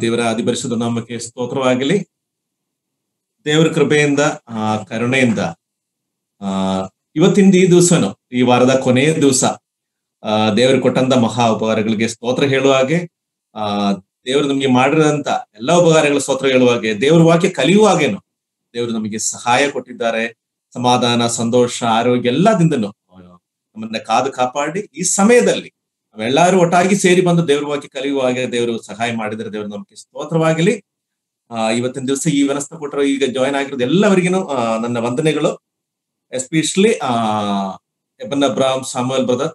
ದೇವರ ಅಧಿಪರಿಷದ ನಾಮಕ್ಕೆ ಸ್ತೋತ್ರವಾಗಲಿ. ದೇವರ ಕೃಪೆಯಿಂದ ಕರುಣೆಯಿಂದ ಇವತ್ತಿಂದ ಈ ದಿವಸನು, ಈ ವಾರದ ಕೊನೆಯ ದಿವಸ, ದೇವರು ಕೊಟ್ಟಂತ ಮಹಾ ಉಪಕಾರಗಳಿಗೆ ಸ್ತೋತ್ರ ಹೇಳುವ ಹಾಗೆ, ದೇವರು ನಮಗೆ ಮಾಡಿರೋಂತ ಎಲ್ಲಾ ಉಪಕಾರಗಳ ಸ್ತೋತ್ರ ಹೇಳುವ ಹಾಗೆ, ದೇವರ ವಾಕ್ಯ ಕಲಿಯುವ ಹಾಗೇನು ದೇವರು ನಮಗೆ ಸಹಾಯ ಕೊಟ್ಟಿದ್ದಾರೆ. ಸಮಾಧಾನ, ಸಂತೋಷ, ಆರೋಗ್ಯ ಎಲ್ಲದಿಂದನು ನಮ್ಮನ್ನ ಕಾದು ಕಾಪಾಡಿ ಈ ಸಮಯದಲ್ಲಿ ನಾವೆಲ್ಲರೂ ಒಟ್ಟಾಗಿ ಸೇರಿ ಬಂದು ದೇವರ ವಾಕ್ಯ ಕಲಿಯುವ ಹಾಗೆ ದೇವರು ಸಹಾಯ ಮಾಡಿದರೆ ದೇವರು ನಮಗೆ ಸ್ತೋತ್ರವಾಗಲಿ. ಇವತ್ತಿನ ದಿವಸ ಈ ವನಸ್ಥ ಕೊಟ್ಟರು ಈಗ ಜಾಯ್ನ್ ಆಗಿರೋದು ಎಲ್ಲವರಿಗೂ ನನ್ನ ವಂದನೆಗಳು. ಎಸ್ಪೆಷಲಿ ಎಬನ್ ಅಬ್ರಾಹಂ ಸಾಮುವೆಲ್ ಬ್ರದರ್,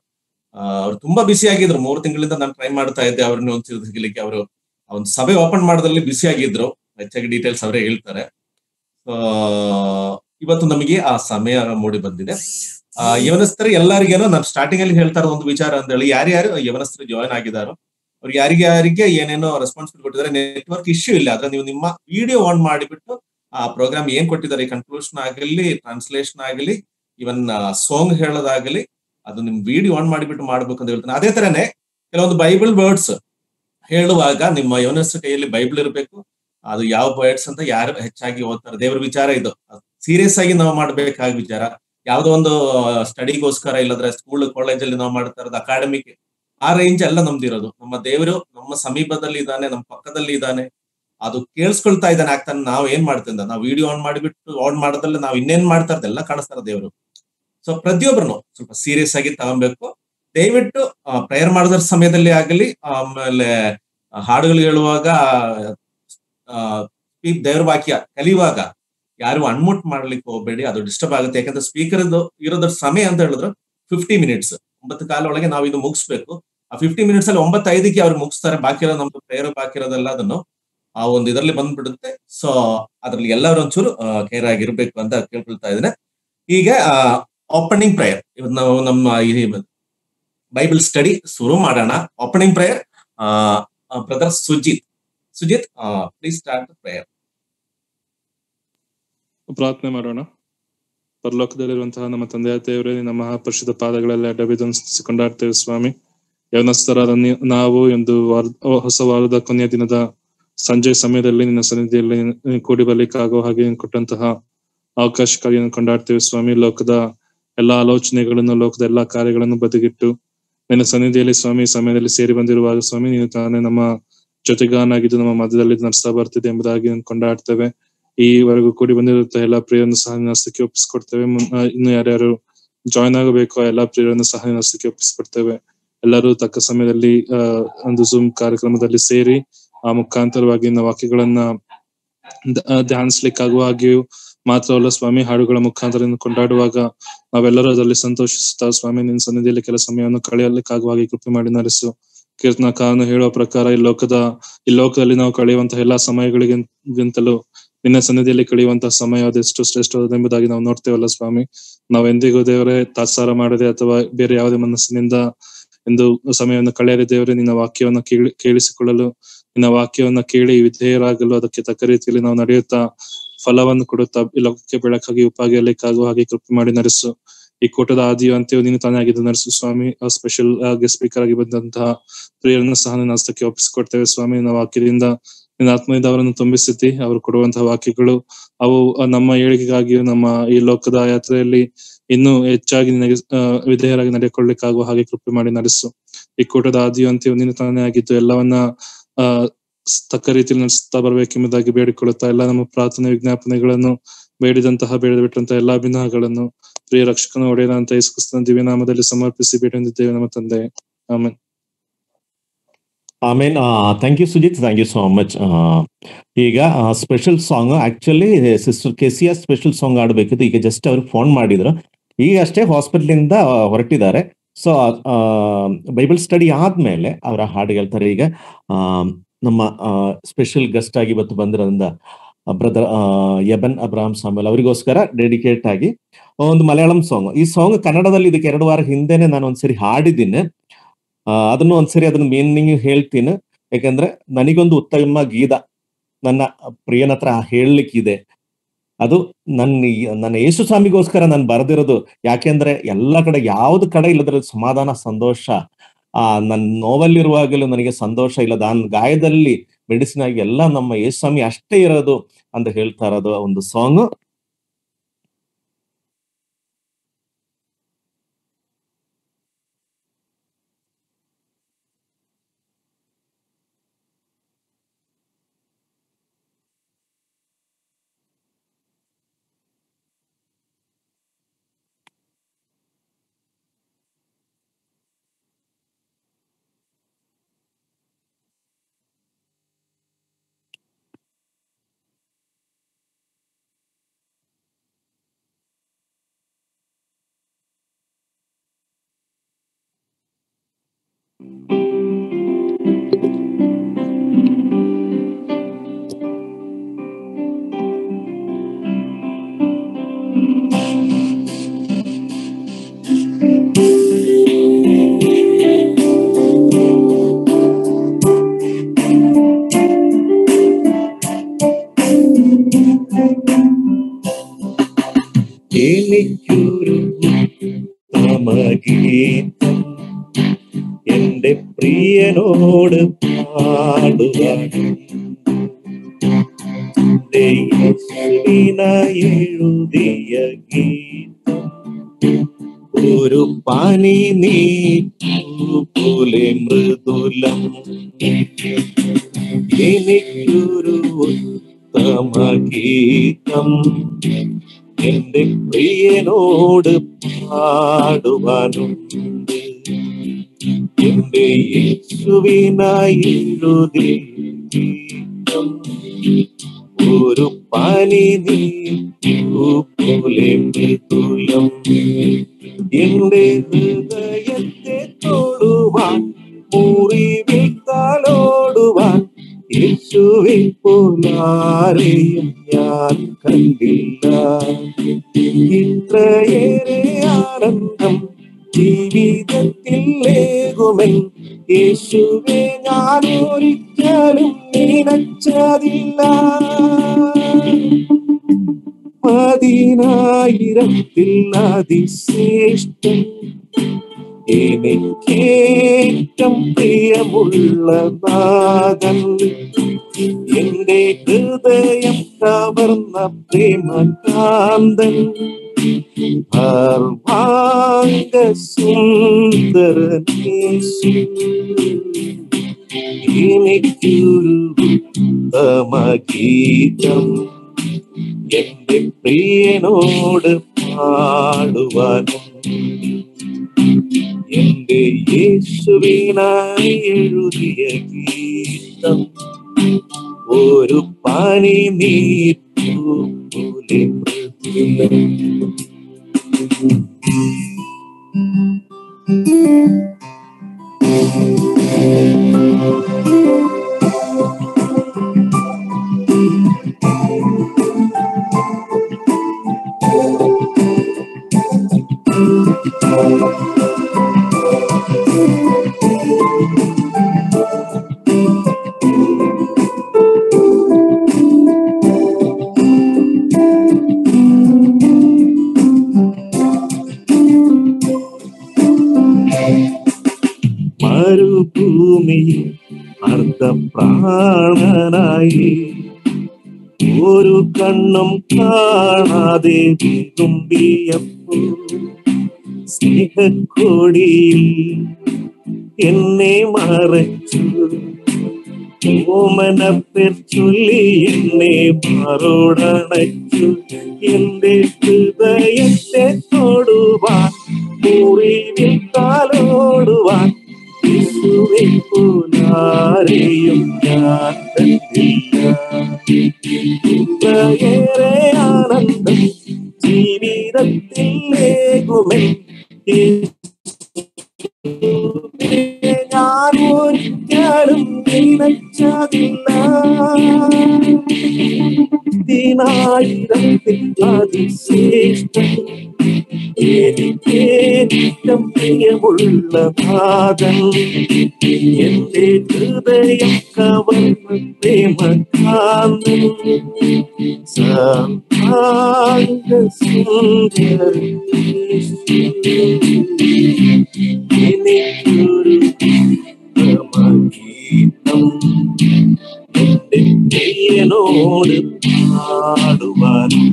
ಅವ್ರು ತುಂಬಾ ಬಿಸಿ ಆಗಿದ್ರು. 3 ತಿಂಗಳಿಂದ ನಾನು ಟ್ರೈ ಮಾಡ್ತಾ ಇದ್ದೆ ಅವ್ರನ್ನ ಒಂದು ಸಿಗಲಿಕ್ಕೆ. ಅವರು ಒಂದು ಸಭೆ ಓಪನ್ ಮಾಡೋದ್ರಲ್ಲಿ ಬಿಸಿ ಆಗಿದ್ರು. ಹೆಚ್ಚಾಗಿ ಡೀಟೇಲ್ಸ್ ಅವರೇ ಹೇಳ್ತಾರೆ. ಇವತ್ತು ನಮಗೆ ಆ ಸಮಯ ಮೂಡಿ ಬಂದಿದೆ. ಯವನಸ್ಥರು ಎಲ್ಲರಿಗೇನೋ ನಾನು ಸ್ಟಾರ್ಟಿಂಗ್ ಅಲ್ಲಿ ಹೇಳ್ತಾ ಇರೋ ಒಂದು ವಿಚಾರ ಅಂತ ಹೇಳಿ, ಯಾರ್ಯಾರು ಯವನಸ್ಥರು ಜಾಯ್ನ್ ಆಗಿದಾರೋ ಅವ್ರಿಗೆ ಯಾರಿಗೆ ಏನೇನೋ ರೆಸ್ಪಾನ್ಸಿಬಿಲಿಟಿ ಕೊಟ್ಟಿದ್ದಾರೆ. ನೆಟ್ವರ್ಕ್ ಇಶ್ಯೂ ಇಲ್ಲ, ಆದ್ರೆ ನೀವು ನಿಮ್ಮ ವಿಡಿಯೋ ಆನ್ ಮಾಡಿಬಿಟ್ಟು ಆ ಪ್ರೋಗ್ರಾಮ್ ಏನ್ ಕೊಟ್ಟಿದ್ದಾರೆ, ಕನ್ಕ್ಲೂಷನ್ ಆಗಲಿ, ಟ್ರಾನ್ಸ್ಲೇಷನ್ ಆಗಲಿ, ಇವನ್ ಸಾಂಗ್ ಹೇಳೋದಾಗಲಿ, ಅದು ನಿಮ್ ವಿಡಿಯೋ ಆನ್ ಮಾಡಿಬಿಟ್ಟು ಮಾಡ್ಬೇಕು ಅಂತ ಹೇಳ್ತಾನೆ. ಅದೇ ತರನೇ ಕೆಲವೊಂದು ಬೈಬಲ್ ವರ್ಡ್ಸ್ ಹೇಳುವಾಗ ನಿಮ್ಮ ಯವನಸ್ಥ ಕೈಯಲ್ಲಿ ಬೈಬಲ್ ಇರಬೇಕು. ಅದು ಯಾವ ವರ್ಡ್ಸ್ ಅಂತ ಯಾರು ಹೆಚ್ಚಾಗಿ ಓದ್ತಾರೆ, ದೇವ್ರ ವಿಚಾರ ಇದು ಸೀರಿಯಸ್ ಆಗಿ ನಾವು ಮಾಡ್ಬೇಕಾದ ವಿಚಾರ. ಯಾವ್ದೋ ಒಂದು ಸ್ಟಡಿಗೋಸ್ಕರ ಇಲ್ಲದ್ರೆ ಸ್ಕೂಲ್ ಕಾಲೇಜಲ್ಲಿ ನಾವು ಮಾಡ್ತಾ ಇರೋದು ಅಕಾಡೆಮಿಕ್ ಆ ರೇಂಜ್ ಎಲ್ಲ ನಮ್ದಿರೋದು. ನಮ್ಮ ದೇವರು ನಮ್ಮ ಸಮೀಪದಲ್ಲಿ ಇದ್ದಾನೆ, ನಮ್ಮ ಪಕ್ಕದಲ್ಲಿ ಇದ್ದಾನೆ, ಅದು ಕೇಳಿಸ್ಕೊಳ್ತಾ ಇದ್ದಾನೆ. ಆಗ್ತಾನೆ ನಾವು ಏನ್ ಮಾಡ್ತಿದ್ದ, ನಾವು ವಿಡಿಯೋ ಆನ್ ಮಾಡಿಬಿಟ್ಟು ಆನ್ ಮಾಡೋದ್ರಲ್ಲಿ ನಾವು ಇನ್ನೇನ್ ಮಾಡ್ತಾ ಇರೋದೆಲ್ಲ ಕಾಣಿಸ್ತಾರ ದೇವರು. ಸೊ ಪ್ರತಿಯೊಬ್ಬರನ್ನು ಸ್ವಲ್ಪ ಸೀರಿಯಸ್ ಆಗಿ ತಗೊಬೇಕು. ದಯವಿಟ್ಟು ಪ್ರೇಯರ್ ಮಾಡೋದ್ರ ಸಮಯದಲ್ಲಿ ಆಗಲಿ, ಆಮೇಲೆ ಹಾಡುಗಳು ಹೇಳುವಾಗ, ದೇವ್ರ ವಾಕ್ಯ ಕಲಿಯುವಾಗ ಯಾರು ಅನ್ಮುಟ್ ಮಾಡ್ಲಿಕ್ಕೆ ಹೋಗ್ಬೇಡಿ, ಅದು ಡಿಸ್ಟರ್ಬ್ ಆಗುತ್ತೆ. ಯಾಕಂದ್ರೆ ಸ್ಪೀಕರ್ ಇರೋದ್ರ ಸಮಯ ಅಂತ ಹೇಳಿದ್ರು 50 ಮಿನಿಟ್ಸ್, 9 ಒಳಗೆ ನಾವು ಇದು ಮುಗಿಸ್ಬೇಕು. ಆ 50 ಮಿನಿಟ್ಸ್ ಅಲ್ಲಿ 9:05 ಅವ್ರು ಮುಗಿಸ್ತಾರೆ. ಬಾಕಿ ಇರೋದು ನಮ್ದು ಪ್ರೇಯರ್ ಬಾಕಿ ಇರೋದೆಲ್ಲ ಅದನ್ನು ಆ ಒಂದು ಇದರಲ್ಲಿ ಬಂದ್ಬಿಡುತ್ತೆ. ಸೊ ಅದ್ರಲ್ಲಿ ಎಲ್ಲರೂ ಒಂಚೂರು ಕೇರ್ ಆಗಿರ್ಬೇಕು ಅಂತ ಕೇಳ್ಕೊಳ್ತಾ ಇದ್ದೇನೆ. ಈಗ ಓಪನಿಂಗ್ ಪ್ರೇಯರ್ ಇವತ್ತು ನಾವು ನಮ್ಮ ಈ ಬೈಬಲ್ ಸ್ಟಡಿ ಶುರು ಮಾಡೋಣ. Opening prayer brother Sujit please start prayer. ಪ್ರಾರ್ಥನೆ ಮಾಡೋಣ. ಪರಲೋಕದಲ್ಲಿರುವಂತಹ ನಮ್ಮ ತಂದೆಯ ದೇವರೇ, ನಮ್ಮ ಮಹಾಪರಿಶುದ್ಧ ಪಾದಗಳಲ್ಲಿ ಅಡ್ಡಬಿದ್ದು ಕೊಂಡಾಡ್ತೇವೆ ಸ್ವಾಮಿ. ಯವನಸ್ಥರಾದ ನಾವು ಒಂದು ಹೊಸ ವಾರದ ಕೊನೆಯ ದಿನದ ಸಂಜೆ ಸಮಯದಲ್ಲಿ ನಿನ್ನ ಸನ್ನಿಧಿಯಲ್ಲಿ ಕೂಡಿ ಬರ್ಲಿಕ್ಕಾಗೋ ಹಾಗೆ ಕೊಟ್ಟಂತಹ ಅವಕಾಶಕ್ಕಾಗಿ ಕೊಂಡಾಡ್ತೇವೆ ಸ್ವಾಮಿ. ಲೋಕದ ಎಲ್ಲಾ ಆಲೋಚನೆಗಳನ್ನು, ಲೋಕದ ಎಲ್ಲಾ ಕಾರ್ಯಗಳನ್ನು ಬದಿಗಿಟ್ಟು ನಿನ್ನ ಸನ್ನಿಧಿಯಲ್ಲಿ ಸ್ವಾಮಿ ಸಮಯದಲ್ಲಿ ಸೇರಿ ಬಂದಿರುವಾಗ ಸ್ವಾಮಿ, ನೀನು ತಾನೇ ನಮ್ಮ ಜೊತೆಗಾನಾಗಿದ್ದು ನಮ್ಮ ಮಧ್ಯದಲ್ಲಿ ನಡೆಸ್ತಾ ಬರ್ತಿದೆ ಎಂಬುದಾಗಿ ಕೊಂಡಾಡ್ತೇವೆ. ಈವರೆಗೂ ಕೂಡಿ ಬಂದಿರುವಂತಹ ಎಲ್ಲಾ ಪ್ರಿಯರನ್ನು ಸಹ ಹಸ್ತಕ್ಕೆ ಒಪ್ಪಿಸ್ಕೊಡ್ತೇವೆ. ಇನ್ನು ಯಾರ್ಯಾರು ಜಾಯ್ನ್ ಆಗಬೇಕು ಆ ಎಲ್ಲಾ ಪ್ರಿಯರನ್ನು ಸಹ ಹಸ್ತಕ್ಕೆ ಒಪ್ಪಿಸ್ಕೊಡ್ತೇವೆ. ಎಲ್ಲರೂ ತಕ್ಕ ಸಮಯದಲ್ಲಿ ಒಂದು ಜೂಮ್ ಕಾರ್ಯಕ್ರಮದಲ್ಲಿ ಸೇರಿ ಆ ಮುಖಾಂತರವಾಗಿ ವಾಕ್ಯಗಳನ್ನ ಧ್ಯಾನಿಸ್ಲಿಕ್ಕಾಗುವ ಹಾಗೆಯೂ ಮಾತ್ರವಲ್ಲ ಸ್ವಾಮಿ, ಹಾಡುಗಳ ಮುಖಾಂತರ ಕೊಂಡಾಡುವಾಗ ನಾವೆಲ್ಲರೂ ಅದರಲ್ಲಿ ಸಂತೋಷಿಸುತ್ತಾ ಸ್ವಾಮಿ ನಿನ್ನ ಸನ್ನಿಧಿಯಲ್ಲಿ ಕೆಲ ಸಮಯವನ್ನು ಕಳೆಯಲಿಕ್ಕಾಗುವ ಹಾಗೆ ಕೃಪೆ ಮಾಡಿ ನಡೆಸು. ಕೀರ್ತನಕಾರನು ಹೇಳುವ ಪ್ರಕಾರ ಈ ಲೋಕದಲ್ಲಿ ನಾವು ಕಳೆಯುವಂತಹ ಎಲ್ಲಾ ಸಮಯಗಳಿಗಿಂತಲೂ ನಿನ್ನ ಸನ್ನಿಧಿಯಲ್ಲಿ ಕಳೆಯುವಂತಹ ಸಮಯ ಅದೆಷ್ಟು ಶ್ರೇಷ್ಠವಾದೆಂಬುದಾಗಿ ನಾವು ನೋಡ್ತೇವಲ್ಲ ಸ್ವಾಮಿ. ನಾವೆಂದಿಗೂ ದೇವರೇ ತಾತ್ಸಾರ ಮಾಡದೆ ಅಥವಾ ಬೇರೆ ಯಾವುದೇ ಮನಸ್ಸಿನಿಂದ ಎಂದು ಸಮಯವನ್ನು ಕಳೆಯದೆ ದೇವರೇ ನಿನ್ನ ವಾಕ್ಯವನ್ನ ಕೇಳಿಸಿಕೊಳ್ಳಲು, ನಿನ್ನ ವಾಕ್ಯವನ್ನ ಕೇಳಿ ವಿಧೇಯರಾಗಲು, ಅದಕ್ಕೆ ತಕ್ಕ ರೀತಿಯಲ್ಲಿ ನಾವು ನಡೆಯುತ್ತಾ ಫಲವನ್ನು ಕೊಡುತ್ತಾ ಈ ಲೋಕಕ್ಕೆ ಬೆಳಕಾಗಿ ಉಪಯೋಗಲಿಕ್ಕಾಗುವ ಹಾಗೆ ಕೃಪೆ ಮಾಡಿ ನಡೆಸು. ಈ ಕೂಟದ ಆದಿಯು ಅಂತ್ಯವು ನೀನು ತಾನೇ ಆಗಿದ್ದು ನಡೆಸು ಸ್ವಾಮಿ. ಸ್ಪೆಷಲ್ ಗೆಸ್ಟ್ ಸ್ಪೀಕರ್ ಆಗಿ ಬಂದಂತಹ ಪ್ರಿಯರನ್ನು ಸಹ ನಿನ್ನ ಹಸ್ತಕ್ಕೆ ಒಪ್ಪಿಸಿಕೊಡ್ತೇವೆ ಸ್ವಾಮಿ. ನಿನ್ನ ವಾಕ್ಯದಿಂದ ನಿನ್ನ ಆತ್ಮದಿಂದ ಅವರನ್ನು ತುಂಬಿಸುತ್ತಿ ಅವರು ಕೊಡುವಂತಹ ವಾಕ್ಯಗಳು ಅವು ನಮ್ಮ ಏಳಿಗೆಗಾಗಿಯೂ ನಮ್ಮ ಈ ಲೋಕದ ಯಾತ್ರೆಯಲ್ಲಿ ಇನ್ನೂ ಹೆಚ್ಚಾಗಿ ನಿನಗೆ ವಿಧೇಯರಾಗಿ ನಡೆಕೊಳ್ಳಿಕ್ಕಾಗುವ ಹಾಗೆ ಕೃಪೆ ಮಾಡಿ ನಡೆಸು. ಈ ಕೂಟದ ಆದಿಯು ಅಂತ್ಯವು ನೀನು ತಾನೇ ಆಗಿದ್ದು ಎಲ್ಲವನ್ನ ತಕ್ಕ ರೀತಿಯಲ್ಲಿ ನಡೆಸುತ್ತಾ ಬರ್ಬೇಕೆಂಬುದಾಗಿ ಬೇಡಿಕೊಳ್ಳುತ್ತಾ ಎಲ್ಲ ನಮ್ಮ ಪ್ರಾರ್ಥನೆ ವಿಜ್ಞಾಪನೆಗಳನ್ನು ಬೇಡಿದಂತಹ ಬೇಡಬಿಟ್ಟಂತಹ ಎಲ್ಲಾ ಭಿನ್ನಗಳನ್ನು ಪ್ರಿಯ ರಕ್ಷಕನ ಒಡೆಯನಾದಂತ ಯೇಸು ಕ್ರಿಸ್ತನ ದಿವ್ಯನಾಮದಲ್ಲಿ ಸಮರ್ಪಿಸಿ ಬೇಡಿದ್ದೇವೆ ನಮ್ಮ ತಂದೆ. Amen. Amen. Thank you Sujith, thank you so much. ಈಗ special song actually sister Kezia special song ಆಡಬೇಕಿತ್ತು. ಈಗ ಜಸ್ಟ್ ಅವ್ರು ಫೋನ್ ಮಾಡಿದ್ರು, ಈಗ ಅಷ್ಟೇ ಹಾಸ್ಪಿಟಲಿಂದ ಹೊರಟಿದ್ದಾರೆ. ಸೊ ಬೈಬಲ್ ಸ್ಟಡಿ ಆದ್ಮೇಲೆ ಅವರ ಹಾಡು ಹೇಳ್ತಾರೆ. ಈಗ ನಮ್ಮ ಸ್ಪೆಷಲ್ ಗೆಸ್ಟ್ ಆಗಿ ಇವತ್ತು ಬಂದಿರೋದ್ರಿಂದ ಬ್ರದರ್ ಎಬನ್ ಅಬ್ರಾಹಂ ಸಾಮುವೆಲ್ ಅವರಿಗೋಸ್ಕರ ಡೆಡಿಕೇಟ್ ಆಗಿ ಒಂದು ಮಲಯಾಳಂ ಸಾಂಗ್. ಈ ಸಾಂಗ್ ಕನ್ನಡದಲ್ಲಿ ಇದಕ್ಕೆ 2 ವಾರ ಹಿಂದೆನೆ ನಾನು ಒಂದ್ಸರಿ ಹಾಡಿದ್ದೀನಿ. ಅದನ್ನು ಒಂದ್ಸರಿ ಅದನ್ನ ಮೀನಿಂಗ್ ಹೇಳ್ತೀನಿ. ಯಾಕಂದ್ರೆ ನನಗೊಂದು ಉತ್ತಮ ಗೀತ ನನ್ನ ಪ್ರಿಯನ ಹತ್ರ ಹೇಳಲಿಕ್ಕಿದೆ. ಅದು ನನ್ನ ಯೇಸು ಸ್ವಾಮಿಗೋಸ್ಕರ ನಾನು ಬರೆದಿರೋದು. ಯಾಕೆಂದ್ರೆ ಎಲ್ಲ ಕಡೆ ಯಾವ್ದು ಕಡೆ ಇಲ್ಲದ್ರೆ ಸಮಾಧಾನ, ಸಂತೋಷ. ನನ್ನ ನೋವಲ್ಲಿರುವಾಗಲೂ ನನಗೆ ಸಂತೋಷ ಇಲ್ಲ. ನಾನು ಗಾಯದಲ್ಲಿ ಮೆಡಿಸಿನ್ ಆಗಿ ಎಲ್ಲ ನಮ್ಮ ಯೇಸು ಸ್ವಾಮಿ ಅಷ್ಟೇ ಇರೋದು ಅಂತ ಹೇಳ್ತಾ ಇರೋದು ಒಂದು ಸಾಂಗ್. എനിക്കൊരു ഉത്തമഗീതം എന്റെ പ്രിയനോട് പാടുവാനുണ്ട്. യേശുവിനായി എഴുതിയ ഗീതം ഒരു പനി നീക്കു പോലെ മൃദുലം. എനിക്കൊരു ഉത്തമഗീതം എന്റെ പ്രിയനോട് പാടുവാനുണ്ട്. എന്റെ യേശുവിനായി എഴുതിയ ഗീതം ഒരു പനി നീക്കു പോലെ മൃദുലം. എന്റെ ഹൃദയത്തെ തൊടുവാൻ മുറിവിൽ തലോടുവാൻ യേശുവെ പോലാരെയും ഞാൻ കണ്ടില്ല. ഇത്രയേറെ ആനന്ദം ജീവിതത്തിൽ ലേകുമെൻ യേശുവെ ഞാൻ ഒരിക്കലും നിനച്ചതില്ല. 10,000 അതിശ്രേഷ്ഠൻ എനിക്കേറ്റം പ്രിയമുള്ള നാഥൻ. എന്റെ ഹൃദയം കവർന്ന പ്രേമകാന്തൻ സർവാംഗ സുന്ദരൻ യേശു. എനിക്കൊരു ഉത്തമഗീതം എന്റെ പ്രിയനോട് പാടുവാനുണ്ട്. എന്റെ യേശുവിനായി എഴുതിയ ഗീതം ഒരു പനി നീക്കു പോലെ മൃദുലം. മരുഭൂമിയിൽ അർദ്ധപ്രാണനായി ഒരു കണ്ണും കാണാതെ തുമ്പിയപ്പോൾ സ്നേഹക്കൊടിയിൽ എന്നെ മറച്ചു. ഓമന പേർ ചൊല്ലി എന്നെ മാറോടണച്ചു. എന്റെ ഹൃദയത്തെ തൊടുവാൻ മുറിവിൽ തലോടുവാൻ യേശുവെ പോലാരെയും ഞാൻ കണ്ടില്ല. ഇത്രയേറെ ആനന്ദം ജീവിതത്തിൽ ലേകുമെൻ ഞാൻ ഒരിക്കലും നിനച്ചതില്ല. 10,000 അതിശ്രേഷ്ഠൻ എനിക്കേറ്റം പ്രിയമുള്ള നാഥൻ. എന്റെ ഹൃദയം കവർന്ന പ്രേമകാന്തൻ സർവാംഗ സുന്ദരൻ യേശു. എനിക്കൊരു ഉത്തമഗീതം എന്റെ പ്രിയനോട് പാടുവാനും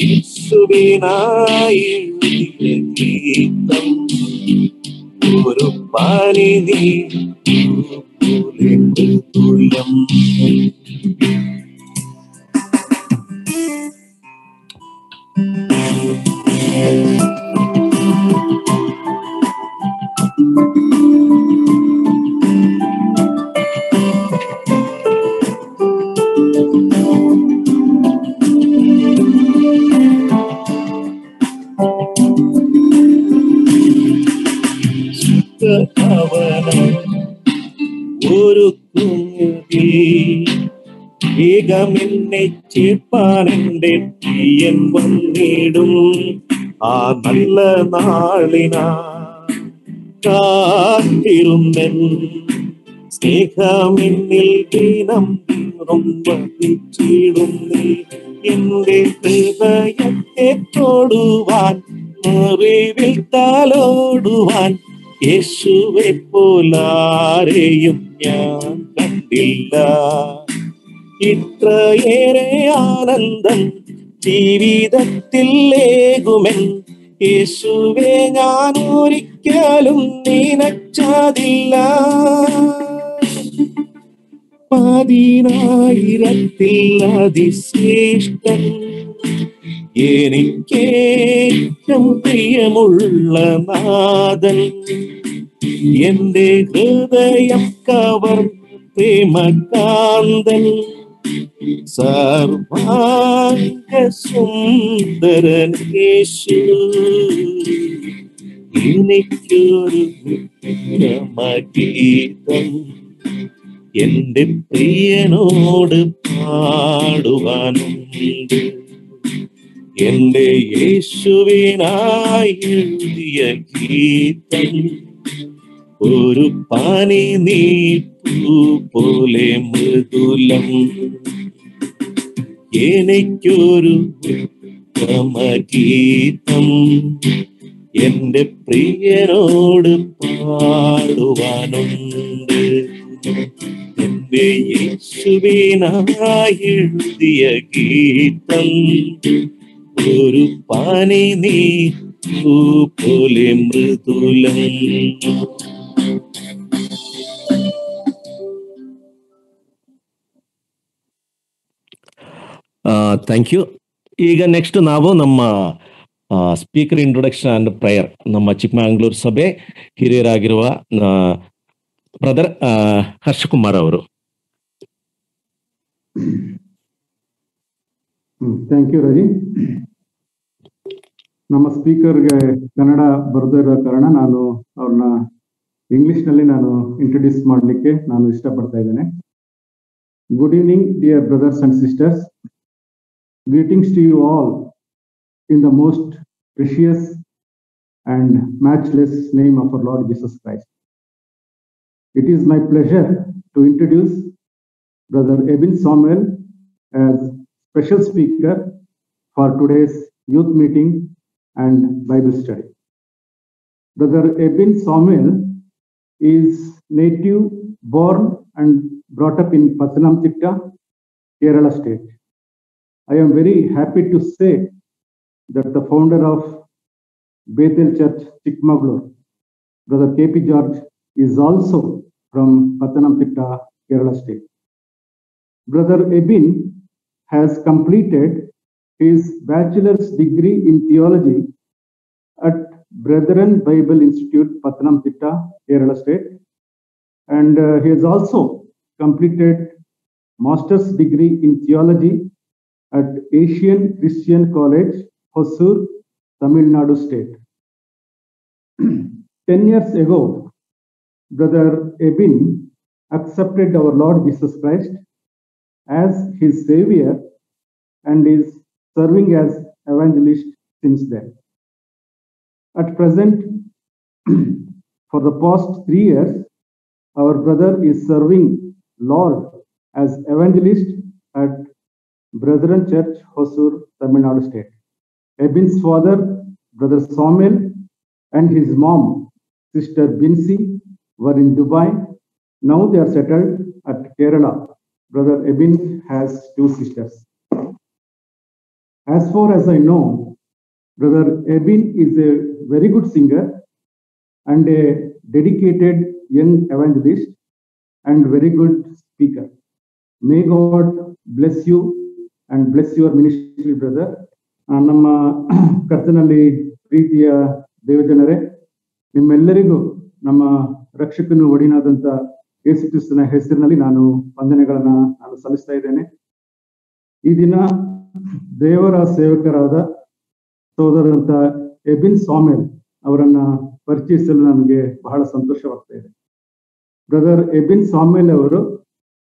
യേശുവിനായി എഴുതിയ ഗീതം ഒരു പാനി നീ പോലെ മൃദുലം. ഒരു വേഗമെന്നെ ചേർപ്പാനെന്റെ പ്രിയൻ വന്നിടും. ആ നല്ല നാളിനാ കാത്തിരുന്നൻ സ്നേഹമെന്നിൽ ദിനം തീറും വഹിച്ചിടുന്നേ. എന്റെ ഹൃദയത്തെ തൊടുവാൻ അറിവിൽ തലോടുവാൻ യേശുവെ പോലാരെയും ഞാൻ കണ്ടില്ല. ഇത്രയേറെ ആനന്ദം ജീവിതത്തിൽ ഏകുമെൻ യേശുവെ ഞാൻ ഒരിക്കലും നിനച്ചതില്ല. 10,000 അതിശ്രേഷ്ഠൻ എനിക്കേറ്റം പ്രിയമുള്ള നാഥൻ. എന്റെ ഹൃദയം കവർ പ്രേമകാന്തൻ സർവാംഗ സുന്ദരൻ യേശു. എനിക്കൊരു ഗീതം എന്റെ പ്രിയനോട് പാടുവാനുണ്ട്. എന്റെ യേശുവിനായി എഴുതിയ ഗീതം ഒരു പാനി നീപ്പൂ പോലെ മൃദുലം. എനിക്കൊരു ഗീതം എന്റെ പ്രിയനോട് പാടുവാനുണ്ട്. എന്റെ യേശുവിനായി എഴുതിയ ഗീതം ഒരു പാനി നീപ്പൂ പോലെ മൃദുലം. Thank you. ಈಗ ನೆಕ್ಸ್ಟ್ ನಾವು ನಮ್ಮ ಸ್ಪೀಕರ್ ಇಂಟ್ರೊಡಕ್ಷನ್ ಅಂಡ್ ಪ್ರೇಯರ್ ನಮ್ಮ ಚಿಕ್ಕಮಗಳೂರು ಸಭೆ ಹಿರಿಯರಾಗಿರುವ ಬ್ರದರ್ ಹರ್ಷಕುಮಾರ್ ಅವರು. Thank you Raji. ನಮ್ಮ ಸ್ಪೀಕರ್ಗೆ ಕನ್ನಡ ಬರೆದಿರೋ ಕಾರಣ ನಾನು ಅವ್ರನ್ನ ಇಂಗ್ಲಿಷ್ನಲ್ಲಿ ಇಂಟ್ರೊಡ್ಯೂಸ್ ಮಾಡಲಿಕ್ಕೆ ನಾನು ಇಷ್ಟಪಡ್ತಾ ಇದ್ದೇನೆ. Good evening dear brothers and sisters. Greetings to you all in the most precious and matchless name of our Lord Jesus Christ. It is my pleasure to introduce Brother Eben Samuel as special speaker for today's youth meeting and Bible study. Brother Eben Samuel is native born and brought up in Pathanamthitta, Kerala state. I am very happy to say that the founder of Bethel Church, Chikmagalur, Brother K.P. George, is also from Pathanamthitta, Kerala state. Brother Eben has completed his bachelor's degree in theology at Brethren Bible Institute, Pathanamthitta, Kerala state, and he has also completed master's degree in theology at Asian Christian College, Hosur, Tamil Nadu state. 10 years ago, Brother Eben accepted our Lord Jesus Christ as his Savior and is serving as evangelist since then. At present, for the past 3 years, our brother is serving Lord as evangelist at Brethren Church, Hosur, Tamil Nadu state. Eben's father, Brother Samuel, and his mom, Sister Binsi, were in Dubai Now they are settled at Kerala. Brother Ebin has 2 sisters. As far as I know, Brother Ebin is a very good singer and a dedicated young evangelist and very good speaker. May God bless you and bless your ministry, brother. ನಮ್ಮ ಕರ್ತನಲ್ಲಿ ಪ್ರೀತಿಯ ದೇವಜನರೇ, ನಿಮ್ಮೆಲ್ಲರಿಗೂ ನಮ್ಮ ರಕ್ಷಕನು ಒಡೆಯನಾದಂತ ಯೇಸು ಕ್ರಿಸ್ತನ ಹೆಸರಿನಲ್ಲಿ ನಾನು ವಂದನೆಗಳನ್ನ ಸಲ್ಲಿಸ್ತಾ ಇದ್ದೇನೆ. ಈ ದಿನ ದೇವರ ಸೇವಕರಾದ ಸಹೋದರಂತ ಎಬಿನ್ ಸಾಮೆಲ್ ಅವರನ್ನ ಪರಿಚಯಿಸಲು ನನಗೆ ಬಹಳ ಸಂತೋಷವಾಗ್ತಾ ಇದೆ. ಬ್ರದರ್ ಎಬಿನ್ ಸಾಮೆಲ್ ಅವರು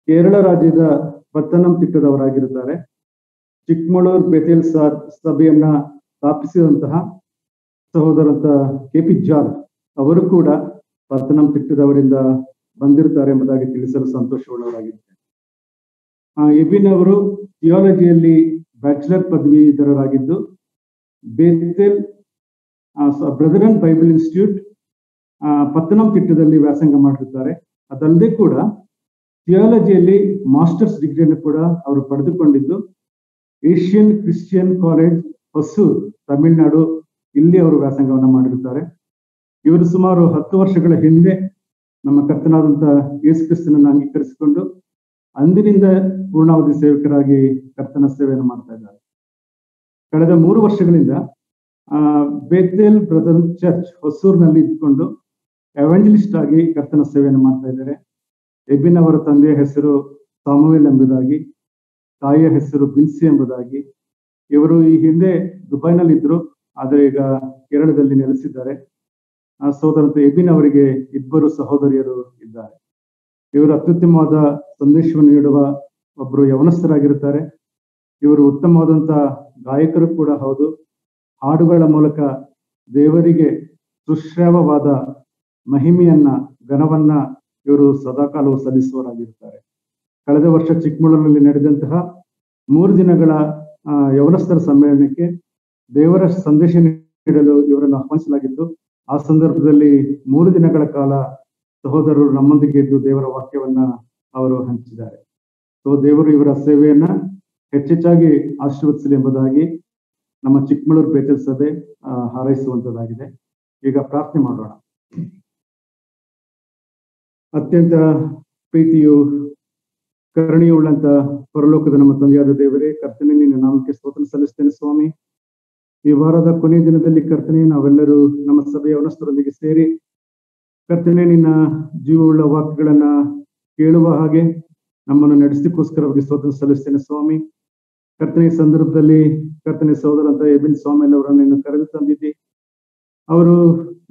ಕೇರಳ ರಾಜ್ಯದ ಪತ್ತನಂತಿಟ್ಟದವರಾಗಿರುತ್ತಾರೆ. ಚಿಕ್ಕಮಗಳೂರು ಬೆಥೆಲ್ ಸಭೆಯನ್ನ ಸ್ಥಾಪಿಸಿದಂತಹ ಸಹೋದರಂತ KP ಜಾರ್ಜ್ ಅವರು ಕೂಡ ಪತ್ತನಂತಿಟ್ಟದವರಿಂದ ಬಂದಿರುತ್ತಾರೆ ಎಂಬುದಾಗಿ ತಿಳಿಸಲು ಸಂತೋಷವುಳ್ಳವರಾಗಿದ್ದಾರೆ. ಎಬಿನ್ ಅವರು ಥಿಯಾಲಜಿಯಲ್ಲಿ bachelor ಪದವೀಧರರಾಗಿದ್ದು Bethell brethren Bible institute ಪತ್ತನಂತಿಟ್ಟದಲ್ಲಿ ವ್ಯಾಸಂಗ ಮಾಡಿರುತ್ತಾರೆ. ಅದಲ್ಲದೆ ಕೂಡ ಥಿಯಾಲಜಿಯಲ್ಲಿ ಮಾಸ್ಟರ್ಸ್ ಡಿಗ್ರಿಯನ್ನು ಕೂಡ ಅವರು ಪಡೆದುಕೊಂಡಿದ್ದು Asian Christian college Hosur Tamil Nadu ಇಲ್ಲಿ ಅವರು ವ್ಯಾಸಂಗವನ್ನು ಮಾಡಿರುತ್ತಾರೆ. ಇವರು ಸುಮಾರು 10 ವರ್ಷಗಳ ಹಿಂದೆ ನಮ್ಮ ಕರ್ತನಾದಂತಹ ಯೇಸು ಕ್ರಿಸ್ತನನ್ನು ಅಂಗೀಕರಿಸಿಕೊಂಡು ಅಂದಿನಿಂದ ಪೂರ್ಣಾವಧಿ ಸೇವಕರಾಗಿ ಕರ್ತನ ಸೇವೆಯನ್ನು ಮಾಡ್ತಾ ಇದ್ದಾರೆ. ಕಳೆದ 3 ವರ್ಷಗಳಿಂದ ಬೆಥೆಲ್ ಬ್ರದರ್ ಚರ್ಚ್ ಹೊಸೂರಿನಲ್ಲಿ ಇದ್ದುಕೊಂಡು ಎವಾಂಜಲಿಸ್ಟ್ ಆಗಿ ಕರ್ತನ ಸೇವೆಯನ್ನು ಮಾಡ್ತಾ ಇದ್ದಾರೆ. ಎಬಿನ್ ಅವರ ತಂದೆಯ ಹೆಸರು ಸಾಮುವೇಲ್ ಎಂಬುದಾಗಿ, ತಾಯಿಯ ಹೆಸರು ಬಿನ್ಸಿ ಎಂಬುದಾಗಿ. ಇವರು ಈ ಹಿಂದೆ ದುಬೈನಲ್ಲಿ ಇದ್ರು, ಆದರೆ ಈಗ ಕೇರಳದಲ್ಲಿ ನೆಲೆಸಿದ್ದಾರೆ. ಸಹೋದರಂತ ಎಬಿನ್ ಅವರಿಗೆ 2 ಸಹೋದರಿಯರು ಇದ್ದಾರೆ. ಇವರು ಅತ್ಯುತ್ತಮವಾದ ಸಂದೇಶವನ್ನು ನೀಡುವ ಒಬ್ಬರು ಯವನಸ್ಥರಾಗಿರುತ್ತಾರೆ. ಇವರು ಉತ್ತಮವಾದಂತಹ ಗಾಯಕರು ಕೂಡ ಹೌದು. ಹಾಡುಗಳ ಮೂಲಕ ದೇವರಿಗೆ ಸುಶ್ರಾವವಾದ ಮಹಿಮೆಯನ್ನ ಘನವನ್ನ ಇವರು ಸದಾಕಾಲವು ಸಲ್ಲಿಸುವವರಾಗಿರುತ್ತಾರೆ. ಕಳೆದ ವರ್ಷ ಚಿಕ್ಕಮಗಳೂರಿನಲ್ಲಿ ನಡೆದಂತಹ 3 ದಿನಗಳ ಯವನಸ್ಥರ ಸಮ್ಮೇಳನಕ್ಕೆ ದೇವರ ಸಂದೇಶ ನೀಡಲು ಇವರನ್ನು ಆಹ್ವಾನಿಸಲಾಗಿತ್ತು. ಆ ಸಂದರ್ಭದಲ್ಲಿ 3 ದಿನಗಳ ಕಾಲ ಸಹೋದರರು ನಮ್ಮೊಂದಿಗೆ ಇದ್ದು ದೇವರ ವಾಕ್ಯವನ್ನ ಅವರು ಹಂಚಿದ್ದಾರೆ. ಸೊ ದೇವರು ಇವರ ಸೇವೆಯನ್ನ ಹೆಚ್ಚೆಚ್ಚಾಗಿ ಆಶೀರ್ವದಿಸಲಿ ಎಂಬುದಾಗಿ ನಮ್ಮ ಚಿಕ್ಕಮಗಳೂರು ಬೆಥೆಲ್ ಸಭೆ ಹಾರೈಸುವಂತದ್ದಾಗಿದೆ. ಈಗ ಪ್ರಾರ್ಥನೆ ಮಾಡೋಣ. ಅತ್ಯಂತ ಪ್ರೀತಿಯು ಕರುಣೆಯುಳ್ಳಂತ ಪರಲೋಕದ ನಮ್ಮ ತಂದೆಯಾದ ದೇವರೇ, ಕರ್ತನೆ ನಿನ್ನ ನಾಮಕ್ಕೆ ಸ್ತೋತ್ರ ಸಲ್ಲಿಸ್ತೇನೆ ಸ್ವಾಮಿ. ಈ ವಾರದ ಕೊನೆಯ ದಿನದಲ್ಲಿ ಕರ್ತನೆ ನಾವೆಲ್ಲರೂ ನಮ್ಮ ಸಭೆಯ ಯವನಸ್ಥರೊಂದಿಗೆ ಸೇರಿ ಕರ್ತನೆ ನಿನ್ನ ಜೀವವುಳ್ಳ ವಾಕ್ಯಗಳನ್ನ ಕೇಳುವ ಹಾಗೆ ನಮ್ಮನ್ನು ನಡೆಸಲಿಕ್ಕೋಸ್ಕರವಾಗಿ ಸ್ತೋತ್ರ ಸಲ್ಲಿಸ್ತೇನೆ ಸ್ವಾಮಿ. ಕರ್ತನೆ ಸಂದರ್ಭದಲ್ಲಿ ಕರ್ತನೆ ಸಹೋದರಂತ ಎಬಿನ್ ಸಾಮೆಲ್ ಅವರನ್ನು ನೀನು ಕರೆದು ತಂದಿದ್ದಿ. ಅವರು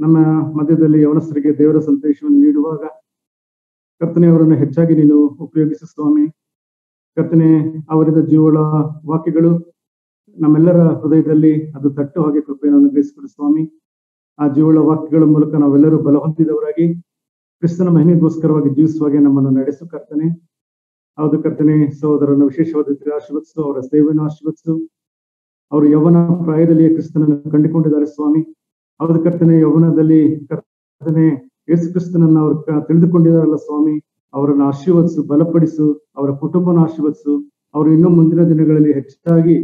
ನಮ್ಮ ಮಧ್ಯದಲ್ಲಿ ಯವನಸ್ಥರಿಗೆ ದೇವರ ಸಂದೇಶವನ್ನು ನೀಡುವಾಗ ಕರ್ತನೆ ಅವರನ್ನು ಹೆಚ್ಚಾಗಿ ನೀನು ಉಪಯೋಗಿಸು ಸ್ವಾಮಿ. ಕರ್ತನೆ ಅವರಿಂದ ಜೀವಳ ವಾಕ್ಯಗಳು ನಮ್ಮೆಲ್ಲರ ಹೃದಯದಲ್ಲಿ ಅದು ತಟ್ಟು ಹಾಗೆ ಕೃಪೆಯನ್ನು ಅನುಗ್ರಹಿಸಿಕೊಡು ಸ್ವಾಮಿ. ಆ ಜೀವಳ ವಾಕ್ಯಗಳ ಮೂಲಕ ನಾವೆಲ್ಲರೂ ಬಲ ಹೊಂದಿದವರಾಗಿ ಕ್ರಿಸ್ತನ ಮಹಿಮೆಗೋಸ್ಕರವಾಗಿ ಜೀವಿಸುವಾಗೆ ನಮ್ಮನ್ನು ನಡೆಸು ಕರ್ತನೆ. ಹೌದು ಕರ್ತನೆ, ಸಹೋದರನ್ನು ವಿಶೇಷವಾದ ರೀತಿಯಲ್ಲಿ ಆಶೀರ್ವದಿಸು, ಅವರ ಸೇವೆಯನ್ನು ಆಶೀರ್ವದಿಸು. ಅವರು ಯೌವನ ಪ್ರಾಯದಲ್ಲಿ ಕ್ರಿಸ್ತನನ್ನು ಕಂಡುಕೊಂಡಿದ್ದಾರೆ ಸ್ವಾಮಿ. ಹೌದು ಕರ್ತನೆ, ಯೌವನದಲ್ಲಿ ಕರ್ತನೆ ಯೇಸು ಕ್ರಿಸ್ತನನ್ನು ಅವರು ತಿಳಿದುಕೊಂಡಿದ್ದಾರಲ್ಲ ಸ್ವಾಮಿ. ಅವರನ್ನು ಆಶೀರ್ವದಿಸು, ಬಲಪಡಿಸು, ಅವರ ಕುಟುಂಬನ ಆಶೀರ್ವದಿಸು. ಅವರು ಇನ್ನೂ ಮುಂದಿನ ದಿನಗಳಲ್ಲಿ ಹೆಚ್ಚಾಗಿ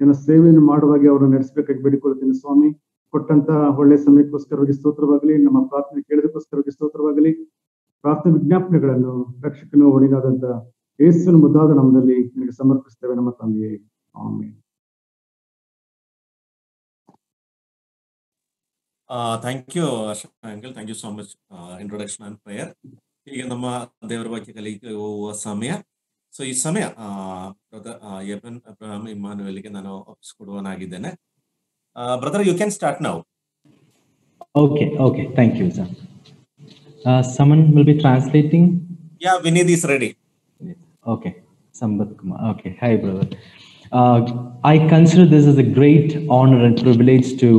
ಏನೋ ಸೇವೆಯನ್ನು ಮಾಡುವಾಗೆ ಅವರನ್ನು ನಡೆಸಬೇಕಾಗಿ ಬೇಡಿಕೊಳ್ಳುತ್ತೇನೆ ಸ್ವಾಮಿ. ಕೊಟ್ಟಂತ ಒಳ್ಳೆ ಸಮಯಕ್ಕೋಸ್ಕರವಾಗಿ ಸ್ತೋತ್ರವಾಗಲಿ, ನಮ್ಮ ಪ್ರಾರ್ಥನೆ ಕೇಳೋದಕ್ಕೋಸ್ಕರವಾಗಿ ಸ್ತೋತ್ರವಾಗಲಿ. ಪ್ರಾರ್ಥನೆ ವಿಜ್ಞಾಪನೆಗಳನ್ನು ರಕ್ಷಕನು ಒಡೆಯನಾದಂತ ಯೇಸುವಿನ ಮುದ್ದಾದ ನಾಮದಲ್ಲಿ ನಿನಗೆ ಸಮರ್ಪಿಸ್ತೇವೆ ನಮ್ಮ ತಂದೆಯೇ, amen. Thank you uncle, thank you so much introduction and prayer. ಈಗ ನಮ್ಮ ದೇವರ ವಾಕ್ಯ ಕಲಿಕೆ ಹೋಗುವ ಸಮಯ. ಸೊ ಈ ಸಮಯ ಎಬನ್ ಅಬ್ರಹಾಂ ಇಮ್ಮಾನುವೆಲ್ಗೆ ನಾನು ಒಪ್ಪಿಸಿಕೊಡುವನಾಗಿದ್ದೇನೆ. Brother, you can start now. Okay, thank you, sir. Someone will be translating. Yeah, Vinith is ready. Okay, Sambat Kumar. Okay, hi brother. I consider this as a great honor and privilege to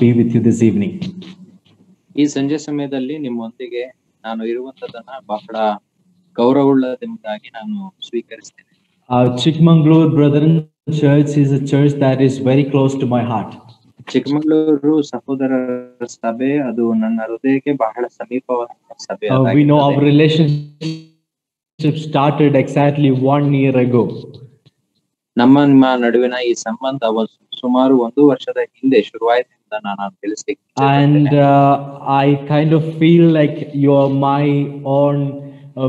be with you this evening. ಈ ಸಂಜೆ ಸಮಯದಲ್ಲಿ ನಿಮ್ಮೊಂದಿಗೆ ನಾನು ಇರುವಂತದನ್ನ ಬಹಳ ಗೌರವವುಳ್ಳದೆಂಬುದಾಗಿ ನಾನು ಸ್ವೀಕರಿಸ್ತೇನೆ. Chikmagalur Brethren Church is a church that is very close to my heart. Chikkamagaluru ಸಹೋದರರ ಸಭೆ ಅದು ನನ್ನ ಹೃದಯಕ್ಕೆ ಬಹಳ ಸಮೀಪವಾದ ಸಭೆ. We know our relationship relationship started exactly 1 year ago. ನಿಮ್ಮ ನಡುವಿನ ಈ ಸಂಬಂಧ ಸುಮಾರು 1 ವರ್ಷದ ಹಿಂದೆ ಶುರುವಾಯಿತು ಅಂತ ನಾನು ತಿಳಿಸ್ಲಿಕ್ಕೆ And I kind of feel like you're my own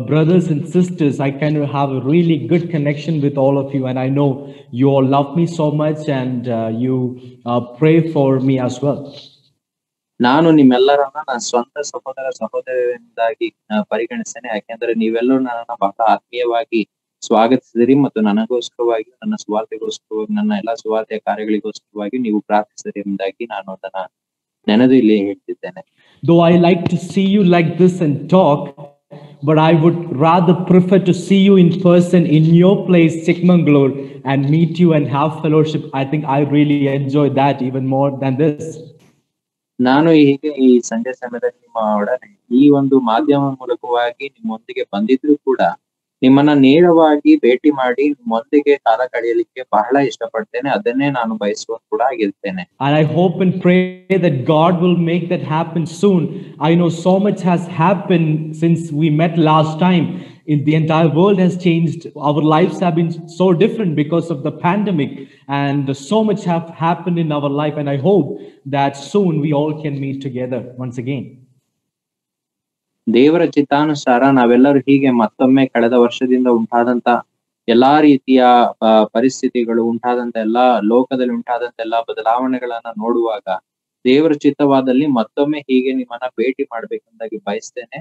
brothers and sisters. I kind of have a really good connection with all of you, and I know you all love me so much, and you pray for me as well. ನಾನು ನಿಮ್ಮೆಲ್ಲರನ್ನ ನನ್ನ ಸ್ವಂತ ಸಹೋದರರಿಂದಾಗಿ ಪರಿಗಣಿಸ್ತೇನೆ, ಯಾಕೆಂದ್ರೆ ನೀವೆಲ್ಲರೂ ನನ್ನನ್ನ ಬಹಳ ಆತ್ಮೀಯವಾಗಿ ಸ್ವಾಗತಿಸಿದಿರಿ ಮತ್ತು ನನಗೋಸ್ಕರವಾಗಿ, ನನ್ನ ಸುವಾರ್ತೆಗೋಸ್ಕರವಾಗಿ, ನನ್ನ ಎಲ್ಲಾ ಸುವಾರ್ತೆಯ ಕಾರ್ಯಗಳಿಗೋಸ್ಕರವಾಗಿ ನೀವು ಪ್ರಾರ್ಥಿಸಿದಿರಿ ಎಂಬುದಾಗಿ ನಾನು ಅದನ್ನ ನೆನೆದು ಇಲ್ಲಿ ಹೇಳ್ತಿದ್ದೇನೆ. Though I like to see you like this and talk, but I would rather prefer to see you in person in your place, Chikmagalur, and meet you and have fellowship. I think I really enjoy that even more than this. ನಾನು ಹೀಗೆ ಈ ಸಂಜೆ ಸಮಯದಲ್ಲಿ ನಿಮ್ಮ ಒಡನೆ ಈ ಒಂದು ಮಾಧ್ಯಮ ಮೂಲಕವಾಗಿ ನಿಮ್ಮೊಂದಿಗೆ ಬಂದಿದ್ರು ಕೂಡ ನಿಮ್ಮನ್ನ ನೇರವಾಗಿ ಭೇಟಿ ಮಾಡಿ ನಿಮ್ಮೊಂದಿಗೆ ಕಾಲ ಕಳೆಯಲಿಕ್ಕೆ ಬಹಳ ಇಷ್ಟಪಡ್ತೇನೆ. ಅದನ್ನೇ ನಾನು ಬಯಸುವ ಕೂಡ ಆಗಿರ್ತೇನೆ. And I hope and pray that God will make that happen soon. I know so much has happened since we met last time. The entire world has changed. Our lives have been so different because of the pandemic, and so much have happened in our life. And I hope that soon we all can meet together once again. ದೇವರ ಚಿತ್ತಾನುಸಾರ ನಾವೆಲ್ಲರೂ ಹೀಗೆ ಮತ್ತೊಮ್ಮೆ ಕಳೆದ ವರ್ಷದಿಂದ ಉಂಟಾದಂತ ಎಲ್ಲಾ ರೀತಿಯ ಪರಿಸ್ಥಿತಿಗಳು ಉಂಟಾದಂತ ಎಲ್ಲಾ ಲೋಕದಲ್ಲಿ ಉಂಟಾದಂತ ಎಲ್ಲಾ ಬದಲಾವಣೆಗಳನ್ನ ನೋಡುವಾಗ ದೇವರ ಚಿತ್ತವಾದಲ್ಲಿ ಮತ್ತೊಮ್ಮೆ ಹೀಗೆ ನಿಮ್ಮನ್ನ ಭೇಟಿ ಮಾಡ್ಬೇಕೆಂದಾಗಿ ಬಯಸ್ತೇನೆ.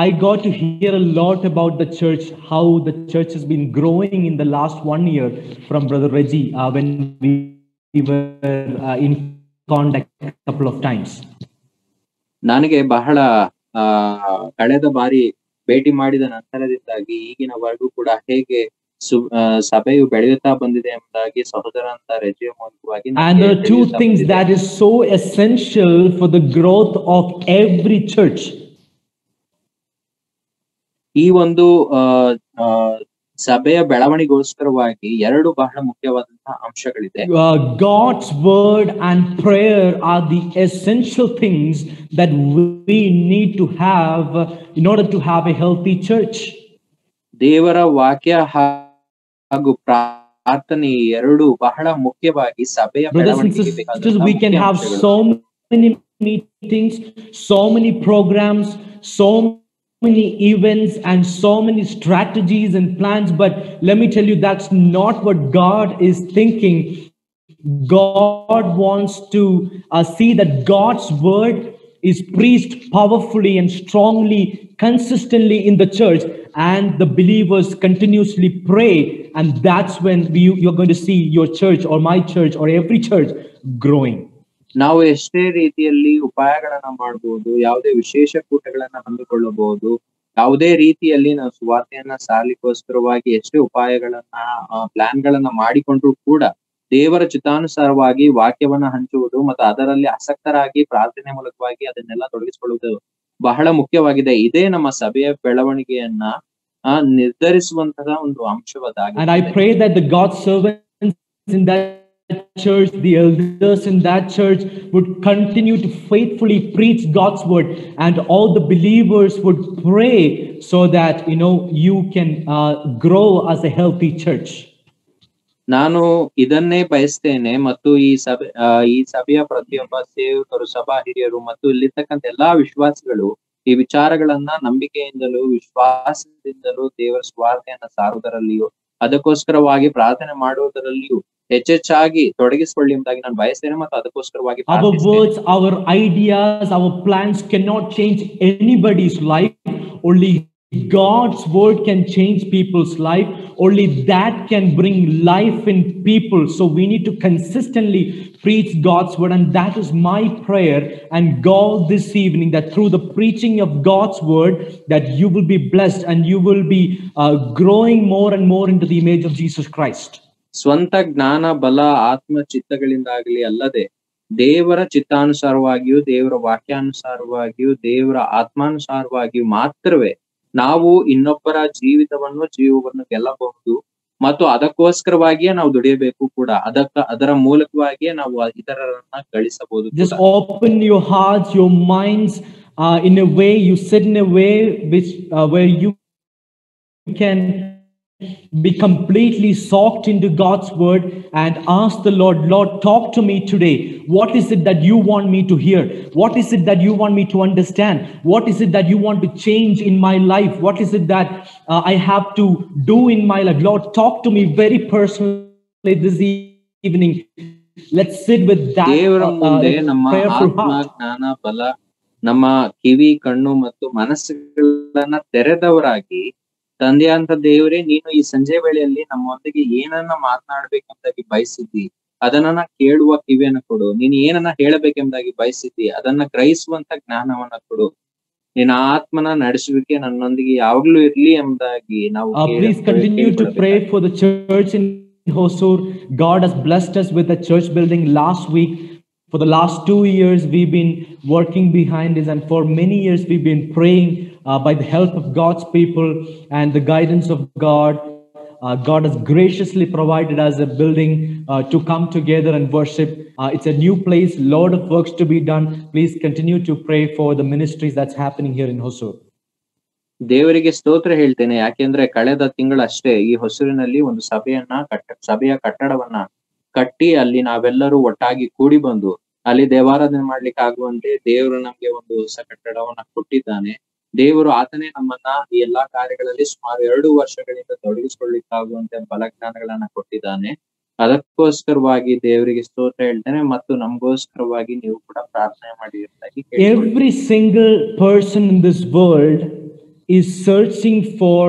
I got to hear a lot about the church, how the church has been growing in the last 1 year from Brother Reggie when we were in contact a couple of times. ನನಗೆ ಬಹಳ ಕಳೆದ ಬಾರಿ ಭೇಟಿ ಮಾಡಿದ ನಂತರದಿಂದಾಗಿ ಈಗಿನವರೆಗೂ ಕೂಡ ಹೇಗೆ ಸಭೆಯು ಬೆಳೆಯುತ್ತಾ ಬಂದಿದೆ ಎಂಬುದಾಗಿ ಸಹೋದರಂತ ರೆಜಿಯ ಮೂಲಕವಾಗಿ. And there are two things that is so essential for the growth of every church. ಈ ಒಂದು ಸಭೆಯ ಬೆಳವಣಿಗೆಗೋಸ್ಕರವಾಗಿ ಎರಡು ಬಹಳ ಮುಖ್ಯವಾದಂತಹ ಅಂಶಗಳಿದೆ. God's word and prayer are the essential things that we need to have in order to have a healthy church. ದೇವರ ವಾಕ್ಯ ಹಾಗೂ ಪ್ರಾರ್ಥನೆ ಎರಡು ಬಹಳ ಮುಖ್ಯವಾಗಿ ಸಭೆಯ ಬೆಳವಣಿಗೆಗೆ ಬೇಕಾದ. We can have so many meetings, so many programs, so many events and so many strategies and plans, but let me tell you, that's not what God is thinking. God wants to see that God's word is preached powerfully and strongly, consistently in the church, and the believers continuously pray, and that's when you're going to see your church or my church or every church growing. ನಾವು ಎಷ್ಟೇ ರೀತಿಯಲ್ಲಿ ಉಪಾಯಗಳನ್ನ ಮಾಡಬಹುದು, ಯಾವುದೇ ವಿಶೇಷ ಕೂಟಗಳನ್ನ ಹಮ್ಮಿಕೊಳ್ಳಬಹುದು, ಯಾವುದೇ ರೀತಿಯಲ್ಲಿ ನಾವು ಸುವಾರ್ತೆಯನ್ನ ಸಾರಲಿಕ್ಕೋಸ್ಕರವಾಗಿ ಎಷ್ಟೇ ಉಪಾಯಗಳನ್ನ ಪ್ಲಾನ್ ಗಳನ್ನ ಮಾಡಿಕೊಂಡ್ರು ಕೂಡ ದೇವರ ಚಿತ್ತಾನುಸಾರವಾಗಿ ವಾಕ್ಯವನ್ನ ಹಂಚುವುದು ಮತ್ತು ಅದರಲ್ಲಿ ಆಸಕ್ತರಾಗಿ ಪ್ರಾರ್ಥನೆ ಮೂಲಕವಾಗಿ ಅದನ್ನೆಲ್ಲ ತೊಡಗಿಸಿಕೊಳ್ಳುವುದು ಬಹಳ ಮುಖ್ಯವಾಗಿದೆ. ಇದೇ ನಮ್ಮ ಸಭೆಯ ಬೆಳವಣಿಗೆಯನ್ನ ನಿರ್ಧರಿಸುವಂತಹ ಒಂದು ಅಂಶವಾಗಿದೆ. And I pray that the God's servants in that church, the elders in that church would continue to faithfully preach God's word, and all the believers would pray so that you can grow as a healthy church. ನಾನು ಇದನ್ನೇ ಬಯಸ್ತೇನೆ ಮತ್ತು ಈ ಸಭೆಯ ಪ್ರತಿಯೊಬ್ಬ ಸೇವಕರು, ಸಭಾ ಹಿರಿಯರು ಮತ್ತು ಇಲ್ಲಿರ್ತಕ್ಕಂಥ ಎಲ್ಲಾ ವಿಶ್ವಾಸಿಗಳು ಈ ವಿಚಾರಗಳನ್ನ ನಂಬಿಕೆಯಿಂದಲೂ ವಿಶ್ವಾಸದಿಂದಲೂ ದೇವರ ಸ್ವಾರ್ಥೆಯನ್ನ ಸಾರುವುದರಲ್ಲಿಯೂ ಅದಕ್ಕೋಸ್ಕರವಾಗಿ ಪ್ರಾರ್ಥನೆ ಮಾಡುವುದರಲ್ಲಿಯೂ ಹೆಚ್ಚೆಚ್ಚಾಗಿ ತೊಡಗಿಸಿಕೊಳ್ಳಿ ಎಂಬುದಾಗಿ ನಾನು ಬಯಸ್ತೇನೆ ಮತ್ತು ಅದಕ್ಕೋಸ್ಕರವಾಗಿ our words, our ideas, our plans cannot change anybody's life. Only God's word can change people's life. Only that can bring life in people. So we need to consistently preach God's word, and that is my prayer and goal this evening, that through the preaching of God's word that you will be blessed and you will be growing more and more into the image of Jesus Christ. ಸ್ವಂತ ಜ್ಞಾನ, ಬಲ, ಆತ್ಮ ಚಿತ್ತಗಳಿಂದಾಗಲಿ ಅಲ್ಲದೆ ದೇವರ ಚಿತ್ತಾನುಸಾರವಾಗಿಯೂ ದೇವರ ವಾಕ್ಯಾನುಸಾರವಾಗಿಯೂ ದೇವರ ಆತ್ಮಾನುಸಾರವಾಗಿಯೂ ಮಾತ್ರವೇ ನಾವು ಇನ್ನೊಬ್ಬರ ಜೀವವನ್ನು ಗೆಲ್ಲಬಹುದು ಮತ್ತು ಅದಕ್ಕೋಸ್ಕರವಾಗಿಯೇ ನಾವು ದುಡಿಯಬೇಕು ಕೂಡ. ಅದರ ಮೂಲಕವಾಗಿಯೇ ನಾವು ಇತರರನ್ನ ಗಳಿಸಬಹುದು. Just open your hearts, your minds, in a way, you sit in a way which where you can be completely soaked into God's word and ask the Lord, Lord, talk to me today. What is it that you want me to hear? What is it that you want me to understand? What is it that you want to change in my life? What is it that I have to do in my life? Lord, talk to me very personally this evening. Let's sit with that ದೇವರ ಮುಂದೆ ನಮ್ಮ prayerful ಆತ್ಮ, heart. ಜ್ಞಾನ, ಬಲ, ನಮ್ಮ ಕಿವಿ, ಕಣ್ಣು ಮತ್ತು ಮನಸ್ಸುಗಳನ್ನ ತೆರೆದವರಾಗಿ, ತಂದೆಯಂತ ದೇವರೇ, ನೀನು ಈ ಸಂಜೆ ವೇಳೆಯಲ್ಲಿ ನಮ್ಮೊಂದಿಗೆ ಏನನ್ನ ಮಾತನಾಡ್ಬೇಕೆಂಬುದಾಗಿ ಬಯಸಿದ್ದಿ, ಅದನ್ನ ಕೇಳುವ ಕಿವಿಯನ್ನ ಕೊಡು. ನೀನು ಏನನ್ನ ಹೇಳಬೇಕೆಂಬುದಾಗಿ ಬಯಸಿದ್ದಿ, ಅದನ್ನ ಗ್ರಹಿಸುವಂತ ಜ್ಞಾನವನ್ನ ಕೊಡು. ನಿನ್ನ ಆತ್ಮನ ನಡೆಸುವಿಕೆ ನನ್ನೊಂದಿಗೆ ಯಾವಾಗ್ಲೂ ಇರ್ಲಿ ಎಂಬುದಾಗಿ ನಾವು Please continue to pray for the church in Hosur. God has blessed us with a church building last week. For the last 2 years, we've been working behind this, and for many years, we've been praying by the help of God's people and the guidance of God. God has graciously provided us a building to come together and worship. It's a new place, lot of works to be done. Please continue to pray for the ministries that's happening here in Hosur. ದೇವರಿಗೆ ಸ್ತೋತ್ರ ಹೇಳ್ತೇನೆ. ಯಾಕೆಂದ್ರೆ ಕಳೆದ ತಿಂಗಳಷ್ಟೇ ಈ ಹೊಸೂರಿನಲ್ಲಿ ಒಂದು ಸಭೆಯ ಕಟ್ಟಡವನ್ನ ಕಟ್ಟಿ ಅಲ್ಲಿ ನಾವೆಲ್ಲರೂ ಒಟ್ಟಾಗಿ ಕೂಡಿ ಬಂದು ಅಲ್ಲಿ ದೇವಾರಾಧನೆ ಮಾಡ್ಲಿಕ್ಕೆ ಆಗುವಂತೆ ದೇವರು ನಮ್ಗೆ ಒಂದು ಹೊಸ ಕಟ್ಟಡವನ್ನ ಕೊಟ್ಟಿದ್ದಾನೆ. ದೇವರು ಆತನೇ ನಮ್ಮನ್ನ ಈ ಎಲ್ಲಾ ಕಾರ್ಯಗಳಲ್ಲಿ ಸುಮಾರು 2 ವರ್ಷಗಳಿಂದ ತೊಡಗಿಸಿಕೊಳ್ಳಿಕ್ಕಾಗುವಂತೆ ಬಲಜ್ಞಾನಗಳನ್ನ ಕೊಟ್ಟಿದ್ದಾನೆ. ಅದಕ್ಕೋಸ್ಕರವಾಗಿ ದೇವರಿಗೆ ಸ್ತೋತ್ರ ಹೇಳ್ತೇನೆ ಮತ್ತು ನಮಗೋಸ್ಕರವಾಗಿ ನೀವು ಕೂಡ ಪ್ರಾರ್ಥನೆ ಮಾಡಿರ್ತಾಗಿ. Every single person in this world is searching for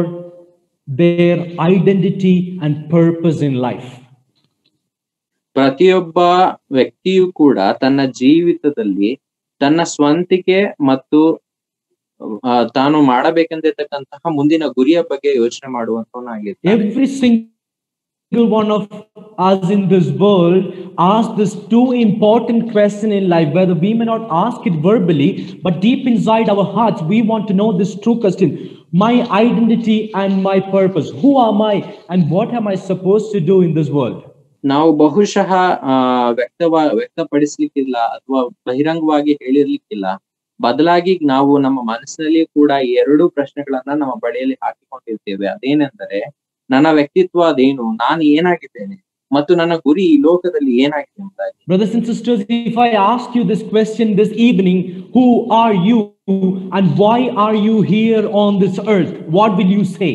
their identity and purpose in life. ಪ್ರತಿಯೊಬ್ಬ ವ್ಯಕ್ತಿಯು ಕೂಡ ತನ್ನ ಜೀವಿತದಲ್ಲಿ ತನ್ನ ಸ್ವಂತಿಕೆ ಮತ್ತು ತಾನು ಮಾಡಬೇಕೆಂದಿರ್ತಕ್ಕಂತಹ ಮುಂದಿನ ಗುರಿಯ ಬಗ್ಗೆ ಯೋಚನೆ ಮಾಡುವಂತವನಾಗಿರ್ತಾನೆ. Every single one of us in this world ask this 2 important questions in life, whether we may not ask it verbally, but deep inside our hearts, we want to know this true question: my identity and my purpose. Who am I and what am I supposed to do in this world? ನಾವು ಬಹುಶಃ ವ್ಯಕ್ತಪಡಿಸ್ಲಿಕ್ಕಿಲ್ಲ ಅಥವಾ ಬಹಿರಂಗವಾಗಿ ಹೇಳಿರ್ಲಿಕ್ಕಿಲ್ಲ. ಬದಲಾಗಿ ನಾವು ನಮ್ಮ ಮನಸ್ಸಿನಲ್ಲಿ ಕೂಡ 2 ಪ್ರಶ್ನೆಗಳನ್ನ ನಮ್ಮ ಬಳಿಯಲ್ಲಿ ಹಾಕಿಕೊಂಡಿರ್ತೇವೆ. ಅದೇನೆಂದರೆ, ನನ್ನ ವ್ಯಕ್ತಿತ್ವ ಅದೇನು, ನಾನು ಏನಾಗಿದ್ದೇನೆ ಮತ್ತು ನನ್ನ ಗುರಿ ಈ ಲೋಕದಲ್ಲಿ ಏನಾಗಿದೆ ಎಂಬುದಾಗಿ. Brothers and sisters, if I ask you this question this evening, who are you and why are you here on this earth, what will you say?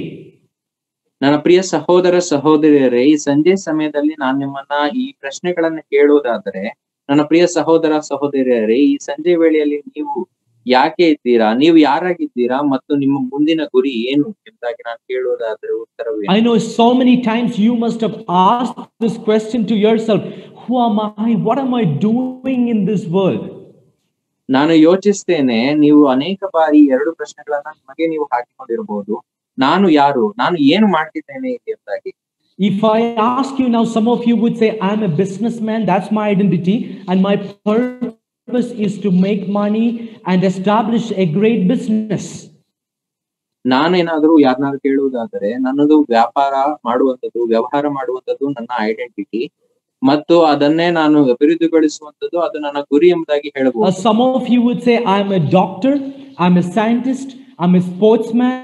ನನ್ನ ಪ್ರಿಯ ಸಹೋದರ ಸಹೋದರಿಯರೇ, ಈ ಸಂಜೆ ಸಮಯದಲ್ಲಿ ನಾನು ನಿಮ್ಮನ್ನ ಈ ಪ್ರಶ್ನೆಗಳನ್ನ ಕೇಳೋದಾದ್ರೆ, ನನ್ನ ಪ್ರಿಯ ಸಹೋದರ ಸಹೋದರಿಯರೇ, ಈ ಸಂಜೆ ವೇಳೆಯಲ್ಲಿ ನೀವು ಯಾಕೆ ಇದ್ದೀರಾ, ನೀವು ಯಾರಾಗಿದ್ದೀರಾ ಮತ್ತು ನಿಮ್ಮ ಮುಂದಿನ ಗುರಿ ಏನು ಎಂಬುದಾಗಿ ನಾನು ಕೇಳೋದಾದ್ರೆ ಉತ್ತರವೇನು? I know so many times you must have asked this question to yourself: who am I, what am I doing in this world? ನಾನು ಯೋಚಿಸ್ತೇನೆ, ನೀವು ಅನೇಕ ಬಾರಿ 2 ಪ್ರಶ್ನೆಗಳನ್ನ ನಿಮಗೆ ನೀವು ಹಾಕಿಕೊಂಡಿರಬಹುದು. ನಾನು ಯಾರು, ನಾನು ಏನು ಮಾಡ್ತಿದ್ದೇನೆ ಎಂಬುದಾಗಿ. If I ask you now, some of you would say, I'm a businessman, that's my identity, and my purpose is to make money and establish a great business. ನಾನೇನಾದ್ರೂ ಯಾರನ್ನಾದ್ರೂ ಕೇಳುವುದಾದರೆ, ನನ್ನದು ವ್ಯಾಪಾರ ಮಾಡುವಂಥದ್ದು, ವ್ಯವಹಾರ ಮಾಡುವಂಥದ್ದು ನನ್ನ ಐಡೆಂಟಿಟಿ ಮತ್ತು ಅದನ್ನೇ ನಾನು ಅಭಿವೃದ್ಧಿಗೊಳಿಸುವಂಥದ್ದು ಅದು ನನ್ನ ಗುರಿ ಎಂಬುದಾಗಿ ಹೇಳಬಹುದು. Some of you would say, I'm a doctor, I'm a scientist, I'm a sportsman,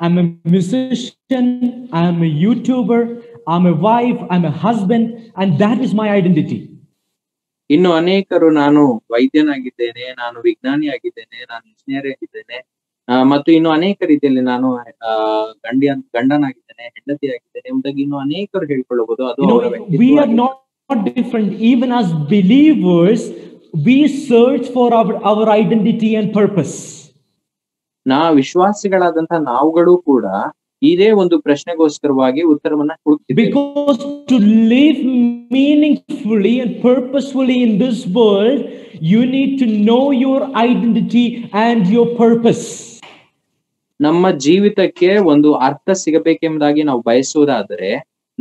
I'm a musician, I'm a YouTuber, I'm a wife, I'm a husband, and that is my identity. ಇನ್ನು ಅನೇಕರು ನಾನು ವೈದ್ಯನಾಗಿದ್ದೇನೆ, ನಾನು ವಿಜ್ಞಾನಿ ಆಗಿದ್ದೇನೆ, ನಾನು engineer ಆಗಿದ್ದೇನೆ ಮತ್ತು ಇನ್ನು ಅನೇಕ ರೀತಿಯಲ್ಲಿ ನಾನು ಗಂಡನಾಗಿದ್ದೇನೆ, ಹೆಂಡತಿಯಾಗಿದ್ದೇನೆ ಎಂಬುದಾಗಿ ಇನ್ನು ಅನೇಕರು ಹೇಳ್ಕೊಳ್ಳಬಹುದು. ಅದು we are not different. Even as believers, we search for our identity and purpose. ವಿಶ್ವಾಸಿಗಳಾದಂತಹ ನಾವುಗಳು ಕೂಡ ಇದೇ ಒಂದು ಪ್ರಶ್ನೆಗೋಸ್ಕರವಾಗಿ ಉತ್ತರವನ್ನ ಹುಡುಕ್ತಿದ್ದೇವೆ. Because to live meaningfully and purposefully in this world, you need to know your identity and your purpose. ನಮ್ಮ ಜೀವಿತಕ್ಕೆ ಒಂದು ಅರ್ಥ ಸಿಗಬೇಕೆಂಬುದಾಗಿ ನಾವು ಬಯಸುವುದಾದರೆ,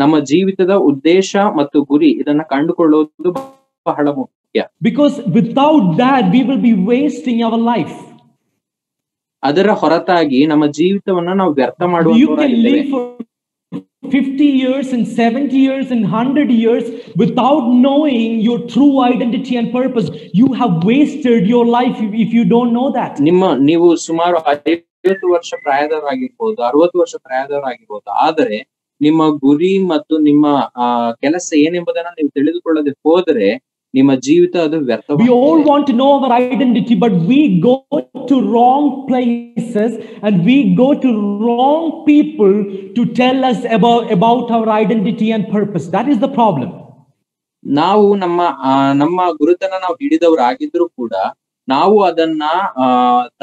ನಮ್ಮ ಜೀವಿತದ ಉದ್ದೇಶ ಮತ್ತು ಗುರಿ ಇದನ್ನ ಕಂಡುಕೊಳ್ಳುವುದು ಬಹಳ ಮುಖ್ಯ. Because without that, we will be wasting our life. ಅದರ ಹೊರತಾಗಿ ನಮ್ಮ ಜೀವಿತವನ್ನ ನಾವು ವ್ಯರ್ಥ ಮಾಡುವಂತವರಾಗಿದ್ದೇವೆ. 50 years and 70 years and 100 years without knowing your true identity and purpose. You have wasted your life if you don't know that. ನೀವು ಸುಮಾರು 50 ವರ್ಷ ಪ್ರಾಯದವರಾಗಿರ್ಬೋದು, 60 ವರ್ಷ ಪ್ರಾಯದವರಾಗಿರ್ಬೋದು. ಆದರೆ ನಿಮ್ಮ ಗುರಿ ಮತ್ತು ನಿಮ್ಮ ಕೆಲಸ ಏನೆಂಬುದನ್ನ ನೀವು ತಿಳಿದುಕೊಳ್ಳದೆ ಹೋದರೆ ನಿಮ್ಮ ಜೀವಿತ ಅದು ವ್ಯರ್ಥ. We all want to know our identity, but we go to wrong places and we go to wrong people to tell us about our identity and purpose. That is the problem. ನಾವು ನಮ್ಮ ಗುರುತನ್ನ ನಾವು ಹಿಡಿದವರಾಗಿದ್ರು ಕೂಡ ನಾವು ಅದನ್ನ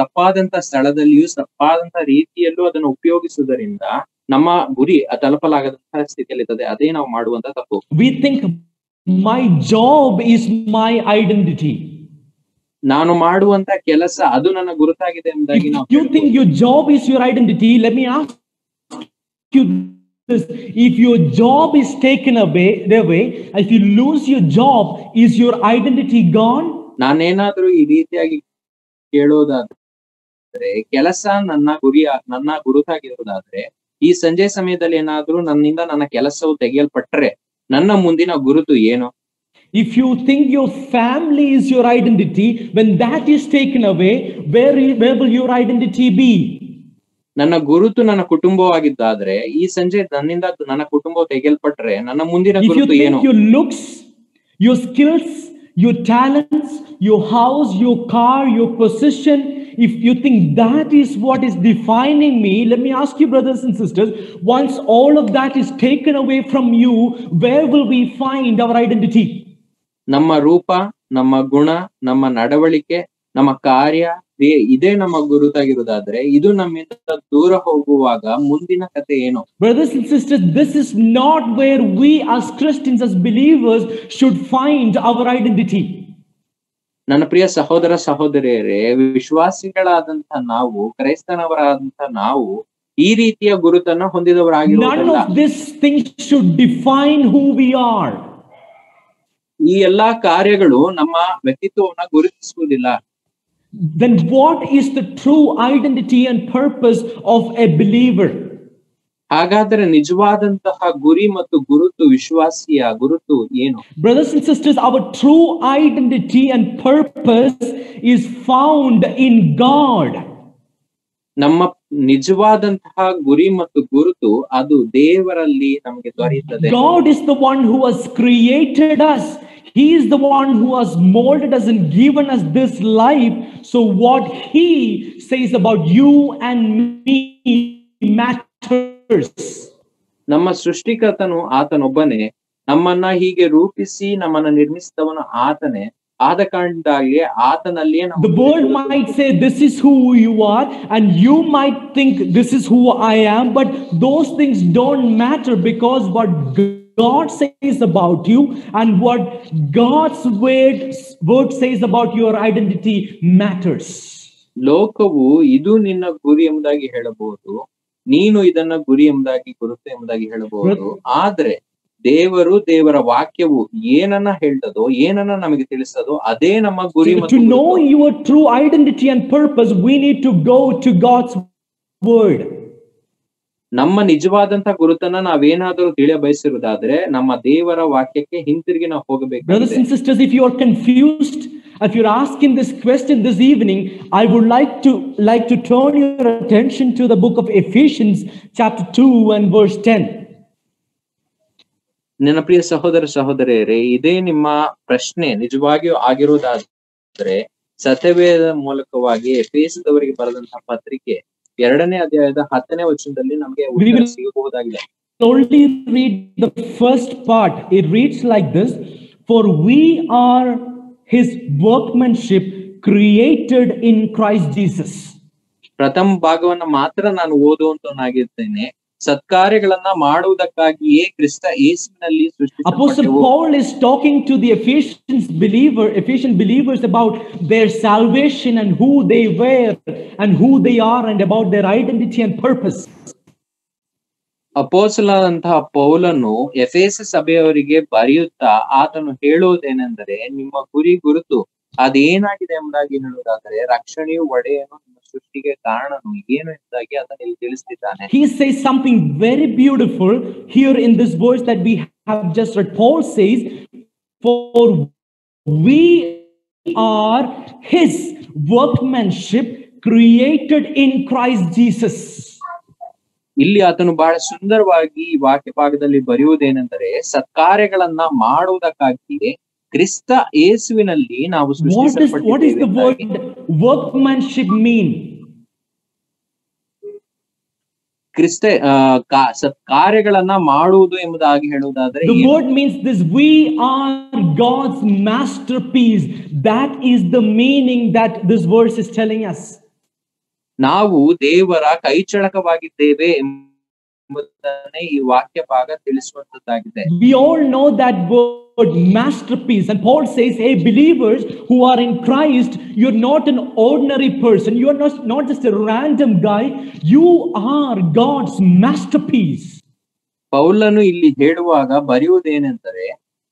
ತಪ್ಪಾದಂತ ಸ್ಥಳದಲ್ಲಿಯೂ ತಪ್ಪಾದಂತ ರೀತಿಯಲ್ಲೂ ಅದನ್ನು ಉಪಯೋಗಿಸುವುದರಿಂದ ನಮ್ಮ ಗುರಿ ತಲುಪಲಾಗದಂತಹ ಸ್ಥಿತಿಯಲ್ಲಿರ್ತದೆ. ಅದೇ ನಾವು ಮಾಡುವಂತ ತಪ್ಪು. We think my job is my identity. ನಾನು ಮಾಡುವಂತ ಕೆಲಸ ಅದು ನನ್ನ ಗುರುತಾಗಿದೆ ಎಂಬುದಾಗಿ ನಾವು. You think your job is your identity? Let me ask you this: if your job is taken away, if you lose your job, is your identity gone? ನಾನೇನಾದ್ರೂ ಈ ರೀತಿಯಾಗಿ ಕೇಳೋದಾದ್ರೆ, ಕೆಲಸ ನನ್ನ ಗುರುತಾಗಿರೋದಾದ್ರೆ, ಈ ಸಂಜೆ ಸಮಯದಲ್ಲಿ ಏನಾದ್ರೂ ನನ್ನಿಂದ ನನ್ನ ಕೆಲಸವು ತೆಗೆಯಲ್ಪಟ್ರೆ ನನ್ನ ಮುಂದಿನ ಗುರುತು ಏನು? If you think your family is your identity, when that is taken away, where will your identity be? ನನ್ನ ಗುರುತು ನನ್ನ ಕುಟುಂಬವಾಗಿದ್ದಾದ್ರೆ ಈ ಸಂಜೆ ನನ್ನಿಂದ ನನ್ನ ಕುಟುಂಬ ತೆಗೆಯಲ್ಪಟ್ರೆ ನನ್ನ ಮುಂದಿನ ಗುರುತು ಏನು? Your looks, your skills, your talents, your house, your car, your position, if you think that is what is defining me, let me ask you, brothers and sisters, once all of that is taken away from you, where will we find our identity? ನಮ್ಮ ರೂಪ, ನಮ್ಮ ಗುಣ, ನಮ್ಮ ನಡವಳಿಕೆ, ನಮ್ಮ ಕಾರ್ಯ ಇದೇ ನಮ್ಮ ಗುರುತಾಗಿರುವುದಾದ್ರೆ ಇದು ನಮ್ಮಿಂದ ದೂರ ಹೋಗುವಾಗ ಮುಂದಿನ ಕತೆ ಏನು? Brothers and sisters, this is not where we as Christians, as believers, should find our identity. ನನ್ನ ಪ್ರಿಯ ಸಹೋದರ ಸಹೋದರಿಯರೇ, ವಿಶ್ವಾಸಿಗಳಾದಂತಹ ನಾವು, ಕ್ರೈಸ್ತನವರಾದಂತಹ ನಾವು ಈ ರೀತಿಯ ಗುರುತನ್ನ ಹೊಂದಿದವರಾಗಿರುವುದಿಲ್ಲ. None of these things should define who we are. ಈ ಎಲ್ಲಾ ಕಾರ್ಯಗಳು ನಮ್ಮ ವ್ಯಕ್ತಿತ್ವವನ್ನ ಗುರುತಿಸುವುದಿಲ್ಲ. Then what is the true identity and purpose of a believer? ಹಾಗಾದರೆ ನಿಜವಾದಂತಹ ಗುರಿ ಮತ್ತು ಗುರುತು, ವಿಶ್ವಾಸಿಯ ಗುರುತು ಏನು? Brothers and sisters, our true identity and purpose is found in God. ನಮ್ಮ ನಿಜವಾದಂತಹ ಗುರಿ ಮತ್ತು ಗುರುತು ಅದು ದೇವರಲ್ಲಿ ನಮಗೆ ದೊರೆಯುತ್ತದೆ. God is the one who has created us. He is the one who has molded us and given us this life. So what he says about you and me matters. ನಮ್ಮ ಸೃಷ್ಟಿಕರ್ತನು ಆತನೊಬ್ಬನೇ, ನಮ್ಮನ್ನ ಹೀಗೆ ರೂಪಿಸಿ ನಮ್ಮನ್ನ ನಿರ್ಮಿಸಿದವನು ಆತನೇ. ಆದ ಕಾರಣಕ್ಕಾಗಿ ಆತನಲ್ಲಿಯೇ The world might say this is who you are, and you might think this is who I am, but those things don't matter, because what God says about you and what God's word says about your identity matters. ಲೋಕವು ಇದು ನಿನ್ನ ಗುರಿ ಎಂಬುದಾಗಿ ಹೇಳಬಹುದು, ನೀನು ಇದನ್ನ ಗುರಿ ಎಂಬುದಾಗಿ ಗುರುತು ಎಂಬುದಾಗಿ ಹೇಳಬಹುದು. ಆದ್ರೆ ದೇವರು, ದೇವರ ವಾಕ್ಯವು ಏನನ್ನ ಹೇಳ್ತದೋ, ಏನನ್ನ ನಮಗೆ ತಿಳಿಸ್ತದೋ ಅದೇ ನಮ್ಮ ಗುರಿ. To know your true identity and purpose, we need to go to God's word. ನಮ್ಮ ನಿಜವಾದಂತ ಗುರುತನ್ನ ನಾವೇನಾದ್ರೂ ತಿಳಿ ಬಯಸಿರುವುದಾದ್ರೆ ನಮ್ಮ ದೇವರ ವಾಕ್ಯಕ್ಕೆ ಹಿಂತಿರುಗಿ ನಾವು ಹೋಗಬೇಕು. Brothers and sisters, if you are confused, if you're asking this question this evening, I would like to turn your attention to the book of Ephesians chapter 2 and verse 10. ನನ್ನ ಪ್ರಿಯ ಸಹೋದರ ಸಹೋದರಿಯರೇ, ಇದೇ ನಿಮ್ಮ ಪ್ರಶ್ನೆ ನಿಜವಾಗಿಯೂ ಆಗಿರುವುದಾದ್ರೆ ಸತ್ಯವೇದ ಮೂಲಕವಾಗಿ ಎಫೆಸದವರಿಗೆ ಬರೆದಂತಹ ಪತ್ರಿಕೆ 2ನೇ ಅಧ್ಯಾಯದ 10ನೇ ವಚನದಲ್ಲಿ ನಮಗೆ ಉತ್ತರ ಸಿಗಬಹುದಾಗಿದೆ. Only read the first part. It reads like this: for we are his workmanship, created in Christ Jesus. ಪ್ರಥಮ ಭಾಗವನ್ನ ಮಾತ್ರ ನಾನು ಓದುವಂತನಾಗಿದ್ದೇನೆ. ಸತ್ಕಾರ್ಯಗಳನ್ನ ಮಾಡುವುದಕ್ಕಾಗಿಯೇ ಕ್ರಿಸ್ತ ಯೇಸುವಿನಲ್ಲಿ ಸೃಷ್ಟಿಸಲ್ಪಟ್ಟೆವು. Apostle Paul is talking to the Ephesian believers about their salvation and who they were and who they are and about their identity and purpose. ಅಪೊಸ್ತಲನಾದಂತಹ ಪೌಲನು ಎಫೆಸ ಸಭೆಯವರಿಗೆ ಬರೆಯುತ್ತಾ ಆತನು ಹೇಳುವುದೇನೆಂದರೆ, ನಿಮ್ಮ ಗುರಿ ಗುರುತು ಅದೇನಾಗಿದೆ ಎಂಬುದಾಗಿ ಹೇಳುವುದಾದರೆ ರಕ್ಷಣೆಯು ಒಡೆಯನು ನಿಮ್ಮ ಸೃಷ್ಟಿಗೆ ಕಾರಣನು ಏನು ಎಂದಾಗಿ ಅದನ್ನು ಇಲ್ಲಿ ತಿಳಿಸ್ತಿದ್ದಾನೆ. He says something very beautiful here in this verse that we have just read. Paul says, "For we are his workmanship created in Christ Jesus." ಇಲ್ಲಿ ಆತನು ಬಹಳ ಸುಂದರವಾಗಿ ಈ ವಾಕ್ಯ ಭಾಗದಲ್ಲಿ ಬರೆಯುವುದೇನೆಂದರೆ, ಸತ್ಕಾರ್ಯಗಳನ್ನ ಮಾಡುವುದಕ್ಕಾಗಿ ಕ್ರಿಸ್ತ ಯೇಸುವಿನಲ್ಲಿ ನಾವು What is the word workmanship mean? ಕ್ರಿಸ್ತ ಸತ್ಕಾರ್ಯಗಳನ್ನ ಮಾಡುವುದು ಎಂಬುದಾಗಿ ಹೇಳುವುದಾದರೆ, the word means this: we are God's masterpiece. That is the meaning that this verse is telling us. ನಾವು ದೇವರ ಕೈಚಳಕವಾಗಿದ್ದೇವೆ ಎಂಬುದನ್ನೇ ಈ ವಾಕ್ಯ ಭಾಗ ತಿಳಿಸುವಂತದ್ದಾಗಿದೆ. We all know that word masterpiece, and Paul says, "Hey believers who are in Christ, you're not an ordinary person. You are not just a random guy. You are God's masterpiece." ಪೌಲನು ಇಲ್ಲಿ ಹೇಳುವಾಗ ಬರೆಯುವುದೇನೆಂದರೆ,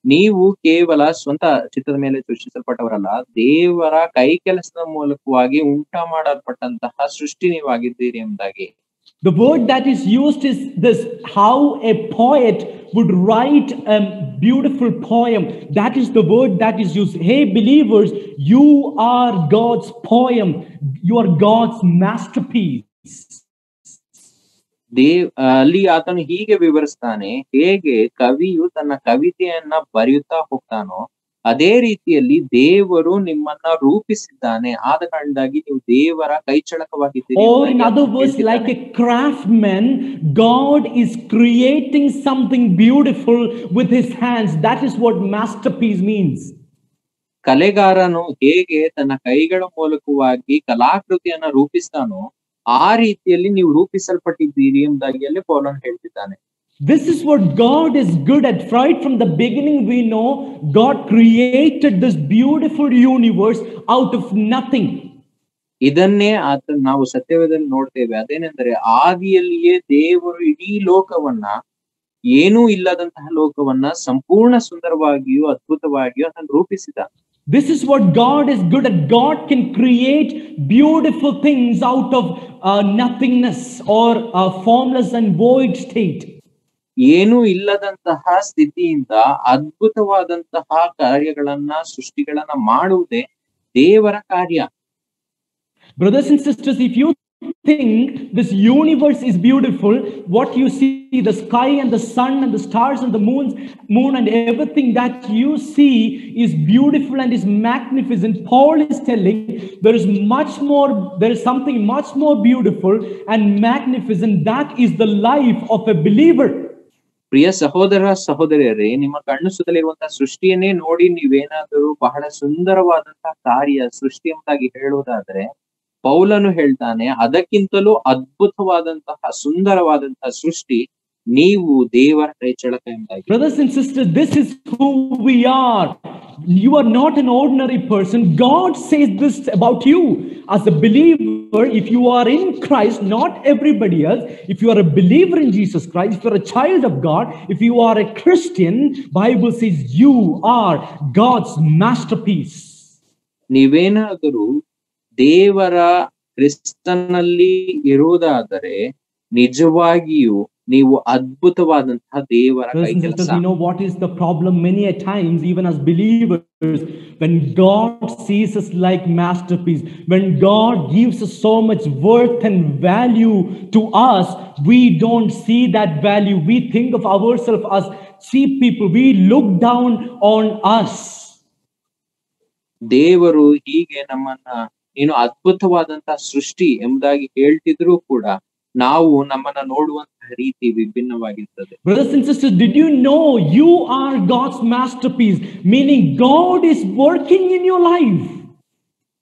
ನೀವು ಕೇವಲ ಸ್ವಂತ ಚಿತ್ರದ ಮೇಲೆ ಸೃಷ್ಟಿಸಲ್ಪಟ್ಟವರಲ್ಲ, ದೇವರ ಕೈ ಕೆಲಸದ ಮೂಲಕವಾಗಿ ಉಂಟು ಮಾಡಲ್ಪಟ್ಟಂತಹ ಸೃಷ್ಟಿ ನೀವಾಗಿದ್ದೀರಿ ಎಂಬುದಾಗಿ. The word that is used is this: how a poet would write a beautiful poem. That is the word that is used. Hey believers, you are God's poem. You are God's masterpiece. ಅಲ್ಲಿ ಆತನು ಹೀಗೆ ವಿವರಿಸ್ತಾನೆ, ಹೇಗೆ ಕವಿಯು ತನ್ನ ಕವಿತೆಯನ್ನ ಬರೆಯುತ್ತಾ ಹೋಗ್ತಾನೋ ಅದೇ ರೀತಿಯಲ್ಲಿ ದೇವರು ನಿಮ್ಮನ್ನ ರೂಪಿಸಿದ್ದಾನೆ, ಆದ ಕಾರಣದಾಗಿ ನೀವು ದೇವರ ಕೈಚಳಕವಾಗಿದ್ದೀರಿ. Or in other words, like a craftsman, God is creating something beautiful with his hands. That is what masterpiece means. ಕಲೆಗಾರನು ಹೇಗೆ ತನ್ನ ಕೈಗಳ ಮೂಲಕವಾಗಿ ಕಲಾಕೃತಿಯನ್ನ ರೂಪಿಸ್ತಾನೋ ಆ ರೀತಿಯಲ್ಲಿ ನೀವು ರೂಪಿಸಲ್ಪಟ್ಟಿದ್ದೀರಿ ಎಂಬುದಾಗಿ ಅಲ್ಲಿ ಪೌಲನು ಹೇಳ್ತಿದ್ದಾನೆ. This is what God is good at. Right from the beginning we know God created this beautiful universe out of nothing. ಇದನ್ನೇ ನಾವು ಸತ್ಯವೇದದಲ್ಲಿ ನೋಡ್ತೇವೆ. ಅದೇನೆಂದರೆ, ಆದಿಯಲ್ಲಿಯೇ ದೇವರು ಇಡೀ ಲೋಕವನ್ನ, ಏನೂ ಇಲ್ಲದಂತಹ ಲೋಕವನ್ನ ಸಂಪೂರ್ಣ ಸುಂದರವಾಗಿಯೂ ಅದ್ಭುತವಾಗಿಯೂ ಅದನ್ನು ರೂಪಿಸಿದ. This is what God is good at. God can create beautiful things out of nothingness or a formless and void state. ಏನೂ ಇಲ್ಲದಂತಹ ಸ್ಥಿತಿಯಿಂದ ಅದ್ಭುತವಾದಂತಹ ಕಾರ್ಯಗಳನ್ನ, ಸೃಷ್ಟಿಗಳನ್ನ ಮಾಡುವುದೇ ದೇವರ ಕಾರ್ಯ. Brothers and sisters, if you think this universe is beautiful, what you see, the sky and the sun and the stars and the moon and everything that you see is beautiful and is magnificent. Paul is telling there is something much more beautiful and magnificent. That is the life of a believer. ಪ್ರಿಯ ಸಹೋದರ ಸಹೋದರಿಯರೇ, ನಿಮ್ಮ ಕಣ್ಣು ಸುತ್ತಲಿರುವಂತಹ ಸೃಷ್ಟಿಯನ್ನೇ ನೋಡಿ ನೀವೇನಾದರೂ ಬಹಳ ಸುಂದರವಾದಂತಹ ಕಾರ್ಯ ಸೃಷ್ಟಿ ಎಂಬುದಾಗಿ ಹೇಳುವುದಾದ್ರೆ, ಪೌಲನು ಹೇಳ್ತಾನೆ, ಅದಕ್ಕಿಂತಲೂ ಅದ್ಭುತವಾದಂತಹ ಸುಂದರವಾದಂತಹ ಸೃಷ್ಟಿ ನೀವು ದೇವರ ಕೈಚಳಕ ಎಂಬುದಾಗಿ. Brothers and sisters, this is who we are. You are not an ordinary person. God says this about you as a believer. If you are in Christ, not everybody else, if you are a believer in Jesus Christ, if you are a child of God, if you are a Christian, Bible says you are God's masterpiece. ನೀವೇನಾದರೂ ದೇವರ ಕ್ರಿಸ್ತನಲ್ಲಿ ಇರುವುದಾದರೆ ನಿಜವಾಗಿಯೂ ನೀವು ಅದ್ಭುತವಾದಂತಹ ದೇವರ ಕೈಕೆಲಸ. You know what is the problem many a times, even as believers, when God sees us like masterpiece, when God gives us so much worth and value to us, we don't see that value. We think of ourselves as cheap people. We look down on us. ದೇವರು ಹೀಗೆ ನೀನು ಅದ್ಭುತವಾದಂತಹ ಸೃಷ್ಟಿ ಎಂಬುದಾಗಿ ಹೇಳ್ತಿದ್ರು ಕೂಡ ನಾವು ನಮ್ಮನ್ನ ನೋಡುವಂತಹ ರೀತಿ ವಿಭಿನ್ನವಾಗಿರ್ತದೆ. Brothers and sisters, did you know you are God's masterpiece? Meaning God is working in your life.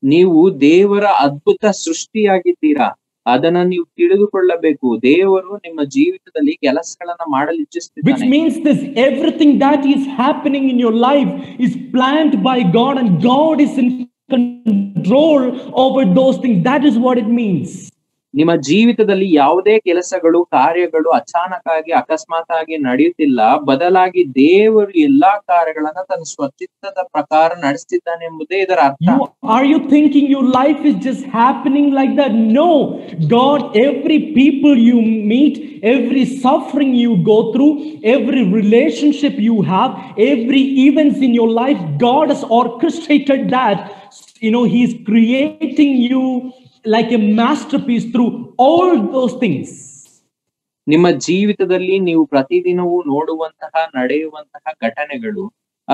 ನೀವು ದೇವರ ಅದ್ಭುತ ಸೃಷ್ಟಿಯಾಗಿದ್ದೀರಾ, ಅದನ್ನ ನೀವು ತಿಳಿದುಕೊಳ್ಳಬೇಕು. ದೇವರು ನಿಮ್ಮ ಜೀವಿತದಲ್ಲಿ ಕೆಲಸಗಳನ್ನ ಮಾಡಲು ಇಚ್ಛಿಸುತ್ತಿದ್ದಾನೆ. Which means this: everything that is happening in your life is planned by God, and God is in control over those things. That is what it means. ನಿಮ್ಮ ಜೀವಿತದಲ್ಲಿ ಯಾವುದೇ ಕೆಲಸಗಳು ಕಾರ್ಯಗಳು ಅಚಾನಕ್ ಆಗಿ ಅಕಸ್ಮಾತ್ ಆಗಿ ನಡೆಯುತ್ತಿಲ್ಲ, ಬದಲಾಗಿ ದೇವರು ಎಲ್ಲಾ ಕಾರ್ಯಗಳನ್ನ ತನ್ನ ಸ್ವಚಿತ್ತದ ಪ್ರಕಾರ ನಡೆಸ್ತಿದ್ದಾನೆ ಎಂಬುದೇ ಇದರ ಅರ್ಥ. Are you thinking your life is just happening like that? No. God, every people you meet, every suffering you go through, every relationship you have, every events in your life, God has orchestrated that. He is creating you like a masterpiece through all those things. ನಿಮ್ಮ ಜೀವಿತದಲ್ಲಿ ನೀವು ಪ್ರತಿದಿನವೂ ನೋಡುವಂತಹ ನಡೆಯುವಂತಹ ಘಟನೆಗಳು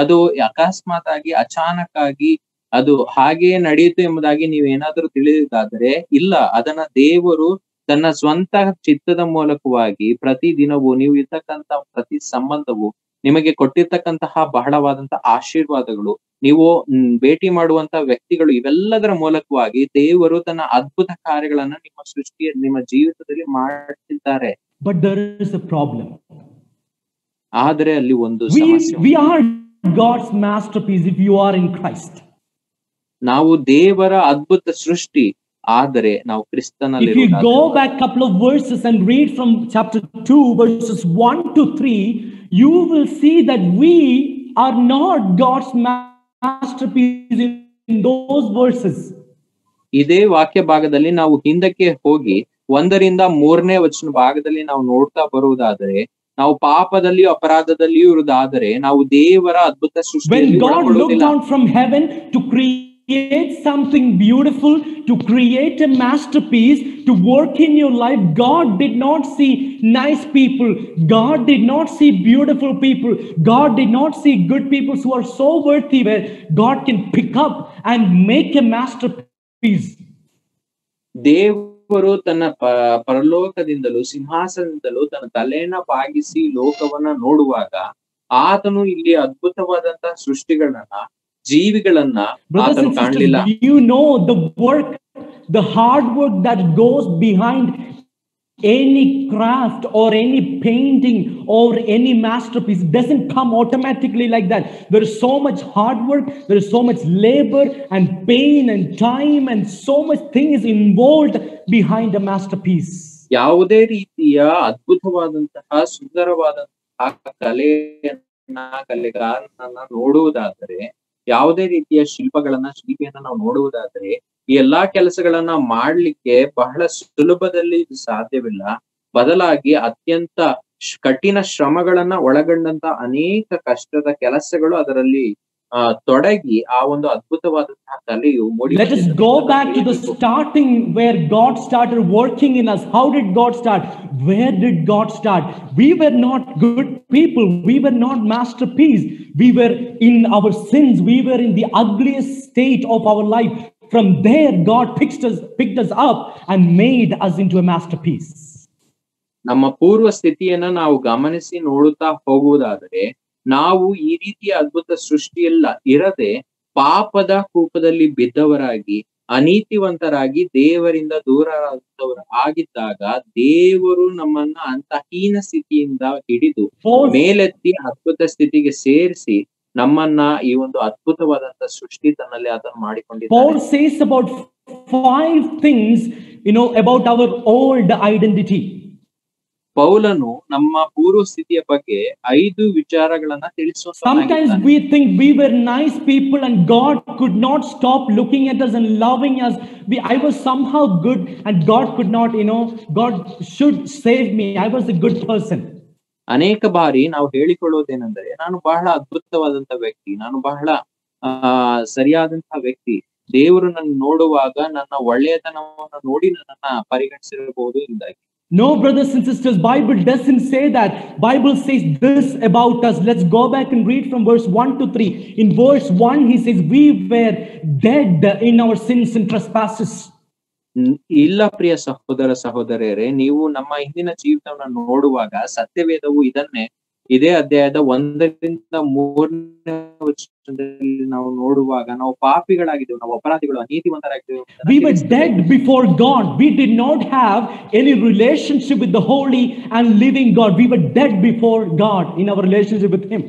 ಅದು ಅಕಸ್ಮಾತ್ ಆಗಿ ಅಚಾನಕ್ ಆಗಿ ಅದು ಹಾಗೆ ನಡೆಯಿತು ಎಂಬುದಾಗಿ ನೀವೇನಾದ್ರೂ ತಿಳಿದಿದ್ದಾದರೆ ಇಲ್ಲ, ಅದನ್ನ ದೇವರು ತನ್ನ ಸ್ವಂತ ಚಿತ್ತದ ಮೂಲಕವಾಗಿ ಪ್ರತಿದಿನವೂ ನೀವು ಇರ್ತಕ್ಕಂಥ ಪ್ರತಿ ಸಂಬಂಧವು ನಿಮಗೆ ಕೊಟ್ಟಿರ್ತಕ್ಕಂತಹ ಬಹಳವಾದಂತಹ ಆಶೀರ್ವಾದಗಳು, ನೀವು ಭೇಟಿ ಮಾಡುವಂತಹ ವ್ಯಕ್ತಿಗಳು, ಇವೆಲ್ಲದರ ಮೂಲಕವಾಗಿ ದೇವರು ತನ್ನ ಅದ್ಭುತ ಕಾರ್ಯಗಳನ್ನ ನಿಮ್ಮ ಸೃಷ್ಟಿಯ ನಿಮ್ಮ ಜೀವಿತದಲ್ಲಿ ಮಾಡ್ತಿದ್ದಾರೆ. But there is a problem. ಆದರೆ ಅಲ್ಲಿ ಒಂದು ಸಮಸ್ಯೆ. We are God's masterpiece if you are in Christ. ನಾವು ದೇವರ ಅದ್ಭುತ ಸೃಷ್ಟಿ, ಆದರೆ ನಾವು ಕ್ರಿಸ್ತನಲ್ಲಿ. If you go back couple of verses and read from chapter 2 verses 1 to 3, you will see that we are not God's masterpiece in those verses. ಇದೇ ವಾಕ್ಯ ಭಾಗದಲ್ಲಿ ನಾವು ಹಿಂದಕ್ಕೆ ಹೋಗಿ 1ರಿಂದ 3ನೇ ವಚನ ಭಾಗದಲ್ಲಿ ನಾವು ನೋಡ್ತಾ ಬರುವುದಾದರೆ, ನಾವು ಪಾಪದಲ್ಲಿ ಅಪರಾಧದಲ್ಲಿಯೂ ಇರುವುದಾದರೆ ನಾವು ದೇವರ ಅದ್ಭುತ ಸೃಷ್ಟಿಯಲ್ಲಿ When God looked down from heaven to create something beautiful, to create a masterpiece, to work in your life, God did not see nice people. God did not see beautiful people. God did not see good people who are so worthy where God can pick up and make a masterpiece. ದೇವರು ತನ್ನ ಪರಲೋಕದಿಂದಲೂ ಸಿಂಹಾಸನದಿಂದಲೂ ತನ್ನ ತಲೆಯನ್ನ ಬಾಗಿಸಿ ಲೋಕವನ್ನ ನೋಡುವಾಗ ಆತನು ಇಲ್ಲಿ ಅದ್ಭುತವಾದಂತಹ ಸೃಷ್ಟಿಗಳನ್ನ, ಜೀವಿಗಳನ್ನ ಆತನು ಕಾಣಲಿಲ್ಲ. You know the work, the hard work that goes behind any craft or any painting or any masterpiece doesn't come automatically like that. There is so much hard work, there is so much labor and pain and time and so much things involved behind a masterpiece. ಯಾವುದೇ ರೀತಿಯ ಅದ್ಭುತವಾದಂತಹ ಸುಂದರವಾದಂತಹ ಕಲೆಗಾರನನ್ನ ನೋಡುವುದಾದರೆ, ಯಾವುದೇ ರೀತಿಯ ಶಿಲ್ಪಿಯನ್ನ ನಾವು ನೋಡುವುದಾದರೆ, ಈ ಎಲ್ಲಾ ಕೆಲಸಗಳನ್ನ ಮಾಡ್ಲಿಕ್ಕೆ ಬಹಳ ಸುಲಭದಲ್ಲಿ ಇದು ಸಾಧ್ಯವಿಲ್ಲ. ಬದಲಾಗಿ ಅತ್ಯಂತ ಕಠಿಣ ಶ್ರಮಗಳನ್ನ ಒಳಗೊಂಡಂತ ಅನೇಕ ಕಷ್ಟದ ಕೆಲಸಗಳು ಅದರಲ್ಲಿ ತೊಡಗಿ ಆ ಒಂದು ಅದ್ಭುತವಾದಂತಹ ಕಲೆಯು ಮೂಡಿ. Let us go back to the starting where God started working in us. How did God start? Where did God start? We were not good people. We were not masterpiece. We were in our sins. We were in the ugliest state of our life. From there, God picked us up and made us into a masterpiece. ನಮ್ಮ ಪೂರ್ವ ಸ್ಥಿತಿಯನ್ನ ನಾವು ಗಮನಿಸಿ ನೋಡುತ್ತಾ ಹೋಗುವುದಾದರೆ, ನಾವು ಈ ರೀತಿಯ ಅದ್ಭುತ ಸೃಷ್ಟಿಯಲ್ಲ ಇರದೆ ಪಾಪದ ಕೂಪದಲ್ಲಿ ಬಿದ್ದವರಾಗಿ ಅನೀತಿವಂತರಾಗಿ ದೇವರಿಂದ ದೂರರಾದವರು ಆಗಿದ್ದಾಗ ದೇವರು ನಮ್ಮನ್ನ ಅಂತ ಹೀನ ಸ್ಥಿತಿಯಿಂದ ಹಿಡಿದು ಮೇಲೆತ್ತಿ ಅದ್ಭುತ ಸ್ಥಿತಿಗೆ ಸೇರಿಸಿ ನಮ್ಮನ್ನ ಈ ಒಂದು ಅದ್ಭುತವಾದಂತಹ ಸೃಷ್ಟಿ ತನ್ನಲ್ಲಿ ಅದನ್ನು ಮಾಡಿಕೊಂಡಿದ್ದಾರೆ. Paul says about 5 things, about our old identity. ಪೌಲನು ನಮ್ಮ ಪೂರ್ವ ಸ್ಥಿತಿಯ ಬಗ್ಗೆ 5 ವಿಚಾರಗಳನ್ನ ತಿಳಿಸುವ. Sometimes we think we were nice people and God could not stop looking at us and loving us. I was somehow good and God could not, God should save me. I was a good person. ಅನೇಕ ಬಾರಿ ನಾವು ಹೇಳಿಕೊಳ್ಳೋದೇನೆಂದರೆ, ನಾನು ಬಹಳ ಅದ್ಭುತವಾದಂತ ವ್ಯಕ್ತಿ, ನಾನು ಬಹಳ ಸರಿಯಾದಂತಹ ವ್ಯಕ್ತಿ, ದೇವರು ನನ್ನ ನೋಡುವಾಗ ನನ್ನ ಒಳ್ಳೆಯತನವನ್ನು ನೋಡಿ ನನ್ನನ್ನ ಪರಿಗಣಿಸಿರಬಹುದು ಎಂದಾಗಿ. No, brothers and sisters, Bible doesn't say that. Bible says this about us. Let's go back and read from verse 1 to 3. In verse 1, he says, we were dead in our sins and trespasses. ಇಲ್ಲ ಪ್ರಿಯ ಸಹೋದರ ಸಹೋದರಿಯರೇ, ನೀವು ನಮ್ಮ ಹಿಂದಿನ ಜೀವಿತವನ್ನ ನೋಡುವಾಗ ಸತ್ಯವೇದವು ಇದೇ ಅಧ್ಯಾಯದ 1ರಿಂದ 3ನೇ ವಚನದಲ್ಲಿ ನಾವು ನೋಡುವಾಗ ನಾವು ಪಾಪಿಗಳಾಗಿದ್ದೆವು, ನಾವು ಅಪರಾಧಿಗಳು, ಅನೀತಿವಂತರಾಗಿದ್ದೆವು. We were dead before God. We did not have any relationship with the holy and living God. We were dead before God in our relationship with Him.